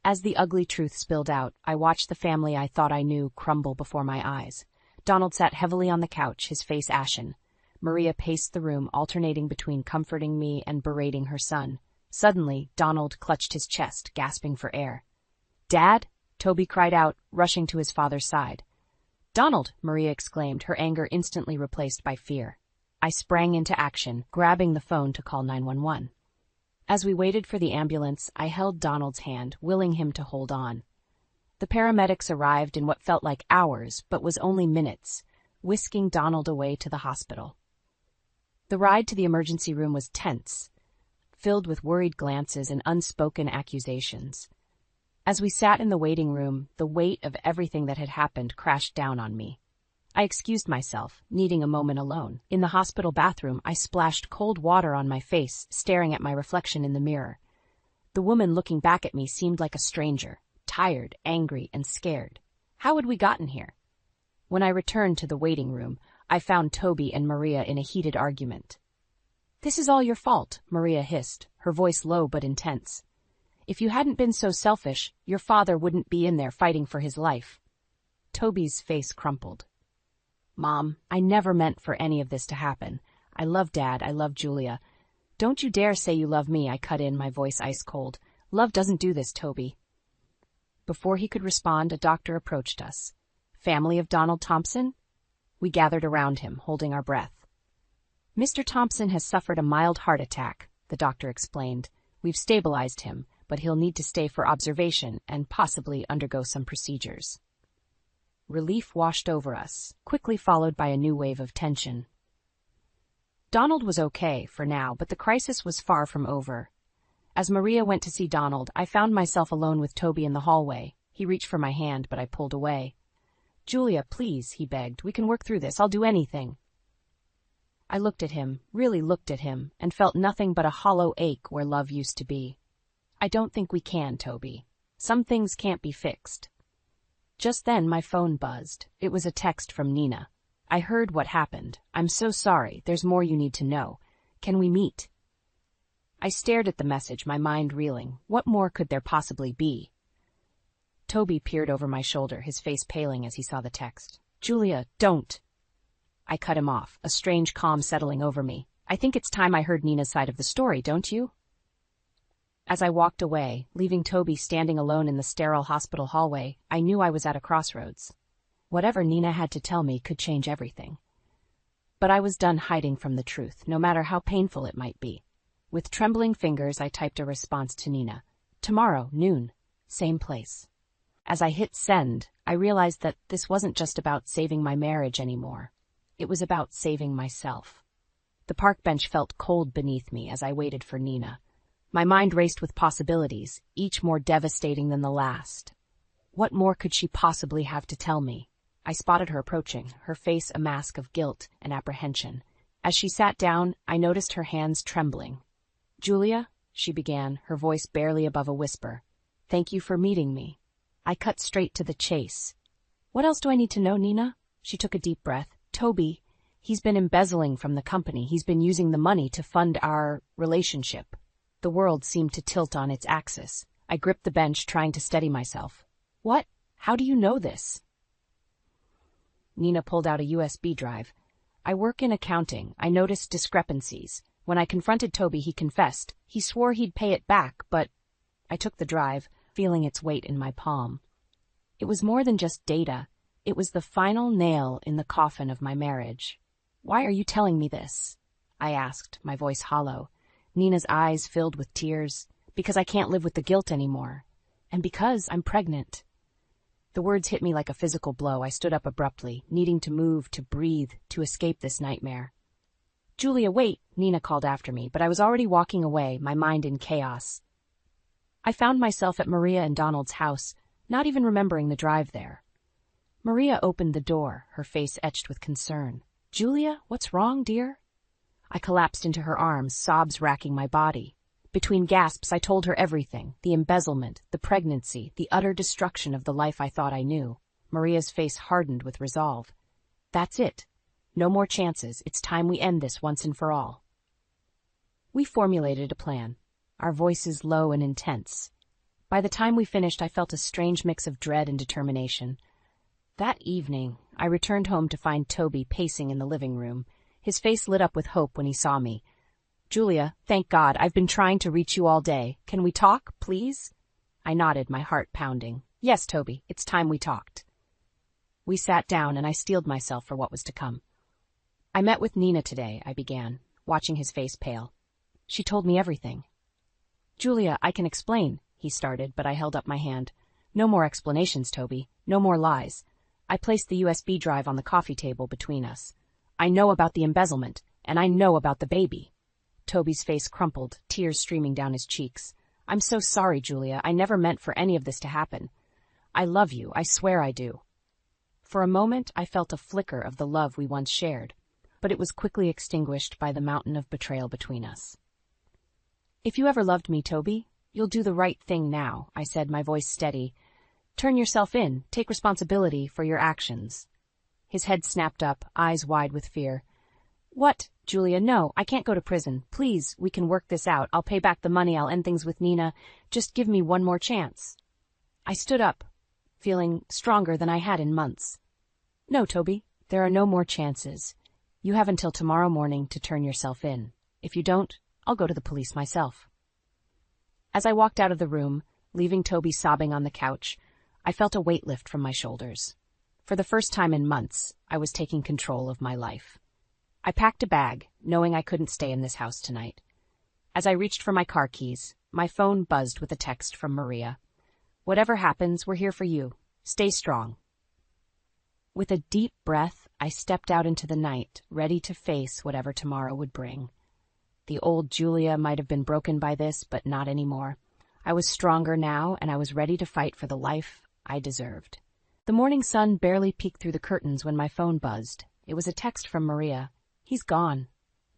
As the ugly truth spilled out, I watched the family I thought I knew crumble before my eyes. Donald sat heavily on the couch, his face ashen. Maria paced the room, alternating between comforting me and berating her son. Suddenly, Donald clutched his chest, gasping for air. Dad? Toby cried out, rushing to his father's side. Donald, Maria exclaimed, her anger instantly replaced by fear. I sprang into action, grabbing the phone to call 911. As we waited for the ambulance, I held Donald's hand, willing him to hold on. The paramedics arrived in what felt like hours, but was only minutes, whisking Donald away to the hospital. The ride to the emergency room was tense, filled with worried glances and unspoken accusations. As we sat in the waiting room, the weight of everything that had happened crashed down on me. I excused myself, needing a moment alone. In the hospital bathroom, I splashed cold water on my face, staring at my reflection in the mirror. The woman looking back at me seemed like a stranger, tired, angry, and scared. How had we gotten here? When I returned to the waiting room, I found Toby and Maria in a heated argument. This is all your fault, Maria hissed, her voice low but intense. If you hadn't been so selfish, your father wouldn't be in there fighting for his life. Toby's face crumpled. Mom, I never meant for any of this to happen. I love Dad, I love Julia. Don't you dare say you love me, I cut in, my voice ice cold. Love doesn't do this, Toby. Before he could respond, a doctor approached us. Family of Donald Thompson? We gathered around him, holding our breath. Mr. Thompson has suffered a mild heart attack, the doctor explained. We've stabilized him, but he'll need to stay for observation and possibly undergo some procedures. Relief washed over us, quickly followed by a new wave of tension. Donald was okay for now, but the crisis was far from over. As Maria went to see Donald, I found myself alone with Toby in the hallway. He reached for my hand, but I pulled away. Julia, please, he begged. We can work through this. I'll do anything. I looked at him, really looked at him, and felt nothing but a hollow ache where love used to be. I don't think we can, Toby. Some things can't be fixed. Just then my phone buzzed. It was a text from Nina. I heard what happened. I'm so sorry. There's more you need to know. Can we meet? I stared at the message, my mind reeling. What more could there possibly be? Toby peered over my shoulder, his face paling as he saw the text. Julia, don't. I cut him off, a strange calm settling over me. I think it's time I heard Nina's side of the story, don't you? As I walked away, leaving Toby standing alone in the sterile hospital hallway, I knew I was at a crossroads. Whatever Nina had to tell me could change everything. But I was done hiding from the truth, no matter how painful it might be. With trembling fingers, I typed a response to Nina. Tomorrow, noon, same place. As I hit send, I realized that this wasn't just about saving my marriage anymore. It was about saving myself. The park bench felt cold beneath me as I waited for Nina. My mind raced with possibilities, each more devastating than the last. What more could she possibly have to tell me? I spotted her approaching, her face a mask of guilt and apprehension. As she sat down, I noticed her hands trembling. Julia, she began, her voice barely above a whisper. Thank you for meeting me. I cut straight to the chase. What else do I need to know, Nina? She took a deep breath. Toby, he's been embezzling from the company. He's been using the money to fund our relationship. The world seemed to tilt on its axis. I gripped the bench, trying to steady myself. What? How do you know this? Nina pulled out a USB drive. I work in accounting. I noticed discrepancies. When I confronted Toby, he confessed. He swore he'd pay it back, but I took the drive, feeling its weight in my palm. It was more than just data. It was the final nail in the coffin of my marriage. Why are you telling me this? I asked, my voice hollow. Nina's eyes filled with tears. Because I can't live with the guilt anymore. And because I'm pregnant. The words hit me like a physical blow. I stood up abruptly, needing to move, to breathe, to escape this nightmare. Julia, wait, Nina called after me, but I was already walking away, my mind in chaos. I found myself at Maria and Donald's house, not even remembering the drive there. Maria opened the door, her face etched with concern. Julia, what's wrong, dear? I collapsed into her arms, sobs racking my body. Between gasps, I told her everything, the embezzlement, the pregnancy, the utter destruction of the life I thought I knew. Maria's face hardened with resolve. That's it. No more chances. It's time we end this once and for all. We formulated a plan, our voices low and intense. By the time we finished, I felt a strange mix of dread and determination. That evening, I returned home to find Toby pacing in the living room. His face lit up with hope when he saw me. Julia, thank God, I've been trying to reach you all day. Can we talk, please? I nodded, my heart pounding. Yes, Toby, it's time we talked. We sat down, and I steeled myself for what was to come. I met with Nina today, I began, watching his face pale. She told me everything. Julia, I can explain, he started, but I held up my hand. No more explanations, Toby. No more lies. I placed the USB drive on the coffee table between us. I know about the embezzlement, and I know about the baby. Toby's face crumpled, tears streaming down his cheeks. I'm so sorry, Julia. I never meant for any of this to happen. I love you. I swear I do. For a moment, I felt a flicker of the love we once shared, but it was quickly extinguished by the mountain of betrayal between us. If you ever loved me, Toby, you'll do the right thing now, I said, my voice steady. Turn yourself in. Take responsibility for your actions. His head snapped up, eyes wide with fear. What? Julia, no, I can't go to prison. Please, we can work this out. I'll pay back the money. I'll end things with Nina. Just give me one more chance. I stood up, feeling stronger than I had in months. No, Toby, there are no more chances. You have until tomorrow morning to turn yourself in. If you don't, I'll go to the police myself. As I walked out of the room, leaving Toby sobbing on the couch, I felt a weight lift from my shoulders. For the first time in months, I was taking control of my life. I packed a bag, knowing I couldn't stay in this house tonight. As I reached for my car keys, my phone buzzed with a text from Maria. Whatever happens, we're here for you. Stay strong. With a deep breath, I stepped out into the night, ready to face whatever tomorrow would bring. The old Julia might have been broken by this, but not anymore. I was stronger now, and I was ready to fight for the life I deserved. The morning sun barely peeked through the curtains when my phone buzzed. It was a text from Maria. He's gone.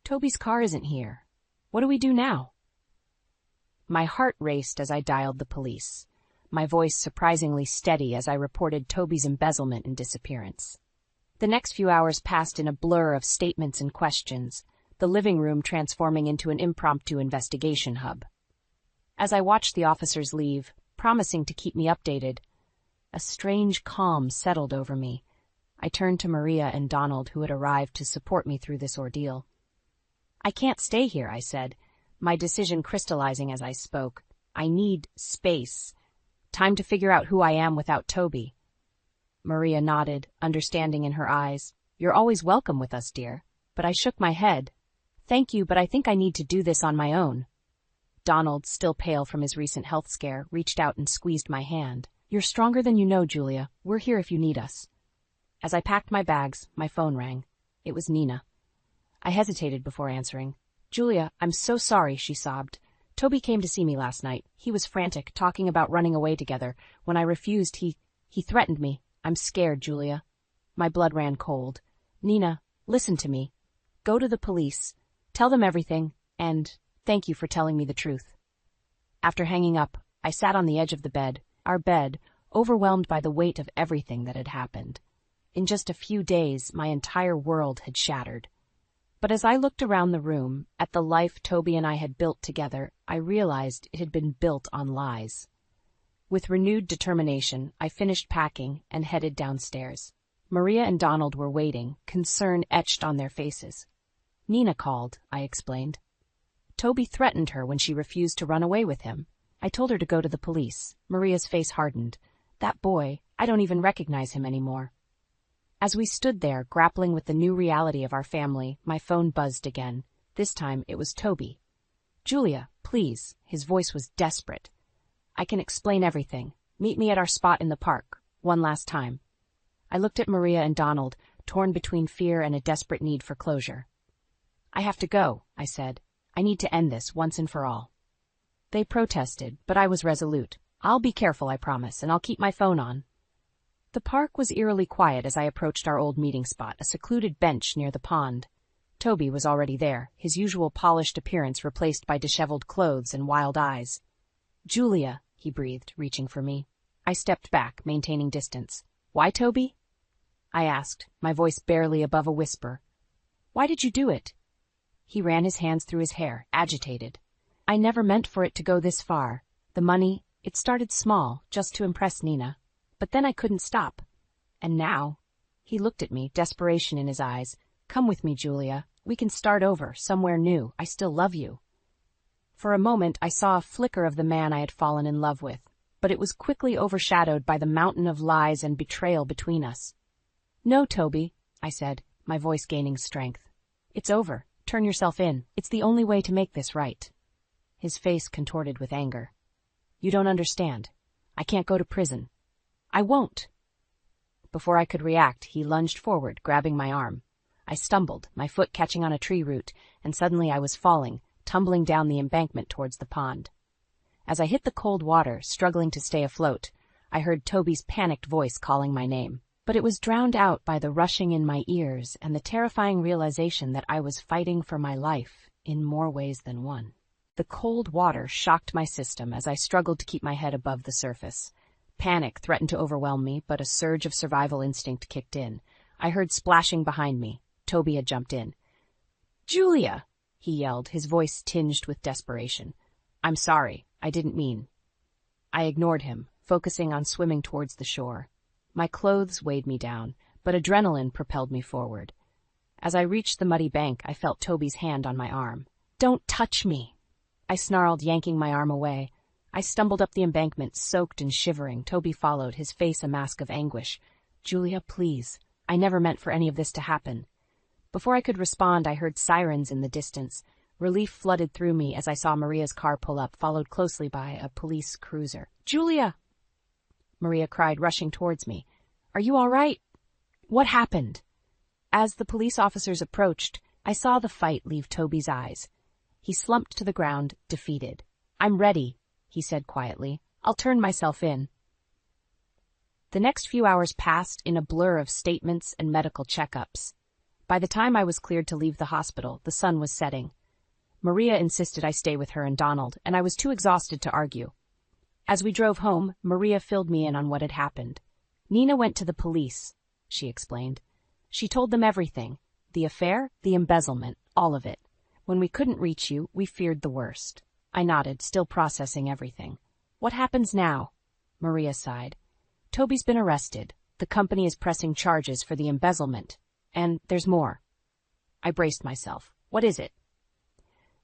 Toby's car isn't here. What do we do now? My heart raced as I dialed the police, my voice surprisingly steady as I reported Toby's embezzlement and disappearance. The next few hours passed in a blur of statements and questions, the living room transforming into an impromptu investigation hub. As I watched the officers leave, promising to keep me updated, a strange calm settled over me. I turned to Maria and Donald, who had arrived to support me through this ordeal. I can't stay here, I said, my decision crystallizing as I spoke. I need space. Time to figure out who I am without Toby. Maria nodded, understanding in her eyes. You're always welcome with us, dear. But I shook my head. Thank you, but I think I need to do this on my own. Donald, still pale from his recent health scare, reached out and squeezed my hand. You're stronger than you know, Julia. We're here if you need us. As I packed my bags, my phone rang. It was Nina. I hesitated before answering. Julia, I'm so sorry, she sobbed. Toby came to see me last night. He was frantic, talking about running away together. When I refused, he threatened me. I'm scared, Julia. My blood ran cold. Nina, listen to me. Go to the police. Tell them everything, and thank you for telling me the truth. After hanging up, I sat on the edge of the bed, our bed, overwhelmed by the weight of everything that had happened. In just a few days, my entire world had shattered. But as I looked around the room, at the life Toby and I had built together, I realized it had been built on lies. With renewed determination, I finished packing and headed downstairs. Maria and Donald were waiting, concern etched on their faces. Nina called, I explained. Toby threatened her when she refused to run away with him. I told her to go to the police. Maria's face hardened. That boy, I don't even recognize him anymore. As we stood there, grappling with the new reality of our family, my phone buzzed again. This time, it was Toby. Julia, please. His voice was desperate. I can explain everything. Meet me at our spot in the park. One last time. I looked at Maria and Donald, torn between fear and a desperate need for closure. I have to go, I said. I need to end this once and for all. They protested, but I was resolute. I'll be careful, I promise, and I'll keep my phone on. The park was eerily quiet as I approached our old meeting spot, a secluded bench near the pond. Toby was already there, his usual polished appearance replaced by disheveled clothes and wild eyes. "Julia," he breathed, reaching for me. I stepped back, maintaining distance. "Why, Toby?" I asked, my voice barely above a whisper. "Why did you do it?" He ran his hands through his hair, agitated. "I never meant for it to go this far. The money, it started small, just to impress Nina. But then I couldn't stop. And now—" He looked at me, desperation in his eyes. "Come with me, Julia. We can start over, somewhere new. I still love you." For a moment I saw a flicker of the man I had fallen in love with, but it was quickly overshadowed by the mountain of lies and betrayal between us. "No, Toby," I said, my voice gaining strength. "It's over. Turn yourself in. It's the only way to make this right." His face contorted with anger. "You don't understand. I can't go to prison. I won't." Before I could react, he lunged forward, grabbing my arm. I stumbled, my foot catching on a tree root, and suddenly I was falling, tumbling down the embankment towards the pond. As I hit the cold water, struggling to stay afloat, I heard Toby's panicked voice calling my name. But it was drowned out by the rushing in my ears and the terrifying realization that I was fighting for my life in more ways than one. The cold water shocked my system as I struggled to keep my head above the surface. Panic threatened to overwhelm me, but a surge of survival instinct kicked in. I heard splashing behind me. Toby had jumped in. "Julia!" he yelled, his voice tinged with desperation. "I'm sorry. I didn't mean." I ignored him, focusing on swimming towards the shore. My clothes weighed me down, but adrenaline propelled me forward. As I reached the muddy bank, I felt Toby's hand on my arm. "Don't touch me!" I snarled, yanking my arm away. I stumbled up the embankment, soaked and shivering. Toby followed, his face a mask of anguish. "Julia, please. I never meant for any of this to happen." Before I could respond, I heard sirens in the distance. Relief flooded through me as I saw Maria's car pull up, followed closely by a police cruiser. "Julia!" Maria cried, rushing towards me. "Are you all right? What happened?" As the police officers approached, I saw the fight leave Toby's eyes. He slumped to the ground, defeated. "I'm ready," he said quietly. "I'll turn myself in." The next few hours passed in a blur of statements and medical checkups. By the time I was cleared to leave the hospital, the sun was setting. Maria insisted I stay with her and Donald, and I was too exhausted to argue. As we drove home, Maria filled me in on what had happened. "Nina went to the police," she explained. "She told them everything. The affair, the embezzlement, all of it. When we couldn't reach you, we feared the worst." I nodded, still processing everything. "What happens now?" Maria sighed. "Toby's been arrested. The company is pressing charges for the embezzlement. And there's more." I braced myself. "What is it?"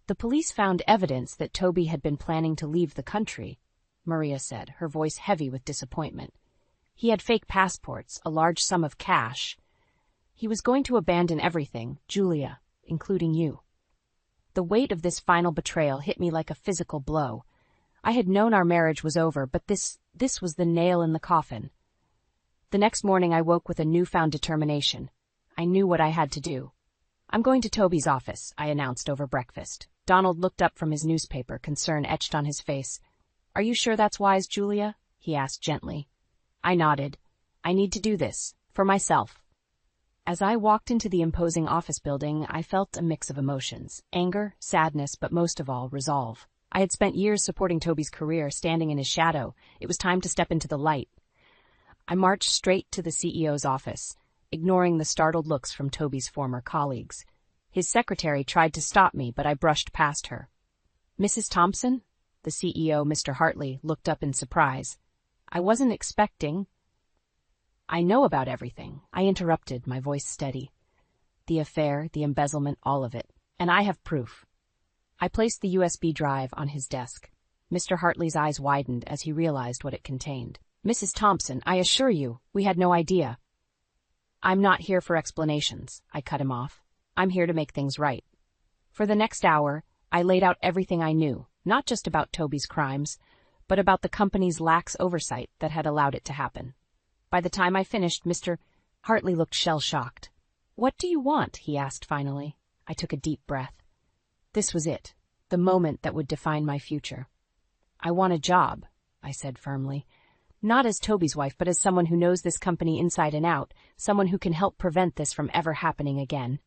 "The police found evidence that Toby had been planning to leave the country," Maria said, her voice heavy with disappointment. "He had fake passports, a large sum of cash. He was going to abandon everything, Julia, including you." The weight of this final betrayal hit me like a physical blow. I had known our marriage was over, but this was the nail in the coffin. The next morning I woke with a newfound determination. I knew what I had to do. "I'm going to Toby's office," I announced over breakfast. Donald looked up from his newspaper, concern etched on his face. "Are you sure that's wise, Julia?" he asked gently. I nodded. "I need to do this, for myself." As I walked into the imposing office building, I felt a mix of emotions: anger, sadness, but most of all, resolve. I had spent years supporting Toby's career, standing in his shadow. It was time to step into the light. I marched straight to the CEO's office, ignoring the startled looks from Toby's former colleagues. His secretary tried to stop me, but I brushed past her. "Mrs. Thompson?" The CEO, Mr. Hartley, looked up in surprise. "I wasn't expecting—" "I know about everything," I interrupted, my voice steady. "The affair, the embezzlement, all of it. And I have proof." I placed the USB drive on his desk. Mr. Hartley's eyes widened as he realized what it contained. "Mrs. Thompson, I assure you, we had no idea." "I'm not here for explanations," I cut him off. "I'm here to make things right." For the next hour, I laid out everything I knew, not just about Toby's crimes, but about the company's lax oversight that had allowed it to happen. By the time I finished, Mr. Hartley looked shell-shocked. "What do you want?" he asked finally. I took a deep breath. This was it, the moment that would define my future. "I want a job," I said firmly. Not as Toby's wife, but as someone who knows this company inside and out, someone who can help prevent this from ever happening again.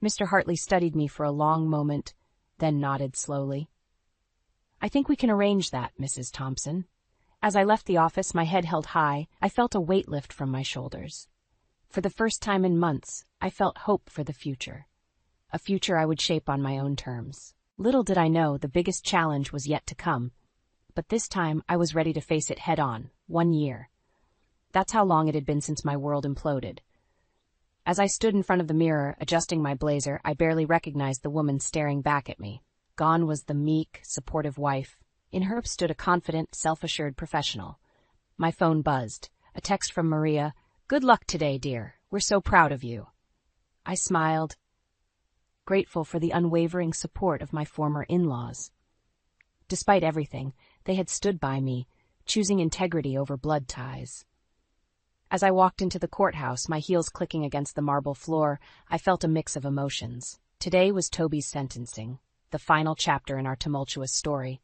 Mr. Hartley studied me for a long moment, then nodded slowly. I think we can arrange that, Mrs. Thompson. As I left the office, my head held high, I felt a weight lift from my shoulders. For the first time in months, I felt hope for the future. A future I would shape on my own terms. Little did I know the biggest challenge was yet to come. But this time I was ready to face it head-on, 1 year. That's how long it had been since my world imploded. As I stood in front of the mirror, adjusting my blazer, I barely recognized the woman staring back at me. Gone was the meek, supportive wife. In her stood a confident, self-assured professional. My phone buzzed. A text from Maria. "Good luck today, dear. We're so proud of you." I smiled, grateful for the unwavering support of my former in-laws. Despite everything, they had stood by me, choosing integrity over blood ties. As I walked into the courthouse, my heels clicking against the marble floor, I felt a mix of emotions. Today was Toby's sentencing, the final chapter in our tumultuous story.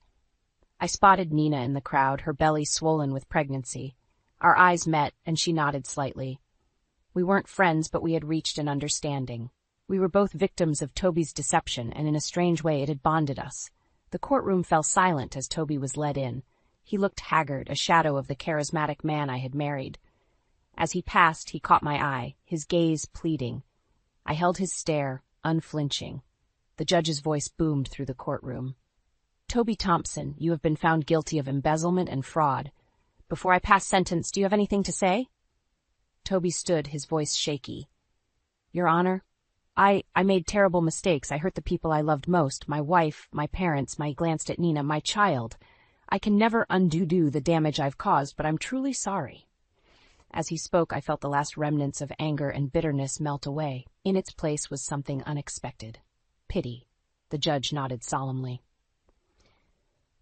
I spotted Nina in the crowd, her belly swollen with pregnancy. Our eyes met, and she nodded slightly. We weren't friends, but we had reached an understanding. We were both victims of Toby's deception, and in a strange way it had bonded us. The courtroom fell silent as Toby was led in. He looked haggard, a shadow of the charismatic man I had married. As he passed, he caught my eye, his gaze pleading. I held his stare, unflinching. The judge's voice boomed through the courtroom. "Toby Thompson, you have been found guilty of embezzlement and fraud. Before I pass sentence, do you have anything to say?" Toby stood, his voice shaky. "Your Honor, I made terrible mistakes. I hurt the people I loved most, my wife, my parents, I glanced at Nina, my child. I can never undo the damage I've caused, but I'm truly sorry." As he spoke, I felt the last remnants of anger and bitterness melt away. In its place was something unexpected. Pity. The judge nodded solemnly.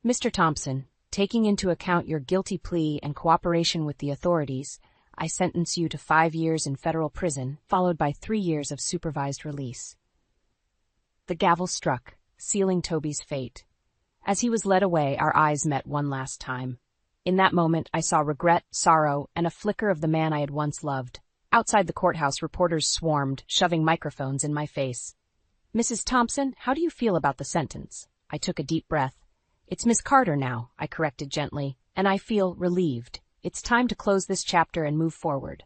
"Mr. Thompson, taking into account your guilty plea and cooperation with the authorities, I sentence you to 5 years in federal prison, followed by 3 years of supervised release." The gavel struck, sealing Toby's fate. As he was led away, our eyes met one last time. In that moment, I saw regret, sorrow, and a flicker of the man I had once loved. Outside the courthouse, reporters swarmed, shoving microphones in my face. "Mrs. Thompson, how do you feel about the sentence?" I took a deep breath. "It's Miss Carter now," I corrected gently, "and I feel relieved. It's time to close this chapter and move forward."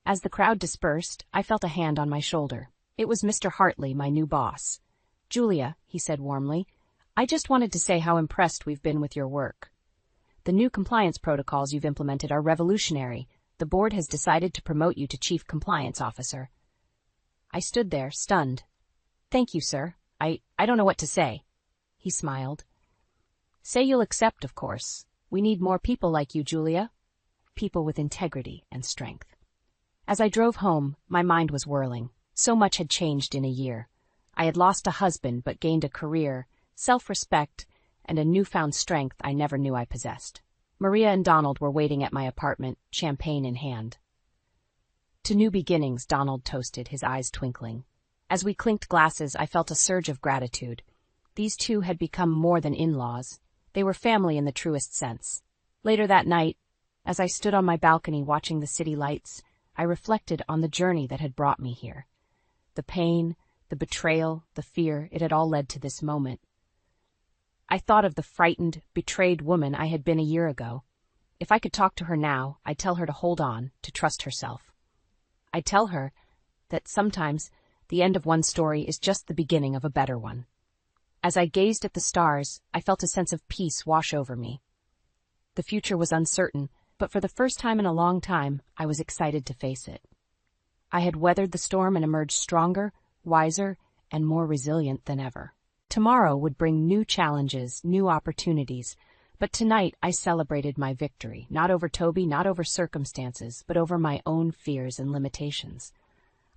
As the crowd dispersed, I felt a hand on my shoulder. It was Mr. Hartley, my new boss. "Julia," he said warmly, "I just wanted to say how impressed we've been with your work. The new compliance protocols you've implemented are revolutionary. The board has decided to promote you to Chief Compliance Officer." I stood there, stunned. "Thank you, sir. I don't know what to say." He smiled. "Say you'll accept, of course. We need more people like you, Julia. People with integrity and strength." As I drove home, my mind was whirling. So much had changed in a year. I had lost a husband but gained a career, self-respect, and a newfound strength I never knew I possessed. Maria and Donald were waiting at my apartment, champagne in hand. "To new beginnings," Donald toasted, his eyes twinkling. As we clinked glasses, I felt a surge of gratitude. These two had become more than in-laws. They were family in the truest sense. Later that night, as I stood on my balcony watching the city lights, I reflected on the journey that had brought me here. The pain, the betrayal, the fear, it had all led to this moment. I thought of the frightened, betrayed woman I had been a year ago. If I could talk to her now, I'd tell her to hold on, to trust herself. I'd tell her that sometimes the end of one story is just the beginning of a better one. As I gazed at the stars, I felt a sense of peace wash over me. The future was uncertain, but for the first time in a long time, I was excited to face it. I had weathered the storm and emerged stronger, wiser, and more resilient than ever. Tomorrow would bring new challenges, new opportunities, but tonight I celebrated my victory, not over Toby, not over circumstances, but over my own fears and limitations.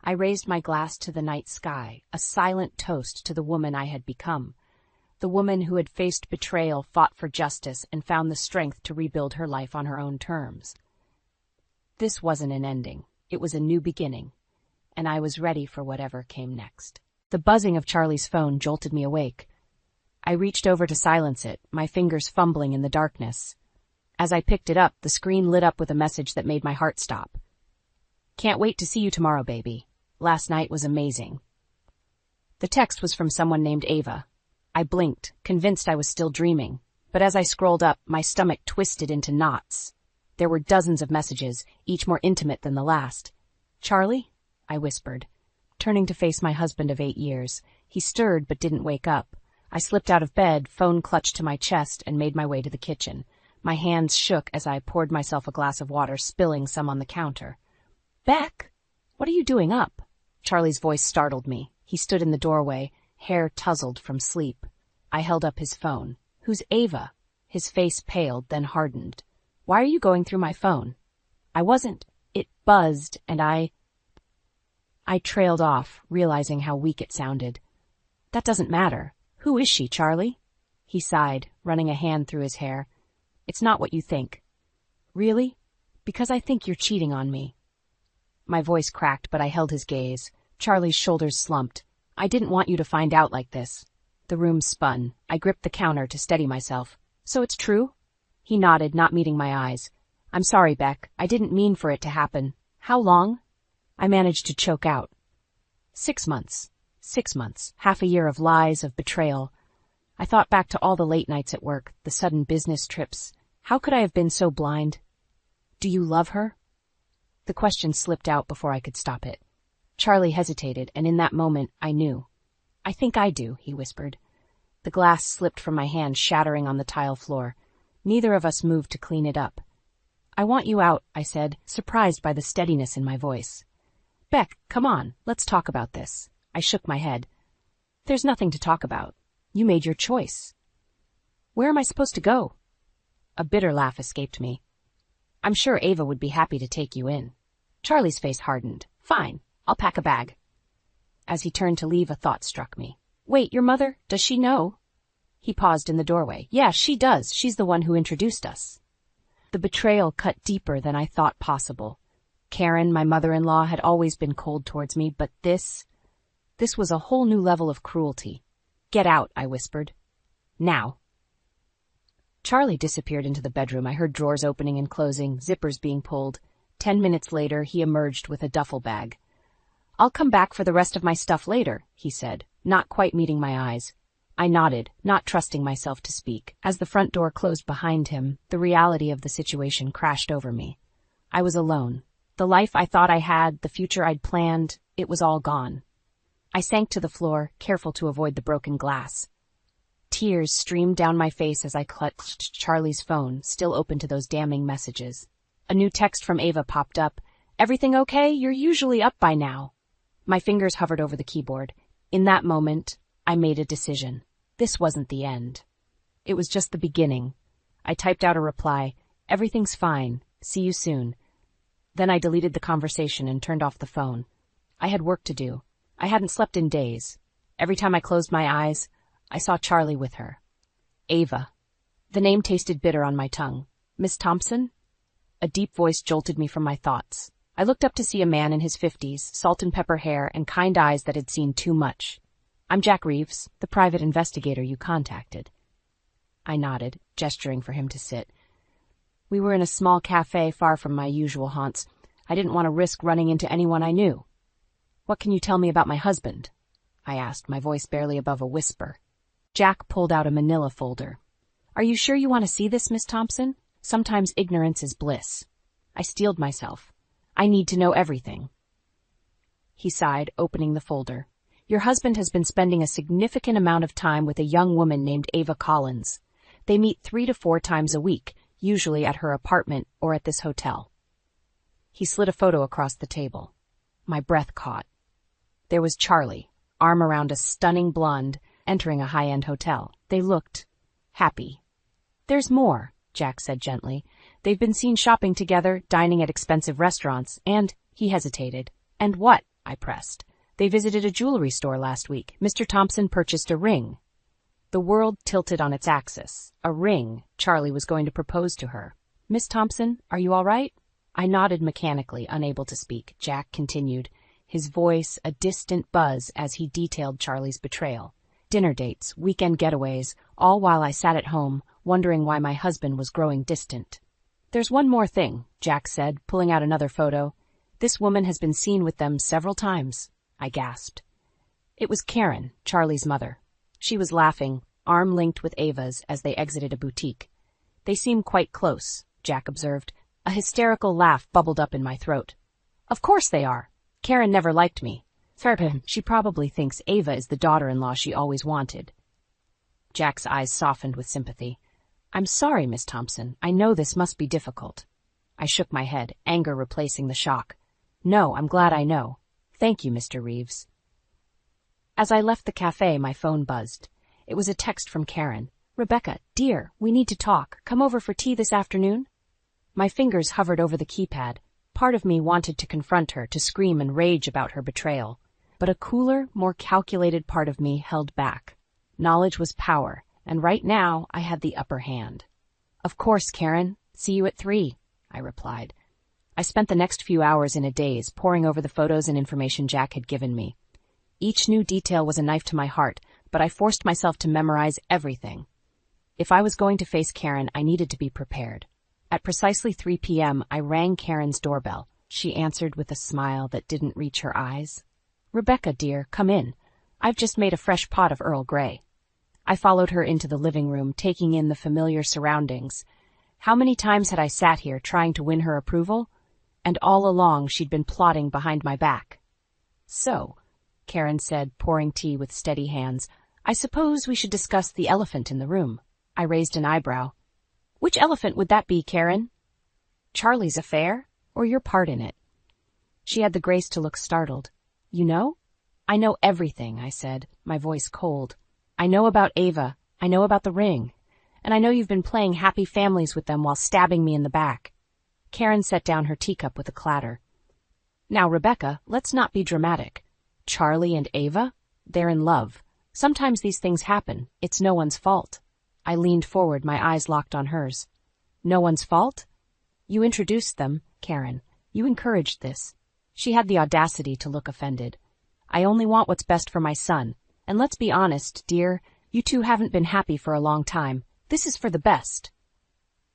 I raised my glass to the night sky, a silent toast to the woman I had become, the woman who had faced betrayal, fought for justice, and found the strength to rebuild her life on her own terms. This wasn't an ending. It was a new beginning, and I was ready for whatever came next. The buzzing of Charlie's phone jolted me awake. I reached over to silence it, my fingers fumbling in the darkness. As I picked it up, the screen lit up with a message that made my heart stop. "Can't wait to see you tomorrow, baby. Last night was amazing." The text was from someone named Ava. I blinked, convinced I was still dreaming, but as I scrolled up, my stomach twisted into knots. There were dozens of messages, each more intimate than the last. "Charlie?" I whispered, turning to face my husband of 8 years. He stirred but didn't wake up. I slipped out of bed, phone clutched to my chest, and made my way to the kitchen. My hands shook as I poured myself a glass of water, spilling some on the counter. "Beck, what are you doing up?" Charlie's voice startled me. He stood in the doorway, hair tousled from sleep. I held up his phone. "Who's Ava?" His face paled, then hardened. "Why are you going through my phone?" "I wasn't." It buzzed, and I trailed off, realizing how weak it sounded. "That doesn't matter. Who is she, Charlie?" He sighed, running a hand through his hair. "It's not what you think." "Really? Because I think you're cheating on me." My voice cracked, but I held his gaze. Charlie's shoulders slumped. "I didn't want you to find out like this." The room spun. I gripped the counter to steady myself. "So it's true?" He nodded, not meeting my eyes. "I'm sorry, Beck. I didn't mean for it to happen. How long?" I managed to choke out. 6 months. 6 months. Half a year of lies, of betrayal. I thought back to all the late nights at work, the sudden business trips. How could I have been so blind? "Do you love her?" The question slipped out before I could stop it. Charlie hesitated, and in that moment, I knew. "I think I do," he whispered. The glass slipped from my hand, shattering on the tile floor. Neither of us moved to clean it up. "I want you out," I said, surprised by the steadiness in my voice. "Beck, come on, let's talk about this." I shook my head. "There's nothing to talk about. You made your choice." "Where am I supposed to go?" A bitter laugh escaped me. "I'm sure Ava would be happy to take you in." Charlie's face hardened. "Fine, I'll pack a bag." As he turned to leave, a thought struck me. "Wait, your mother, does she know?" He paused in the doorway. "Yeah, she does. She's the one who introduced us." The betrayal cut deeper than I thought possible. Karen, my mother-in-law, had always been cold towards me, but this was a whole new level of cruelty. "Get out," I whispered. "Now." Charlie disappeared into the bedroom. I heard drawers opening and closing, zippers being pulled. 10 minutes later, he emerged with a duffel bag. "I'll come back for the rest of my stuff later," he said, not quite meeting my eyes. I nodded, not trusting myself to speak. As the front door closed behind him, the reality of the situation crashed over me. I was alone. The life I thought I had, the future I'd planned, it was all gone. I sank to the floor, careful to avoid the broken glass. Tears streamed down my face as I clutched Charlie's phone, still open to those damning messages. A new text from Ava popped up. "Everything okay? You're usually up by now." My fingers hovered over the keyboard. In that moment, I made a decision. This wasn't the end. It was just the beginning. I typed out a reply. "Everything's fine. See you soon." Then I deleted the conversation and turned off the phone. I had work to do. I hadn't slept in days. Every time I closed my eyes, I saw Charlie with her. Ava. The name tasted bitter on my tongue. "Miss Thompson?" A deep voice jolted me from my thoughts. I looked up to see a man in his 50s, salt and pepper hair, and kind eyes that had seen too much. "I'm Jack Reeves, the private investigator you contacted." I nodded, gesturing for him to sit. We were in a small cafe far from my usual haunts. I didn't want to risk running into anyone I knew. "What can you tell me about my husband?" I asked, my voice barely above a whisper. Jack pulled out a manila folder. "Are you sure you want to see this, Miss Thompson? Sometimes ignorance is bliss." I steeled myself. "I need to know everything." He sighed, opening the folder. "Your husband has been spending a significant amount of time with a young woman named Ava Collins. They meet 3 to 4 times a week, usually at her apartment or at this hotel." He slid a photo across the table. My breath caught. There was Charlie, arm around a stunning blonde, entering a high-end hotel. They looked happy. "There's more," Jack said gently. "They've been seen shopping together, dining at expensive restaurants, and—" He hesitated. "And what?" I pressed. "They visited a jewelry store last week. Mr. Thompson purchased a ring." The world tilted on its axis. A ring. Charlie was going to propose to her. "Miss Thompson, are you all right?" I nodded mechanically, unable to speak. Jack continued, his voice a distant buzz as he detailed Charlie's betrayal. Dinner dates, weekend getaways, all while I sat at home, wondering why my husband was growing distant. There's one more thing, Jack said, pulling out another photo. This woman has been seen with them several times, I gasped. It was Karen, Charlie's mother. She was laughing, arm linked with Ava's, as they exited a boutique. They seem quite close, Jack observed. A hysterical laugh bubbled up in my throat. Of course they are. Karen never liked me. She probably thinks Ava is the daughter-in-law she always wanted. Jack's eyes softened with sympathy. I'm sorry, Miss Thompson. I know this must be difficult. I shook my head, anger replacing the shock. No, I'm glad I know. Thank you, Mr. Reeves. As I left the cafe, my phone buzzed. It was a text from Karen. Rebecca, dear, we need to talk. Come over for tea this afternoon? My fingers hovered over the keypad. Part of me wanted to confront her, to scream and rage about her betrayal. But a cooler, more calculated part of me held back. Knowledge was power, and right now I had the upper hand. Of course, Karen. See you at 3, I replied. I spent the next few hours in a daze, poring over the photos and information Jack had given me. Each new detail was a knife to my heart, but I forced myself to memorize everything. If I was going to face Karen, I needed to be prepared. At precisely 3 p.m., I rang Karen's doorbell. She answered with a smile that didn't reach her eyes. Rebecca, dear, come in. I've just made a fresh pot of Earl Grey. I followed her into the living room, taking in the familiar surroundings. How many times had I sat here trying to win her approval? And all along she'd been plotting behind my back. So, Karen said, pouring tea with steady hands, I suppose we should discuss the elephant in the room. I raised an eyebrow. Which elephant would that be, Karen? Charlie's affair, or your part in it? She had the grace to look startled. You know? I know everything, I said, my voice cold. I know about Ava, I know about the ring, and I know you've been playing happy families with them while stabbing me in the back. Karen set down her teacup with a clatter. Now, Rebecca, let's not be dramatic. Charlie and Ava? They're in love. Sometimes these things happen. It's no one's fault. I leaned forward, my eyes locked on hers. No one's fault? You introduced them, Karen. You encouraged this. She had the audacity to look offended. I only want what's best for my son. And let's be honest, dear, you two haven't been happy for a long time. This is for the best.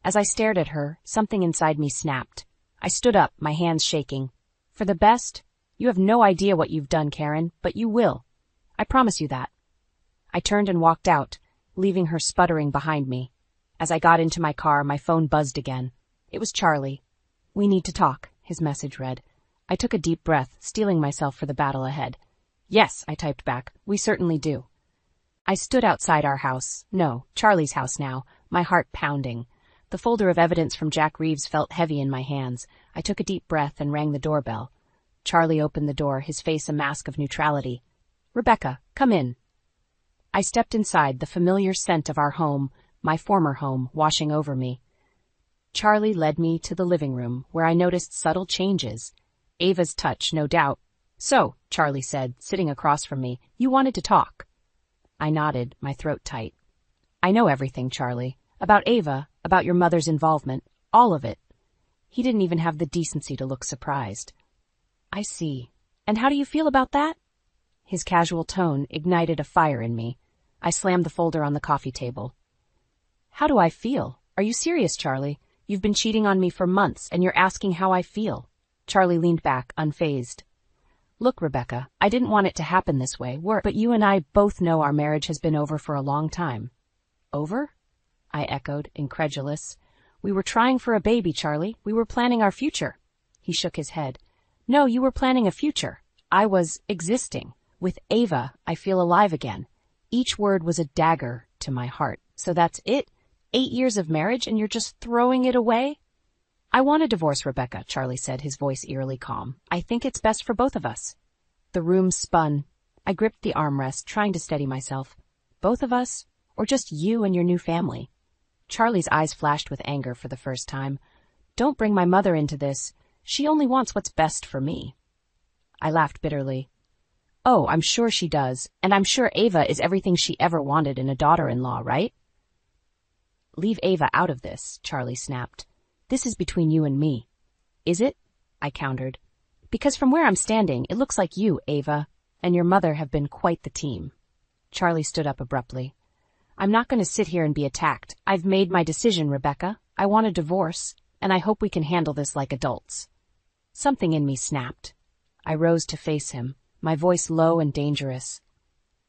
As I stared at her, something inside me snapped. I stood up, my hands shaking. For the best? You have no idea what you've done, Karen, but you will. I promise you that. I turned and walked out, leaving her sputtering behind me. As I got into my car, my phone buzzed again. It was Charlie. We need to talk, his message read. I took a deep breath, steeling myself for the battle ahead. Yes, I typed back. We certainly do. I stood outside our house. No, Charlie's house now, my heart pounding. The folder of evidence from Jack Reeves felt heavy in my hands. I took a deep breath and rang the doorbell. Charlie opened the door, his face a mask of neutrality. Rebecca, come in. I stepped inside, the familiar scent of our home, my former home, washing over me. Charlie led me to the living room, where I noticed subtle changes. Ava's touch, no doubt. So, Charlie said, sitting across from me, you wanted to talk. I nodded, my throat tight. I know everything, Charlie. About Ava, about your mother's involvement, all of it. He didn't even have the decency to look surprised. I see. And how do you feel about that? His casual tone ignited a fire in me. I slammed the folder on the coffee table. How do I feel? Are you serious, Charlie? You've been cheating on me for months, and you're asking how I feel. Charlie leaned back, unfazed. Look, Rebecca, I didn't want it to happen this way, but you and I both know our marriage has been over for a long time. Over? I echoed, incredulous. We were trying for a baby, Charlie. We were planning our future. He shook his head. No, you were planning a future. I was existing. With Ava, I feel alive again. Each word was a dagger to my heart. So that's it? 8 years of marriage and you're just throwing it away? I want a divorce, Rebecca, Charlie said, his voice eerily calm. I think it's best for both of us. The room spun. I gripped the armrest, trying to steady myself. Both of us? Or just you and your new family? Charlie's eyes flashed with anger for the first time. Don't bring my mother into this. She only wants what's best for me. I laughed bitterly. Oh, I'm sure she does, and I'm sure Ava is everything she ever wanted in a daughter-in-law, right? Leave Ava out of this, Charlie snapped. This is between you and me. Is it? I countered. Because from where I'm standing, it looks like you, Ava, and your mother have been quite the team. Charlie stood up abruptly. I'm not going to sit here and be attacked. I've made my decision, Rebecca. I want a divorce. and I hope we can handle this like adults." Something in me snapped. I rose to face him, my voice low and dangerous.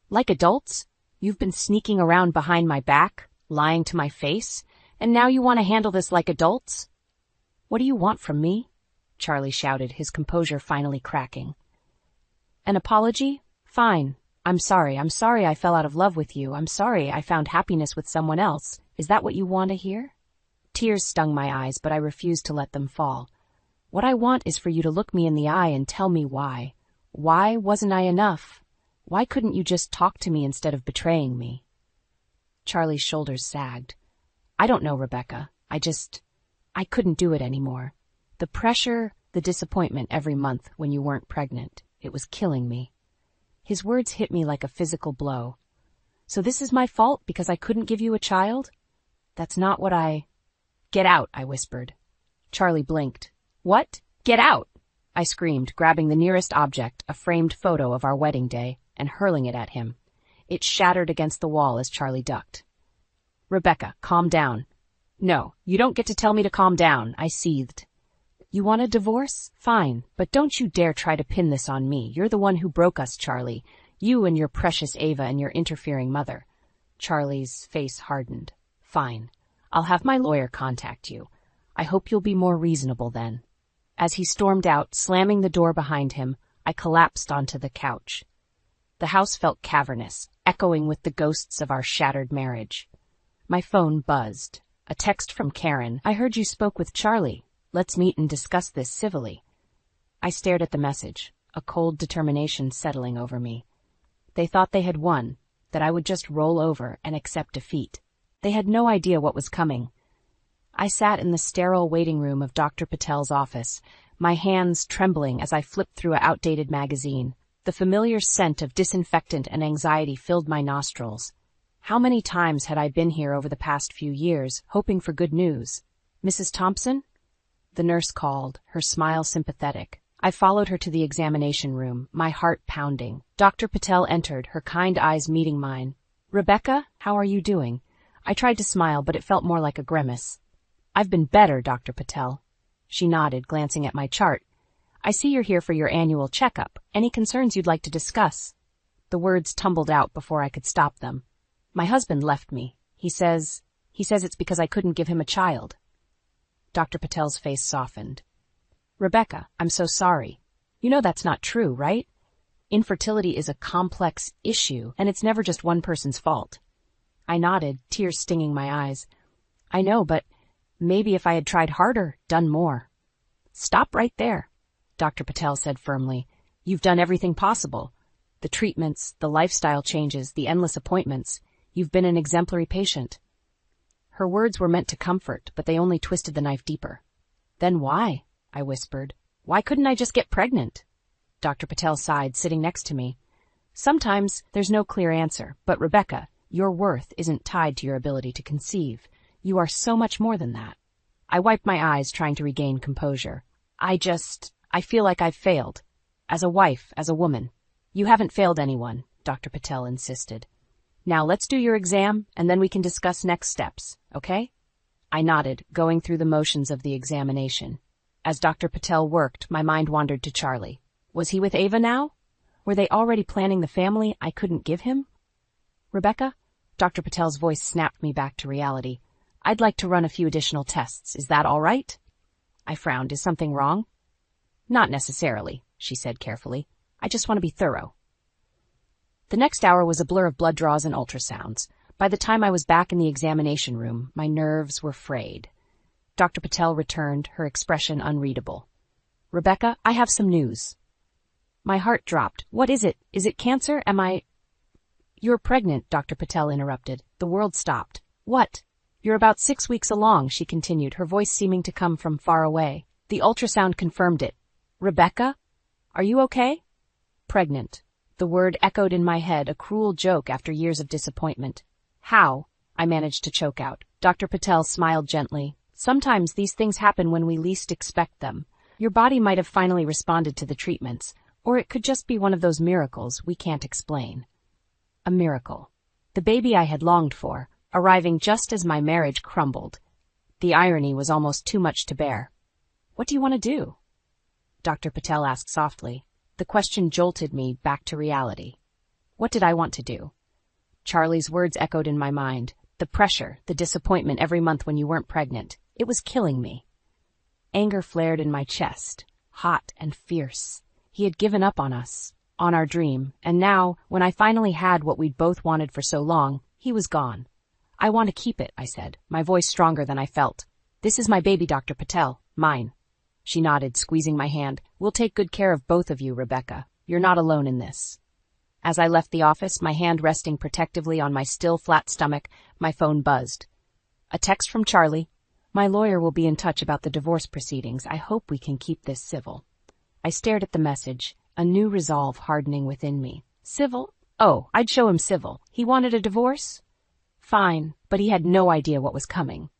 "Like adults? You've been sneaking around behind my back, lying to my face, and now you want to handle this like adults?" "What do you want from me?" Charlie shouted, his composure finally cracking. "An apology? Fine. I'm sorry I fell out of love with you. I'm sorry I found happiness with someone else. Is that what you want to hear?" Tears stung my eyes, but I refused to let them fall. "What I want is for you to look me in the eye and tell me why. Why wasn't I enough? Why couldn't you just talk to me instead of betraying me?" Charlie's shoulders sagged. "I don't know, Rebecca. I couldn't do it anymore. The pressure, the disappointment every month when you weren't pregnant, it was killing me." His words hit me like a physical blow. "So this is my fault because I couldn't give you a child? That's not what I—" "Get out," I whispered. Charlie blinked. "What? Get out!" I screamed, grabbing the nearest object, a framed photo of our wedding day, and hurling it at him. It shattered against the wall as Charlie ducked. "Rebecca, calm down." "No, you don't get to tell me to calm down," I seethed. "You want a divorce? Fine, but don't you dare try to pin this on me. You're the one who broke us, Charlie. You and your precious Ava and your interfering mother." Charlie's face hardened. "Fine. I'll have my lawyer contact you. I hope you'll be more reasonable then." As he stormed out, slamming the door behind him, I collapsed onto the couch. The house felt cavernous, echoing with the ghosts of our shattered marriage. My phone buzzed. A text from Karen. "I heard you spoke with Charlie. Let's meet and discuss this civilly." I stared at the message, a cold determination settling over me. They thought they had won, that I would just roll over and accept defeat. They had no idea what was coming. I sat in the sterile waiting room of Dr. Patel's office, my hands trembling as I flipped through an outdated magazine. The familiar scent of disinfectant and anxiety filled my nostrils. How many times had I been here over the past few years, hoping for good news? "Mrs. Thompson?" The nurse called, her smile sympathetic. I followed her to the examination room, my heart pounding. Dr. Patel entered, her kind eyes meeting mine. "Rebecca, how are you doing?" I tried to smile, but it felt more like a grimace. "I've been better, Dr. Patel." She nodded, glancing at my chart. "I see you're here for your annual checkup. Any concerns you'd like to discuss?" The words tumbled out before I could stop them. "My husband left me. He says it's because I couldn't give him a child." Dr. Patel's face softened. "Rebecca, I'm so sorry. You know that's not true, right? Infertility is a complex issue, and it's never just one person's fault." I nodded, tears stinging my eyes. "I know, but maybe if I had tried harder, done more." "Stop right there," Dr. Patel said firmly. "You've done everything possible. The treatments, the lifestyle changes, the endless appointments. You've been an exemplary patient." Her words were meant to comfort, but they only twisted the knife deeper. "Then why?" I whispered. "Why couldn't I just get pregnant?" Dr. Patel sighed, sitting next to me. "Sometimes there's no clear answer, but Rebecca, your worth isn't tied to your ability to conceive. You are so much more than that." I wiped my eyes, trying to regain composure. I feel like I've failed. As a wife, as a woman." "You haven't failed anyone," Dr. Patel insisted. "Now let's do your exam, and then we can discuss next steps, okay?" I nodded, going through the motions of the examination. As Dr. Patel worked, my mind wandered to Charlie. Was he with Ava now? Were they already planning the family I couldn't give him? "Rebecca?" Dr. Patel's voice snapped me back to reality. "I'd like to run a few additional tests. Is that all right?" I frowned. "Is something wrong?" "Not necessarily," she said carefully. "I just want to be thorough." The next hour was a blur of blood draws and ultrasounds. By the time I was back in the examination room, my nerves were frayed. Dr. Patel returned, her expression unreadable. "Rebecca, I have some news." My heart dropped. "What is it? Is it cancer? Am I—" "You're pregnant," Dr. Patel interrupted. The world stopped. "What?" "You're about 6 weeks along," she continued, her voice seeming to come from far away. The ultrasound confirmed it. "Rebecca? Are you okay?" "Pregnant." The word echoed in my head, a cruel joke after years of disappointment. "How?" I managed to choke out. Dr. Patel smiled gently. "Sometimes these things happen when we least expect them. Your body might have finally responded to the treatments, or it could just be one of those miracles we can't explain." A miracle. The baby I had longed for, arriving just as my marriage crumbled. The irony was almost too much to bear. "What do you want to do?" Dr. Patel asked softly. The question jolted me back to reality. What did I want to do? Charlie's words echoed in my mind. The pressure, the disappointment every month when you weren't pregnant. It was killing me. Anger flared in my chest, hot and fierce. He had given up on us, on our dream, and now, when I finally had what we'd both wanted for so long, he was gone. "I want to keep it," I said, my voice stronger than I felt. "This is my baby, Dr. Patel. Mine." She nodded, squeezing my hand. "We'll take good care of both of you, Rebecca. You're not alone in this." As I left the office, my hand resting protectively on my still flat stomach, my phone buzzed. A text from Charlie. "My lawyer will be in touch about the divorce proceedings. I hope we can keep this civil." I stared at the message, a new resolve hardening within me. Civil? Oh, I'd show him civil. He wanted a divorce? Fine, but he had no idea what was coming.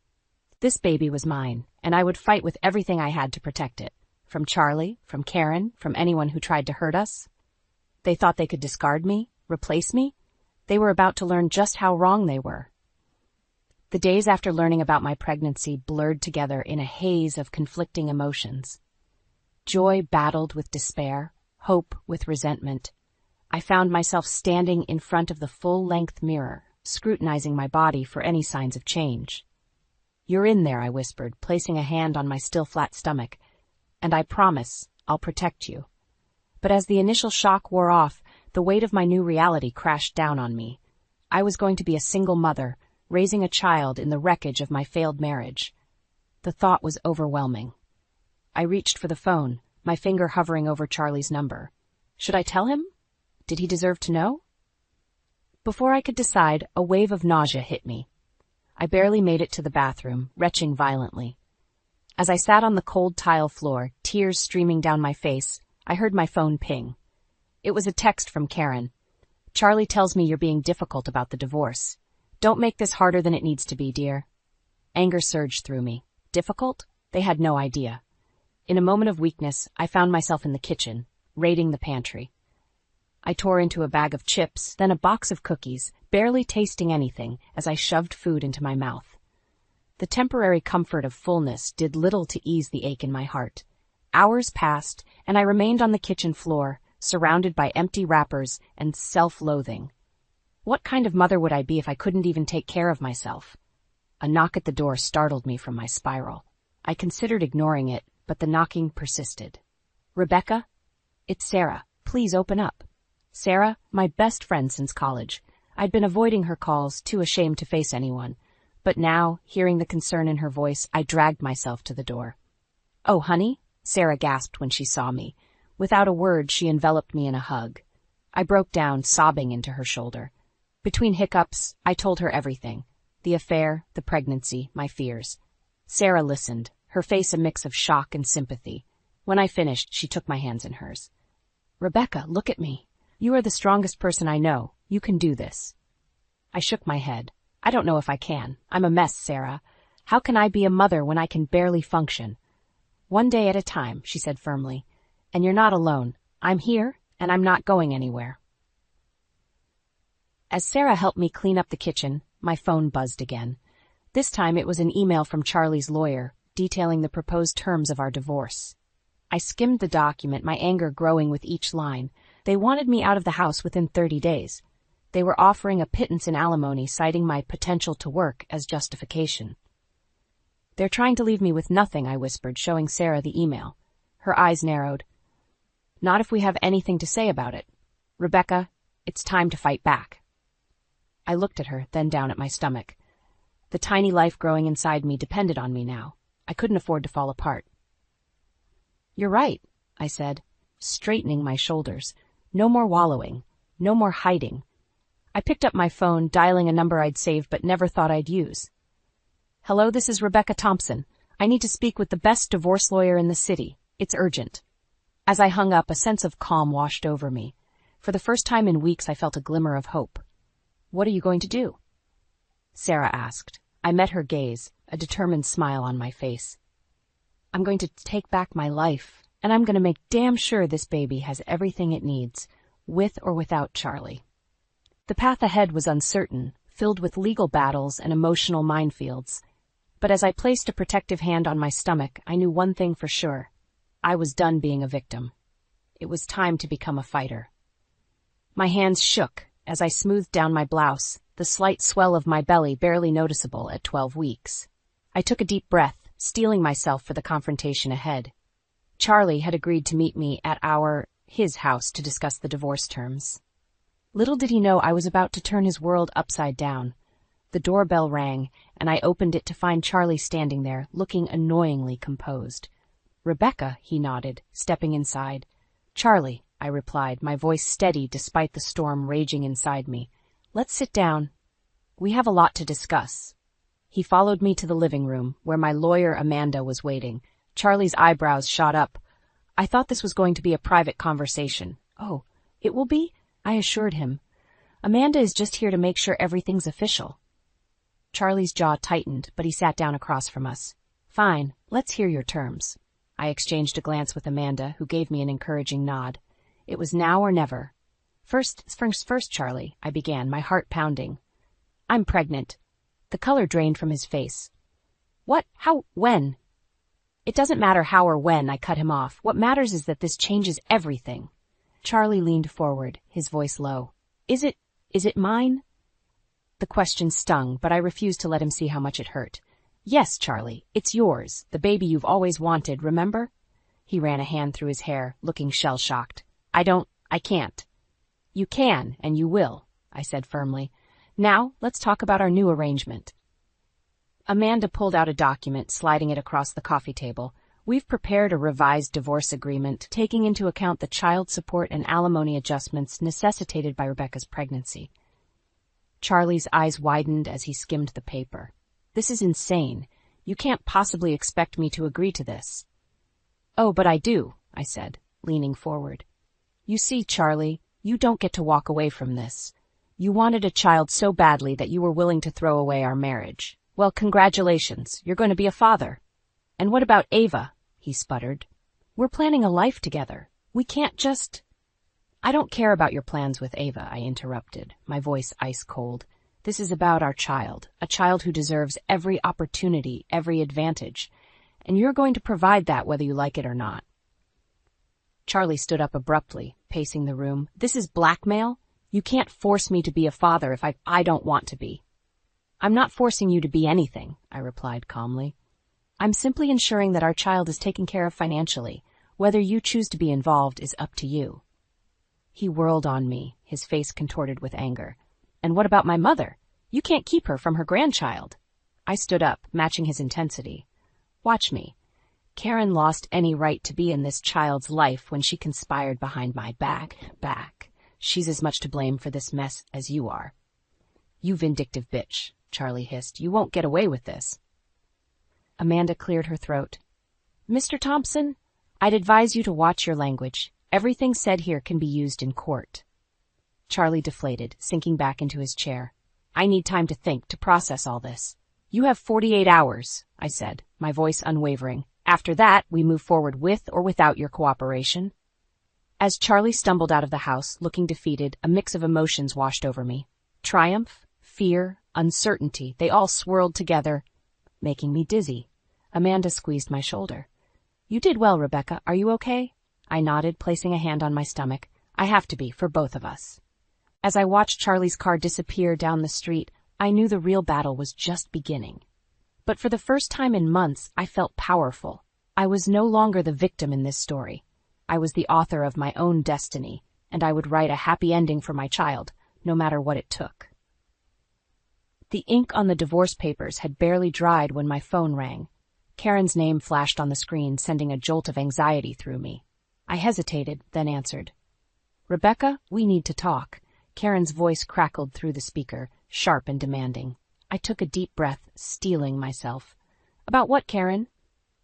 This baby was mine, and I would fight with everything I had to protect it. From Charlie, from Karen, from anyone who tried to hurt us. They thought they could discard me, replace me. They were about to learn just how wrong they were. The days after learning about my pregnancy blurred together in a haze of conflicting emotions. Joy battled with despair, hope with resentment. I found myself standing in front of the full-length mirror, scrutinizing my body for any signs of change. "You're in there," I whispered, placing a hand on my still flat stomach. "And I promise I'll protect you." But as the initial shock wore off, the weight of my new reality crashed down on me. I was going to be a single mother, raising a child in the wreckage of my failed marriage. The thought was overwhelming. I reached for the phone, my finger hovering over Charlie's number. Should I tell him? Did he deserve to know? Before I could decide, a wave of nausea hit me. I barely made it to the bathroom, retching violently. As I sat on the cold tile floor, tears streaming down my face, I heard my phone ping. It was a text from Karen. "Charlie tells me you're being difficult about the divorce. Don't make this harder than it needs to be, dear." Anger surged through me. Difficult? They had no idea. In a moment of weakness, I found myself in the kitchen, raiding the pantry. I tore into a bag of chips, then a box of cookies, barely tasting anything as I shoved food into my mouth. The temporary comfort of fullness did little to ease the ache in my heart. Hours passed, and I remained on the kitchen floor, surrounded by empty wrappers and self-loathing. What kind of mother would I be if I couldn't even take care of myself? A knock at the door startled me from my spiral. I considered ignoring it, but the knocking persisted. "Rebecca? It's Sarah. Please open up." Sarah, my best friend since college. I'd been avoiding her calls, too ashamed to face anyone. But now, hearing the concern in her voice, I dragged myself to the door. "Oh, honey?" Sarah gasped when she saw me. Without a word, she enveloped me in a hug. I broke down, sobbing into her shoulder. Between hiccups, I told her everything. The affair, the pregnancy, my fears. Sarah listened, her face a mix of shock and sympathy. When I finished, she took my hands in hers. "Rebecca, look at me. You are the strongest person I know. You can do this." I shook my head. "I don't know if I can. I'm a mess, Sarah. How can I be a mother when I can barely function?" "One day at a time," she said firmly. "And you're not alone. I'm here, and I'm not going anywhere." As Sarah helped me clean up the kitchen, my phone buzzed again. This time it was an email from Charlie's lawyer, detailing the proposed terms of our divorce. I skimmed the document, my anger growing with each line. They wanted me out of the house within 30 days. They were offering a pittance in alimony, citing my potential to work as justification. "They're trying to leave me with nothing," I whispered, showing Sarah the email. Her eyes narrowed. "Not if we have anything to say about it. Rebecca, it's time to fight back." I looked at her, then down at my stomach. The tiny life growing inside me depended on me now. I couldn't afford to fall apart. "You're right," I said, straightening my shoulders. No more wallowing. No more hiding. I picked up my phone, dialing a number I'd saved but never thought I'd use. "Hello, this is Rebecca Thompson. I need to speak with the best divorce lawyer in the city. It's urgent." As I hung up, a sense of calm washed over me. For the first time in weeks, I felt a glimmer of hope. "What are you going to do?" Sarah asked. I met her gaze, a determined smile on my face. "I'm going to take back my life, and I'm going to make damn sure this baby has everything it needs, with or without Charlie." The path ahead was uncertain, filled with legal battles and emotional minefields. But as I placed a protective hand on my stomach, I knew one thing for sure. I was done being a victim. It was time to become a fighter. My hands shook as I smoothed down my blouse, the slight swell of my belly barely noticeable at 12 weeks. I took a deep breath, steeling myself for the confrontation ahead. Charlie had agreed to meet me at his house to discuss the divorce terms. Little did he know I was about to turn his world upside down. The doorbell rang, and I opened it to find Charlie standing there, looking annoyingly composed. "Rebecca," he nodded, stepping inside. "Charlie," I replied, my voice steady despite the storm raging inside me. "Let's sit down. We have a lot to discuss." He followed me to the living room, where my lawyer Amanda was waiting. Charlie's eyebrows shot up. "I thought this was going to be a private conversation." "Oh, it will be?" I assured him. "Amanda is just here to make sure everything's official." Charlie's jaw tightened, but he sat down across from us. "Fine, let's hear your terms." I exchanged a glance with Amanda, who gave me an encouraging nod. It was now or never. First, Charlie," I began, my heart pounding. "I'm pregnant." The color drained from his face. "What? How? When?" "It doesn't matter how or when," I cut him off. "What matters is that this changes everything." Charlie leaned forward, his voice low. Is it mine?" The question stung, but I refused to let him see how much it hurt. "Yes, Charlie, it's yours, the baby you've always wanted, remember?" He ran a hand through his hair, looking shell-shocked. I can't." "You can, and you will," I said firmly. "Now, let's talk about our new arrangement." Amanda pulled out a document, sliding it across the coffee table. "We've prepared a revised divorce agreement, taking into account the child support and alimony adjustments necessitated by Rebecca's pregnancy." Charlie's eyes widened as he skimmed the paper. "This is insane. You can't possibly expect me to agree to this." "Oh, but I do," I said, leaning forward. "You see, Charlie, you don't get to walk away from this. You wanted a child so badly that you were willing to throw away our marriage. Well, congratulations, you're going to be a father." "And what about Ava?" he sputtered. "We're planning a life together. We can't just—" "I don't care about your plans with Ava," I interrupted, my voice ice cold. "This is about our child, a child who deserves every opportunity, every advantage. And you're going to provide that whether you like it or not." Charlie stood up abruptly, pacing the room. "This is blackmail? You can't force me to be a father if I don't want to be." "I'm not forcing you to be anything," I replied calmly. "I'm simply ensuring that our child is taken care of financially. Whether you choose to be involved is up to you." He whirled on me, his face contorted with anger. "And what about my mother? You can't keep her from her grandchild." I stood up, matching his intensity. "Watch me. Karen lost any right to be in this child's life when she conspired behind my back. She's as much to blame for this mess as you are." "You vindictive bitch," Charlie hissed. "You won't get away with this." Amanda cleared her throat. "Mr. Thompson, I'd advise you to watch your language. Everything said here can be used in court." Charlie deflated, sinking back into his chair. "I need time to think, to process all this." "You have 48 hours, I said, my voice unwavering. "After that, we move forward with or without your cooperation." As Charlie stumbled out of the house, looking defeated, a mix of emotions washed over me. Triumph, fear, uncertainty, they all swirled together, making me dizzy. Amanda squeezed my shoulder. "You did well, Rebecca. Are you okay?" I nodded, placing a hand on my stomach. "I have to be, for both of us." As I watched Charlie's car disappear down the street, I knew the real battle was just beginning. But for the first time in months, I felt powerful. I was no longer the victim in this story. I was the author of my own destiny, and I would write a happy ending for my child, no matter what it took. The ink on the divorce papers had barely dried when my phone rang. Karen's name flashed on the screen, sending a jolt of anxiety through me. I hesitated, then answered. "Rebecca, we need to talk." Karen's voice crackled through the speaker, sharp and demanding. I took a deep breath, steeling myself. "About what, Karen?"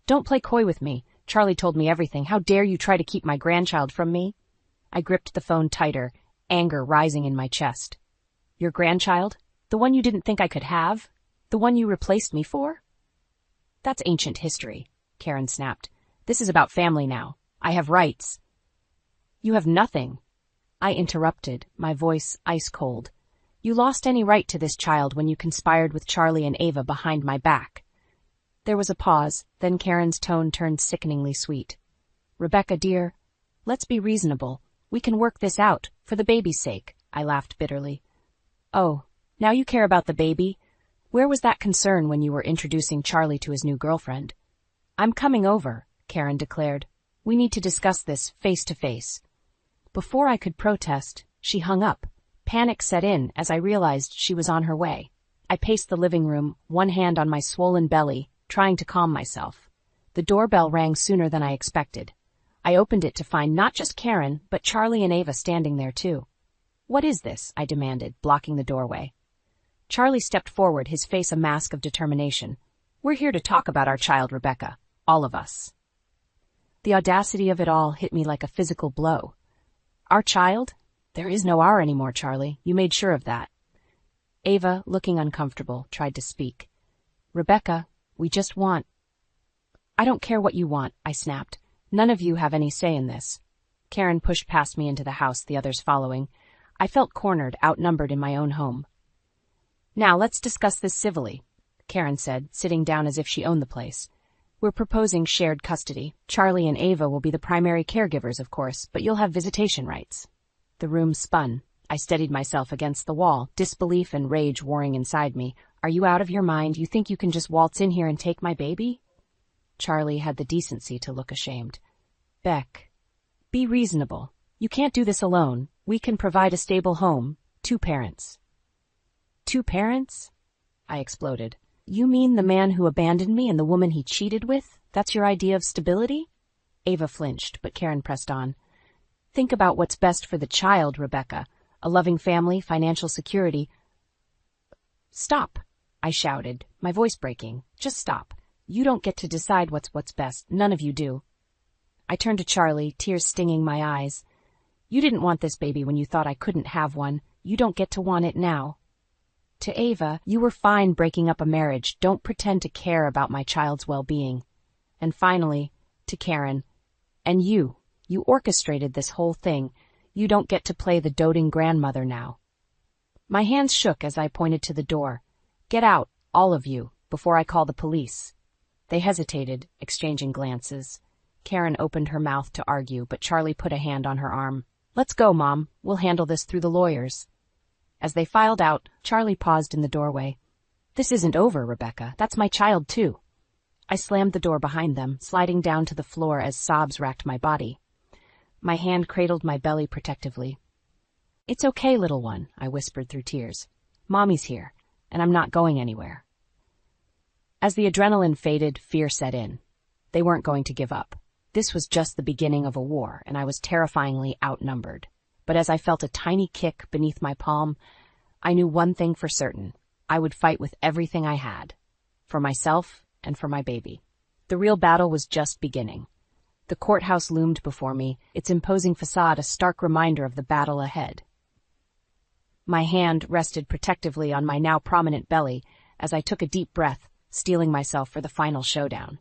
"Don't play coy with me. Charlie told me everything. How dare you try to keep my grandchild from me?" I gripped the phone tighter, anger rising in my chest. "Your grandchild? The one you didn't think I could have? The one you replaced me for?" "That's ancient history," Karen snapped. "This is about family now. I have rights." "You have nothing." I interrupted, my voice ice cold. "You lost any right to this child when you conspired with Charlie and Ava behind my back. There was a pause, then Karen's tone turned sickeningly sweet. "Rebecca, dear, let's be reasonable. We can work this out, for the baby's sake," I laughed bitterly. "Oh, now you care about the baby? Where was that concern when you were introducing Charlie to his new girlfriend?" "I'm coming over," Karen declared. "We need to discuss this face to face." Before I could protest, she hung up. Panic set in as I realized she was on her way. I paced the living room, one hand on my swollen belly, trying to calm myself. The doorbell rang sooner than I expected. I opened it to find not just Karen, but Charlie and Ava standing there too. "What is this?" I demanded, blocking the doorway. Charlie stepped forward, his face a mask of determination. "We're here to talk about our child, Rebecca. All of us." The audacity of it all hit me like a physical blow. "Our child? There is no our anymore, Charlie. You made sure of that." Ava, looking uncomfortable, tried to speak. "Rebecca, we just want—" "I don't care what you want," I snapped. "None of you have any say in this." Karen pushed past me into the house, the others following. I felt cornered, outnumbered in my own home. "Now let's discuss this civilly," Karen said, sitting down as if she owned the place. "We're proposing shared custody. Charlie and Ava will be the primary caregivers, of course, but you'll have visitation rights." The room spun. I steadied myself against the wall, disbelief and rage warring inside me. "Are you out of your mind? You think you can just waltz in here and take my baby?" Charlie had the decency to look ashamed. "Beck, be reasonable. You can't do this alone. We can provide a stable home. 2 parents. 2 parents? I exploded. "You mean the man who abandoned me and the woman he cheated with? That's your idea of stability?" Ava flinched, but Karen pressed on. "Think about what's best for the child, Rebecca. A loving family, financial security." "Stop," I shouted, my voice breaking. "Just stop. You don't get to decide what's best. None of you do." I turned to Charlie, tears stinging my eyes. "You didn't want this baby when you thought I couldn't have one. You don't get to want it now." To Ava, "You were fine breaking up a marriage. Don't pretend to care about my child's well-being." And finally, to Karen, "And you orchestrated this whole thing. You don't get to play the doting grandmother now." My hands shook as I pointed to the door. "Get out, all of you, before I call the police." They hesitated, exchanging glances. Karen opened her mouth to argue, but Charlie put a hand on her arm. "Let's go, Mom. We'll handle this through the lawyers." As they filed out, Charlie paused in the doorway. "This isn't over, Rebecca. That's my child, too." I slammed the door behind them, sliding down to the floor as sobs racked my body. My hand cradled my belly protectively. "It's okay, little one," I whispered through tears. "Mommy's here, and I'm not going anywhere." As the adrenaline faded, fear set in. They weren't going to give up. This was just the beginning of a war, and I was terrifyingly outnumbered. But as I felt a tiny kick beneath my palm, I knew one thing for certain. I would fight with everything I had. For myself and for my baby. The real battle was just beginning. The courthouse loomed before me, its imposing facade a stark reminder of the battle ahead. My hand rested protectively on my now prominent belly as I took a deep breath, steeling myself for the final showdown.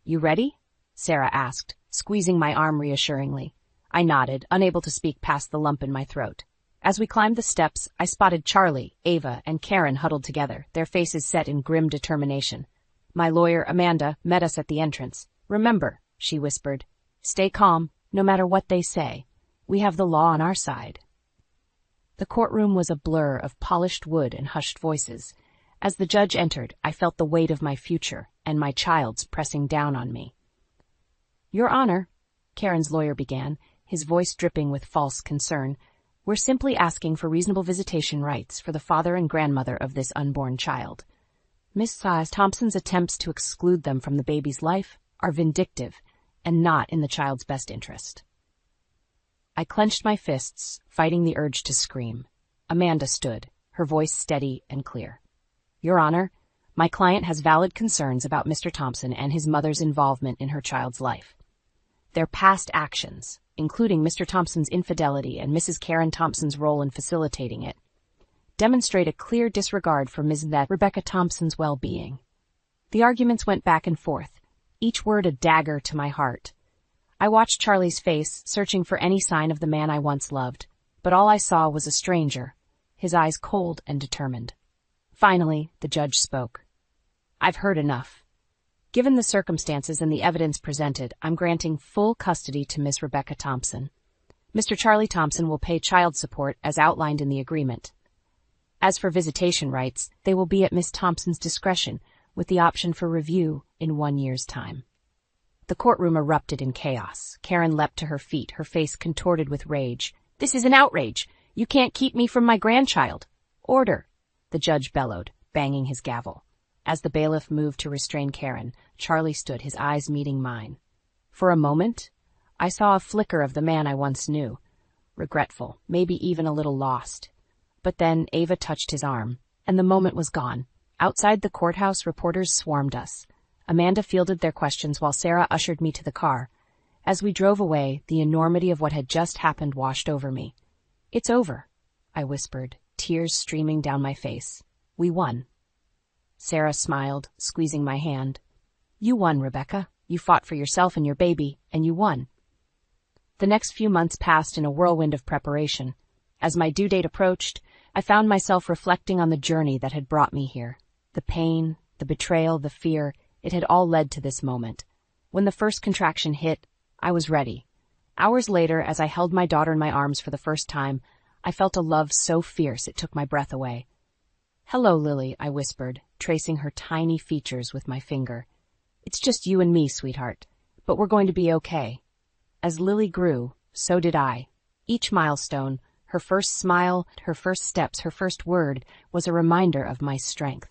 "You ready?" Sarah asked, squeezing my arm reassuringly. I nodded, unable to speak past the lump in my throat. As we climbed the steps, I spotted Charlie, Ava, and Karen huddled together, their faces set in grim determination. My lawyer, Amanda, met us at the entrance. "Remember," she whispered, "stay calm, no matter what they say. We have the law on our side." The courtroom was a blur of polished wood and hushed voices. As the judge entered, I felt the weight of my future and my child's pressing down on me. "Your Honor," Karen's lawyer began, his voice dripping with false concern, "we're simply asking for reasonable visitation rights for the father and grandmother of this unborn child. Miss Thompson's attempts to exclude them from the baby's life are vindictive and not in the child's best interest." I clenched my fists, fighting the urge to scream. Amanda stood, her voice steady and clear. "Your Honor, my client has valid concerns about Mr. Thompson and his mother's involvement in her child's life. Their past actions, including Mr. Thompson's infidelity and Mrs. Karen Thompson's role in facilitating it, demonstrate a clear disregard for Ms. Rebecca Thompson's well-being." The arguments went back and forth, each word a dagger to my heart. I watched Charlie's face, searching for any sign of the man I once loved, but all I saw was a stranger, his eyes cold and determined. Finally, the judge spoke. "I've heard enough. Given the circumstances and the evidence presented, I'm granting full custody to Ms. Rebecca Thompson. Mr. Charlie Thompson will pay child support as outlined in the agreement. As for visitation rights, they will be at Miss Thompson's discretion, with the option for review in 1 year's time. The courtroom erupted in chaos. Karen leapt to her feet, her face contorted with rage. "This is an outrage! You can't keep me from my grandchild!" "Order!" the judge bellowed, banging his gavel. As the bailiff moved to restrain Karen, Charlie stood, his eyes meeting mine. For a moment, I saw a flicker of the man I once knew, regretful, maybe even a little lost. But then Ava touched his arm, and the moment was gone. Outside the courthouse, reporters swarmed us. Amanda fielded their questions while Sarah ushered me to the car. As we drove away, the enormity of what had just happened washed over me. "It's over," I whispered, tears streaming down my face. "We won." Sarah smiled, squeezing my hand. "You won, Rebecca. You fought for yourself and your baby, and you won." The next few months passed in a whirlwind of preparation. As my due date approached, I found myself reflecting on the journey that had brought me here. The pain, the betrayal, the fear, it had all led to this moment. When the first contraction hit, I was ready. Hours later, as I held my daughter in my arms for the first time, I felt a love so fierce it took my breath away. "Hello, Lily," I whispered, tracing her tiny features with my finger. "It's just you and me, sweetheart, but we're going to be okay." As Lily grew, so did I. Each milestone, her first smile, her first steps, her first word, was a reminder of my strength.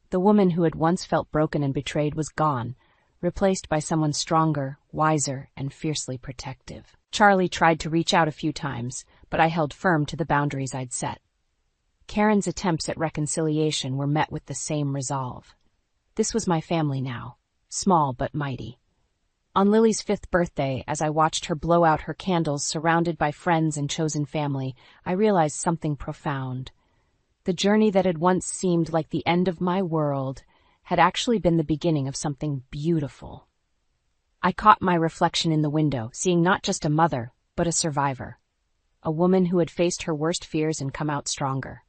The woman who had once felt broken and betrayed was gone, replaced by someone stronger, wiser, and fiercely protective. Charlie tried to reach out a few times, but I held firm to the boundaries I'd set. Karen's attempts at reconciliation were met with the same resolve. This was my family now, small but mighty. On Lily's 5th birthday, as I watched her blow out her candles surrounded by friends and chosen family, I realized something profound. The journey that had once seemed like the end of my world had actually been the beginning of something beautiful. I caught my reflection in the window, seeing not just a mother, but a survivor. A woman who had faced her worst fears and come out stronger.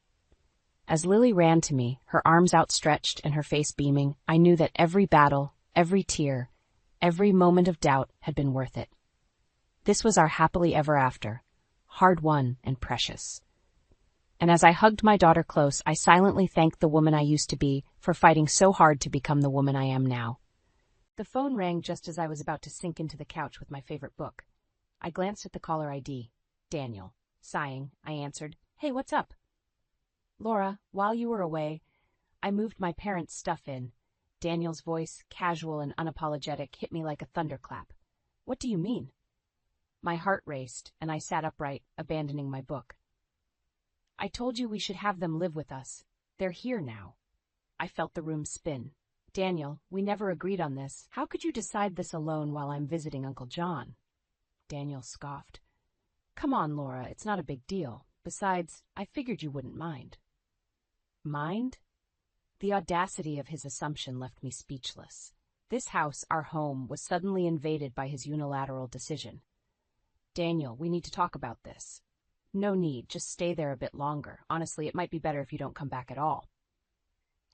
As Lily ran to me, her arms outstretched and her face beaming, I knew that every battle, every tear, every moment of doubt had been worth it. This was our happily ever after, hard-won and precious. And as I hugged my daughter close, I silently thanked the woman I used to be for fighting so hard to become the woman I am now. The phone rang just as I was about to sink into the couch with my favorite book. I glanced at the caller ID. Daniel. Sighing, I answered, "Hey, what's up?" "Laura, while you were away, I moved my parents' stuff in." Daniel's voice, casual and unapologetic, hit me like a thunderclap. "What do you mean?" My heart raced, and I sat upright, abandoning my book. "I told you we should have them live with us. They're here now." I felt the room spin. "Daniel, we never agreed on this. How could you decide this alone while I'm visiting Uncle John?" Daniel scoffed. "Come on, Laura, it's not a big deal. Besides, I figured you wouldn't mind." Mind? The audacity of his assumption left me speechless. This house, our home, was suddenly invaded by his unilateral decision. "Daniel, we need to talk about this." "No need, just stay there a bit longer. Honestly, it might be better if you don't come back at all."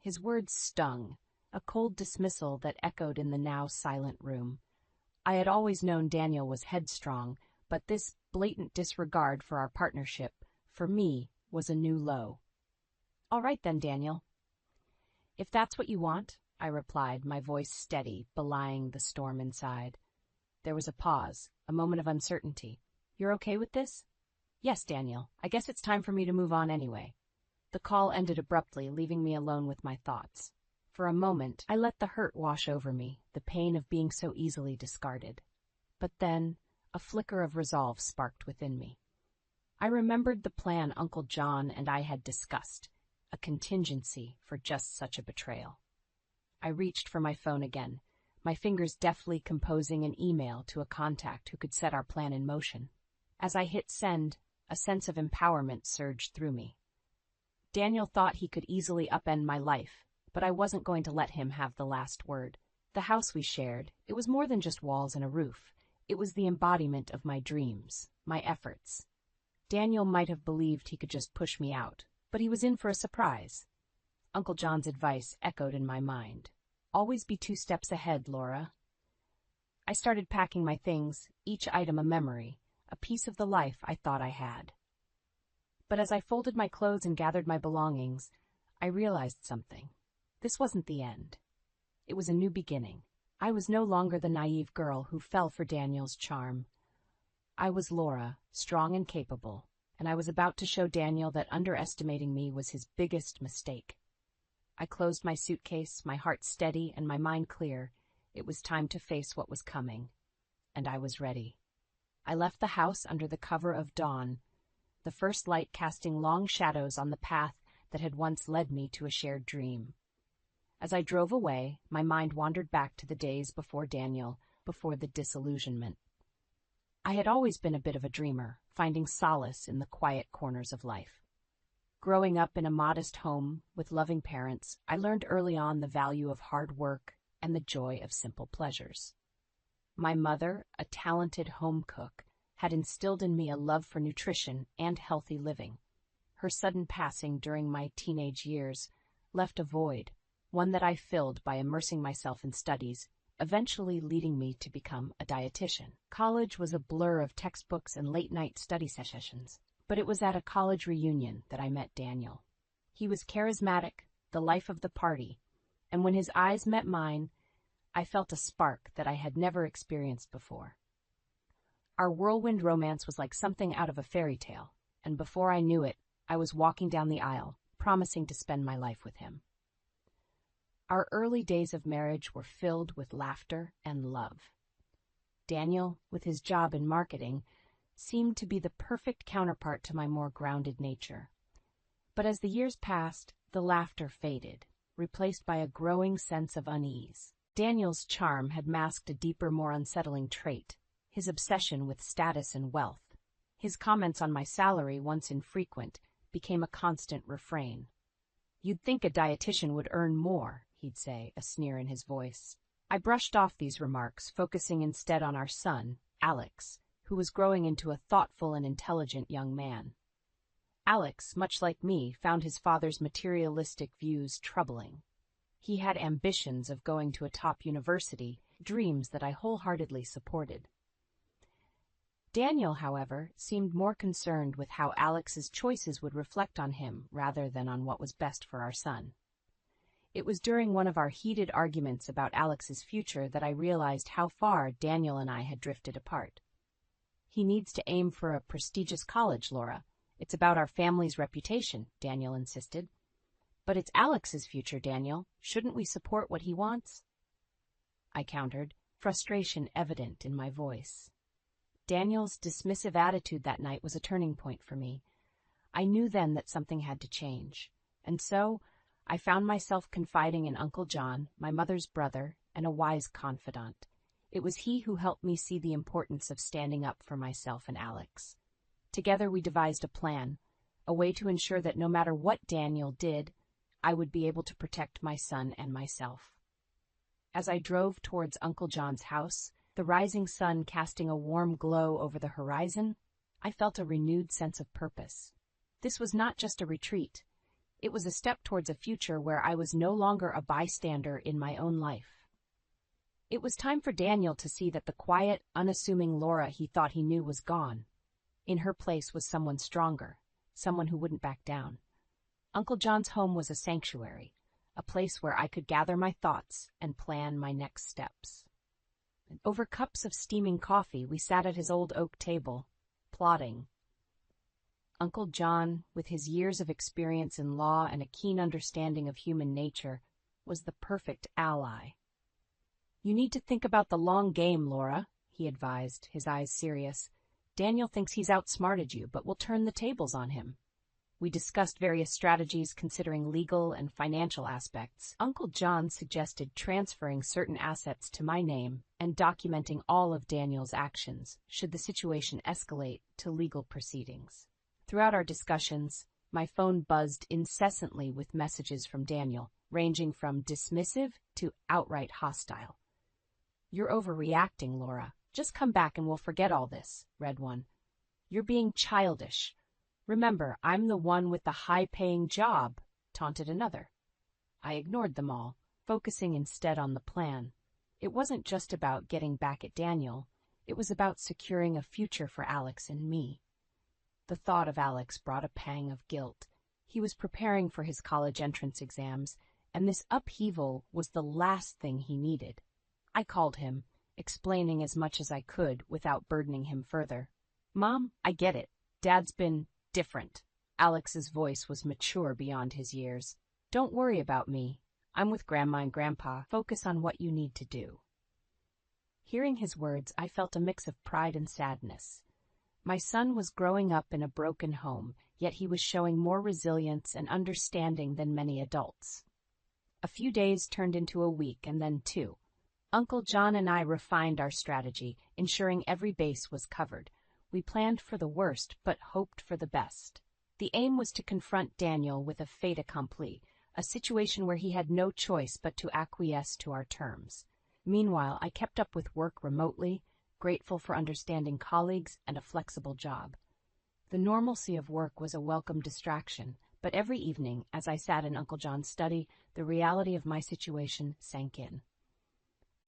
His words stung, a cold dismissal that echoed in the now silent room. I had always known Daniel was headstrong, but this blatant disregard for our partnership, for me, was a new low. "All right then, Daniel." "If that's what you want," I replied, my voice steady, belying the storm inside. There was a pause, a moment of uncertainty. "You're okay with this?" "Yes, Daniel. I guess it's time for me to move on anyway." The call ended abruptly, leaving me alone with my thoughts. For a moment, I let the hurt wash over me, the pain of being so easily discarded. But then, a flicker of resolve sparked within me. I remembered the plan Uncle John and I had discussed, a contingency for just such a betrayal. I reached for my phone again, my fingers deftly composing an email to a contact who could set our plan in motion. As I hit send, a sense of empowerment surged through me. Daniel thought he could easily upend my life, but I wasn't going to let him have the last word. The house we shared, it was more than just walls and a roof. It was the embodiment of my dreams, my efforts. Daniel might have believed he could just push me out, but he was in for a surprise. Uncle John's advice echoed in my mind. Always be 2 steps ahead, Laura. I started packing my things, each item a memory, a piece of the life I thought I had. But as I folded my clothes and gathered my belongings, I realized something. This wasn't the end. It was a new beginning. I was no longer the naive girl who fell for Daniel's charm. I was Laura, strong and capable, and I was about to show Daniel that underestimating me was his biggest mistake. I closed my suitcase, my heart steady and my mind clear. It was time to face what was coming, and I was ready. I left the house under the cover of dawn, the first light casting long shadows on the path that had once led me to a shared dream. As I drove away, my mind wandered back to the days before Daniel, before the disillusionment. I had always been a bit of a dreamer, finding solace in the quiet corners of life. Growing up in a modest home with loving parents, I learned early on the value of hard work and the joy of simple pleasures. My mother, a talented home cook, had instilled in me a love for nutrition and healthy living. Her sudden passing during my teenage years left a void, one that I filled by immersing myself in studies, eventually leading me to become a dietitian. College was a blur of textbooks and late-night study sessions, but it was at a college reunion that I met Daniel. He was charismatic, the life of the party, and when his eyes met mine, I felt a spark that I had never experienced before. Our whirlwind romance was like something out of a fairy tale, and before I knew it, I was walking down the aisle, promising to spend my life with him. Our early days of marriage were filled with laughter and love. Daniel, with his job in marketing, seemed to be the perfect counterpart to my more grounded nature. But as the years passed, the laughter faded, replaced by a growing sense of unease. Daniel's charm had masked a deeper, more unsettling trait, his obsession with status and wealth. His comments on my salary, once infrequent, became a constant refrain. "You'd think a dietitian would earn more," he'd say, a sneer in his voice. I brushed off these remarks, focusing instead on our son, Alex, who was growing into a thoughtful and intelligent young man. Alex, much like me, found his father's materialistic views troubling. He had ambitions of going to a top university, dreams that I wholeheartedly supported. Daniel, however, seemed more concerned with how Alex's choices would reflect on him rather than on what was best for our son. It was during one of our heated arguments about Alex's future that I realized how far Daniel and I had drifted apart. "He needs to aim for a prestigious college, Laura. It's about our family's reputation," Daniel insisted. "But it's Alex's future, Daniel. Shouldn't we support what he wants?" I countered, frustration evident in my voice. Daniel's dismissive attitude that night was a turning point for me. I knew then that something had to change, and so I found myself confiding in Uncle John, my mother's brother, and a wise confidant. It was he who helped me see the importance of standing up for myself and Alex. Together we devised a plan, a way to ensure that no matter what Daniel did, I would be able to protect my son and myself. As I drove towards Uncle John's house, the rising sun casting a warm glow over the horizon, I felt a renewed sense of purpose. This was not just a retreat. It was a step towards a future where I was no longer a bystander in my own life. It was time for Daniel to see that the quiet, unassuming Laura he thought he knew was gone. In her place was someone stronger, someone who wouldn't back down. Uncle John's home was a sanctuary, a place where I could gather my thoughts and plan my next steps. Over cups of steaming coffee, we sat at his old oak table, plotting. Uncle John, with his years of experience in law and a keen understanding of human nature, was the perfect ally. "You need to think about the long game, Laura," he advised, his eyes serious. "Daniel thinks he's outsmarted you, but we'll turn the tables on him." We discussed various strategies considering legal and financial aspects. Uncle John suggested transferring certain assets to my name and documenting all of Daniel's actions, should the situation escalate to legal proceedings. Throughout our discussions, my phone buzzed incessantly with messages from Daniel, ranging from dismissive to outright hostile. "You're overreacting, Laura. Just come back and we'll forget all this," read one. "You're being childish. Remember, I'm the one with the high-paying job," taunted another. I ignored them all, focusing instead on the plan. It wasn't just about getting back at Daniel, it was about securing a future for Alex and me. The thought of Alex brought a pang of guilt. He was preparing for his college entrance exams, and this upheaval was the last thing he needed. I called him, explaining as much as I could without burdening him further. "Mom, I get it. Dad's been different." Alex's voice was mature beyond his years. "Don't worry about me. I'm with Grandma and Grandpa. Focus on what you need to do." Hearing his words, I felt a mix of pride and sadness. My son was growing up in a broken home, yet he was showing more resilience and understanding than many adults. A few days turned into a week and then 2. Uncle John and I refined our strategy, ensuring every base was covered. We planned for the worst, but hoped for the best. The aim was to confront Daniel with a fait accompli, a situation where he had no choice but to acquiesce to our terms. Meanwhile, I kept up with work remotely, grateful for understanding colleagues and a flexible job. The normalcy of work was a welcome distraction, but every evening, as I sat in Uncle John's study, the reality of my situation sank in.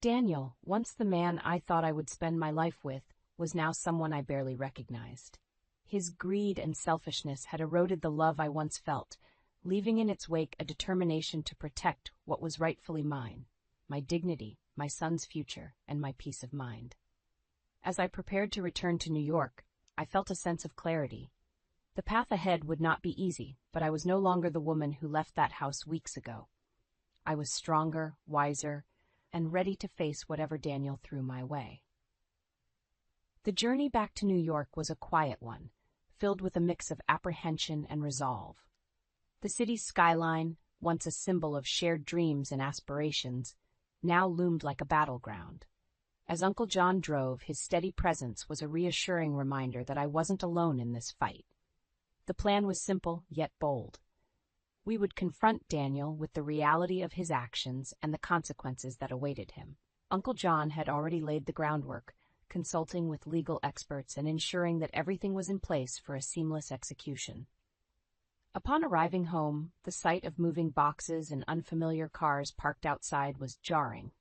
Daniel, once the man I thought I would spend my life with, was now someone I barely recognized. His greed and selfishness had eroded the love I once felt, leaving in its wake a determination to protect what was rightfully mine: my dignity, my son's future, and my peace of mind. As I prepared to return to New York, I felt a sense of clarity. The path ahead would not be easy, but I was no longer the woman who left that house weeks ago. I was stronger, wiser, and ready to face whatever Daniel threw my way. The journey back to New York was a quiet one, filled with a mix of apprehension and resolve. The city's skyline, once a symbol of shared dreams and aspirations, now loomed like a battleground. As Uncle John drove, his steady presence was a reassuring reminder that I wasn't alone in this fight. The plan was simple, yet bold. We would confront Daniel with the reality of his actions and the consequences that awaited him. Uncle John had already laid the groundwork, consulting with legal experts and ensuring that everything was in place for a seamless execution. Upon arriving home, the sight of moving boxes and unfamiliar cars parked outside was jarring.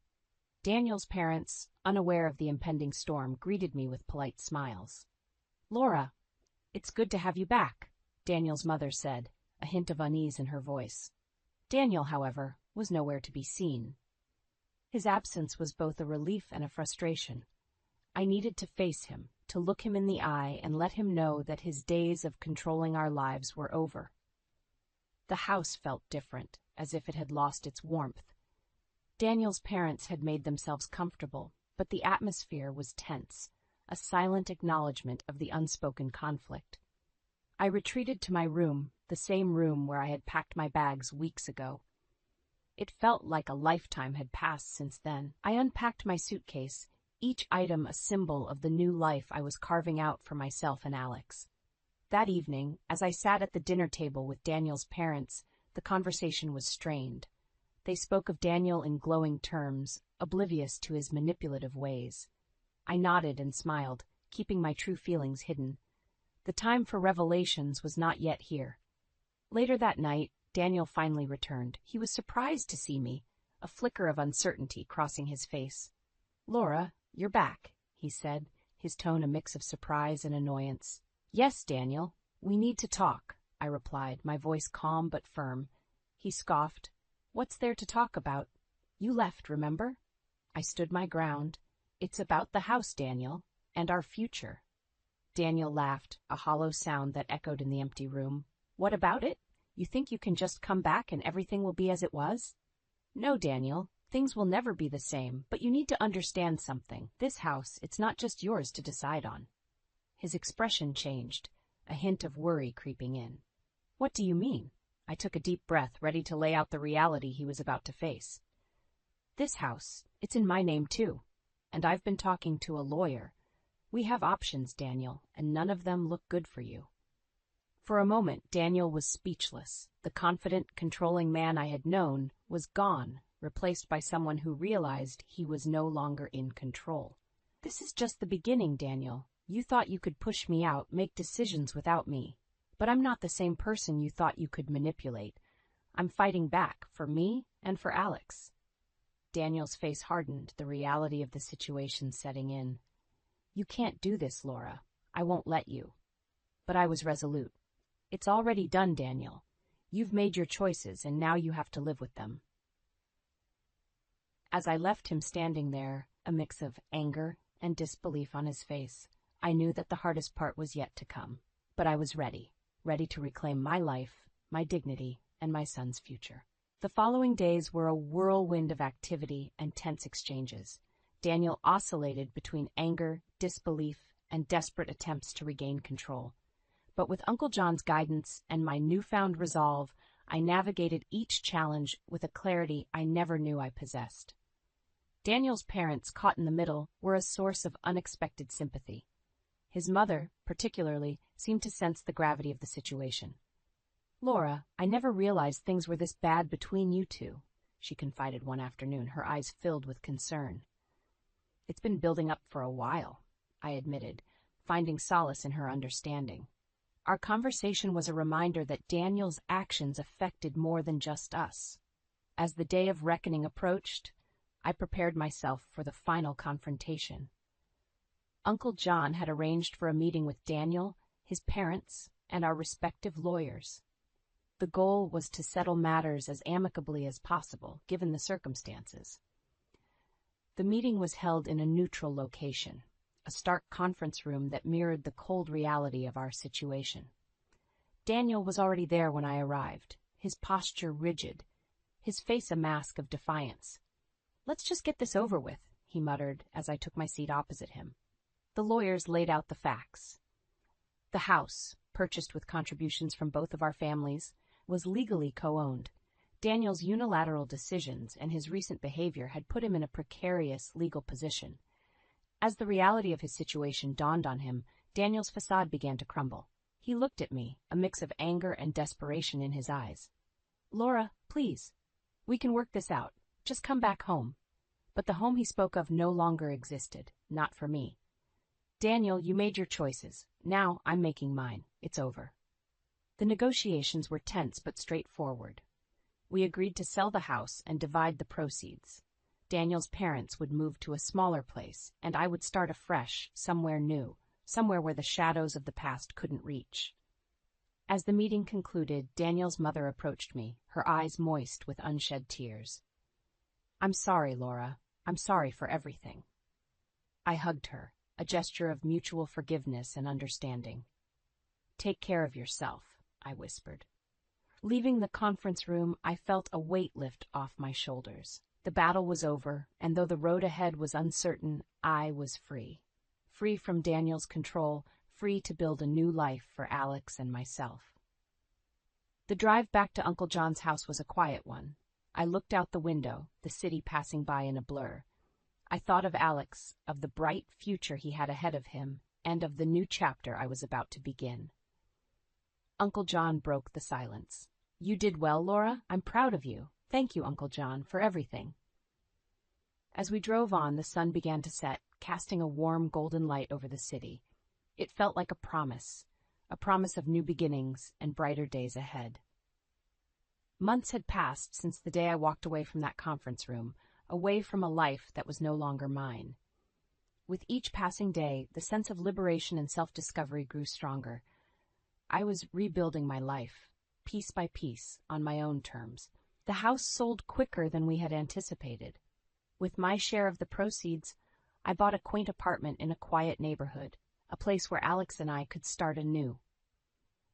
Daniel's parents, unaware of the impending storm, greeted me with polite smiles. "Laura, it's good to have you back," Daniel's mother said, a hint of unease in her voice. Daniel, however, was nowhere to be seen. His absence was both a relief and a frustration. I needed to face him, to look him in the eye and let him know that his days of controlling our lives were over. The house felt different, as if it had lost its warmth. Daniel's parents had made themselves comfortable, but the atmosphere was tense, a silent acknowledgement of the unspoken conflict. I retreated to my room, the same room where I had packed my bags weeks ago. It felt like a lifetime had passed since then. I unpacked my suitcase, each item a symbol of the new life I was carving out for myself and Alex. That evening, as I sat at the dinner table with Daniel's parents, the conversation was strained. They spoke of Daniel in glowing terms, oblivious to his manipulative ways. I nodded and smiled, keeping my true feelings hidden. The time for revelations was not yet here. Later that night, Daniel finally returned. He was surprised to see me, a flicker of uncertainty crossing his face. "Laura, you're back," he said, his tone a mix of surprise and annoyance. "Yes, Daniel, we need to talk," I replied, my voice calm but firm. He scoffed. "What's there to talk about? You left, remember?" I stood my ground. "It's about the house, Daniel, and our future." Daniel laughed, a hollow sound that echoed in the empty room. "What about it? You think you can just come back and everything will be as it was?" "No, Daniel. Things will never be the same, but you need to understand something. This house, it's not just yours to decide on." His expression changed, a hint of worry creeping in. "What do you mean?" I took a deep breath, ready to lay out the reality he was about to face. "This house, it's in my name too, and I've been talking to a lawyer. We have options, Daniel, and none of them look good for you." For a moment, Daniel was speechless. The confident, controlling man I had known was gone, replaced by someone who realized he was no longer in control. "This is just the beginning, Daniel. You thought you could push me out, make decisions without me. But I'm not the same person you thought you could manipulate. I'm fighting back, for me and for Alex." Daniel's face hardened, the reality of the situation setting in. "You can't do this, Laura. I won't let you." But I was resolute. "It's already done, Daniel. You've made your choices, and now you have to live with them." As I left him standing there, a mix of anger and disbelief on his face, I knew that the hardest part was yet to come. But I was ready to reclaim my life, my dignity, and my son's future. The following days were a whirlwind of activity and tense exchanges. Daniel oscillated between anger, disbelief, and desperate attempts to regain control. But with Uncle John's guidance and my newfound resolve, I navigated each challenge with a clarity I never knew I possessed. Daniel's parents, caught in the middle, were a source of unexpected sympathy. His mother, particularly, seemed to sense the gravity of the situation. "Laura, I never realized things were this bad between you two," she confided one afternoon, her eyes filled with concern. "It's been building up for a while," I admitted, finding solace in her understanding. Our conversation was a reminder that Daniel's actions affected more than just us. As the day of reckoning approached, I prepared myself for the final confrontation. Uncle John had arranged for a meeting with Daniel, his parents, and our respective lawyers. The goal was to settle matters as amicably as possible, given the circumstances. The meeting was held in a neutral location, a stark conference room that mirrored the cold reality of our situation. Daniel was already there when I arrived, his posture rigid, his face a mask of defiance. "Let's just get this over with," he muttered as I took my seat opposite him. The lawyers laid out the facts. The house, purchased with contributions from both of our families, was legally co-owned. Daniel's unilateral decisions and his recent behavior had put him in a precarious legal position. As the reality of his situation dawned on him, Daniel's facade began to crumble. He looked at me, a mix of anger and desperation in his eyes. "Laura, please. We can work this out. Just come back home." But the home he spoke of no longer existed, not for me. "Daniel, you made your choices. Now I'm making mine. It's over." The negotiations were tense but straightforward. We agreed to sell the house and divide the proceeds. Daniel's parents would move to a smaller place, and I would start afresh, somewhere new, somewhere where the shadows of the past couldn't reach. As the meeting concluded, Daniel's mother approached me, her eyes moist with unshed tears. "I'm sorry, Laura. I'm sorry for everything." I hugged her, a gesture of mutual forgiveness and understanding. "Take care of yourself," I whispered. Leaving the conference room, I felt a weight lift off my shoulders. The battle was over, and though the road ahead was uncertain, I was free. Free from Daniel's control, free to build a new life for Alex and myself. The drive back to Uncle John's house was a quiet one. I looked out the window, the city passing by in a blur. I thought of Alex, of the bright future he had ahead of him, and of the new chapter I was about to begin. Uncle John broke the silence. "You did well, Laura. I'm proud of you. Thank you, Uncle John, for everything." As we drove on, the sun began to set, casting a warm golden light over the city. It felt like a promise of new beginnings and brighter days ahead. Months had passed since the day I walked away from that conference room, away from a life that was no longer mine. With each passing day, the sense of liberation and self-discovery grew stronger. I was rebuilding my life, piece by piece, on my own terms. The house sold quicker than we had anticipated. With my share of the proceeds, I bought a quaint apartment in a quiet neighborhood, a place where Alex and I could start anew.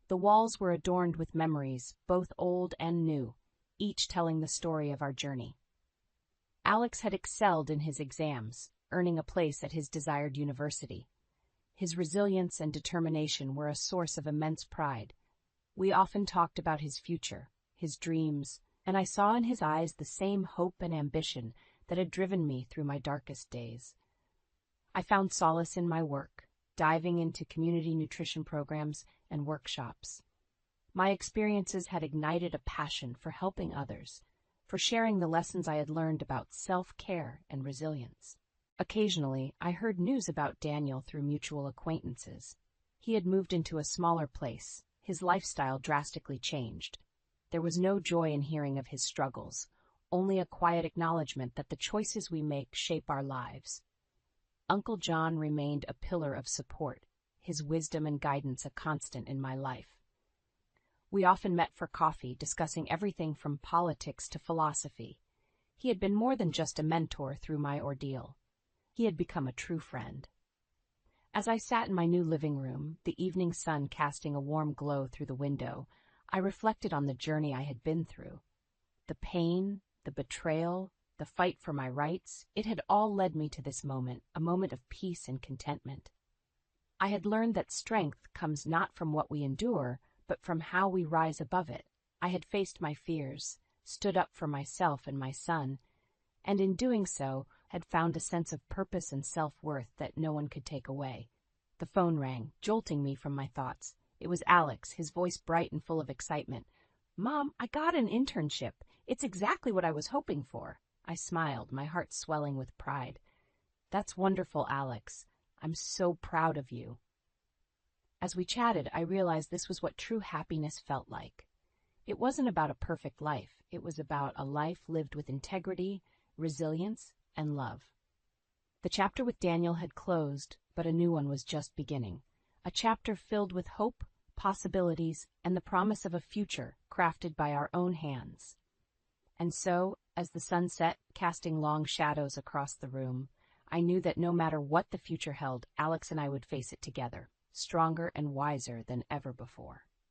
The walls were adorned with memories, both old and new, each telling the story of our journey. Alex had excelled in his exams, earning a place at his desired university. His resilience and determination were a source of immense pride. We often talked about his future, his dreams, and I saw in his eyes the same hope and ambition that had driven me through my darkest days. I found solace in my work, diving into community nutrition programs and workshops. My experiences had ignited a passion for helping others, for sharing the lessons I had learned about self-care and resilience. Occasionally, I heard news about Daniel through mutual acquaintances. He had moved into a smaller place, his lifestyle drastically changed. There was no joy in hearing of his struggles, only a quiet acknowledgement that the choices we make shape our lives. Uncle John remained a pillar of support, his wisdom and guidance a constant in my life. We often met for coffee, discussing everything from politics to philosophy. He had been more than just a mentor through my ordeal. He had become a true friend. As I sat in my new living room, the evening sun casting a warm glow through the window, I reflected on the journey I had been through. The pain, the betrayal, the fight for my rights, it had all led me to this moment, a moment of peace and contentment. I had learned that strength comes not from what we endure, but from how we rise above it. I had faced my fears, stood up for myself and my son, and in doing so had found a sense of purpose and self-worth that no one could take away. The phone rang, jolting me from my thoughts. It was Alex, his voice bright and full of excitement. "Mom, I got an internship. It's exactly what I was hoping for." I smiled, my heart swelling with pride. "That's wonderful, Alex. I'm so proud of you." As we chatted, I realized this was what true happiness felt like. It wasn't about a perfect life. It was about a life lived with integrity, resilience, and love. The chapter with Daniel had closed, but a new one was just beginning. A chapter filled with hope, possibilities, and the promise of a future crafted by our own hands. And so, as the sun set, casting long shadows across the room, I knew that no matter what the future held, Alex and I would face it together, stronger and wiser than ever before.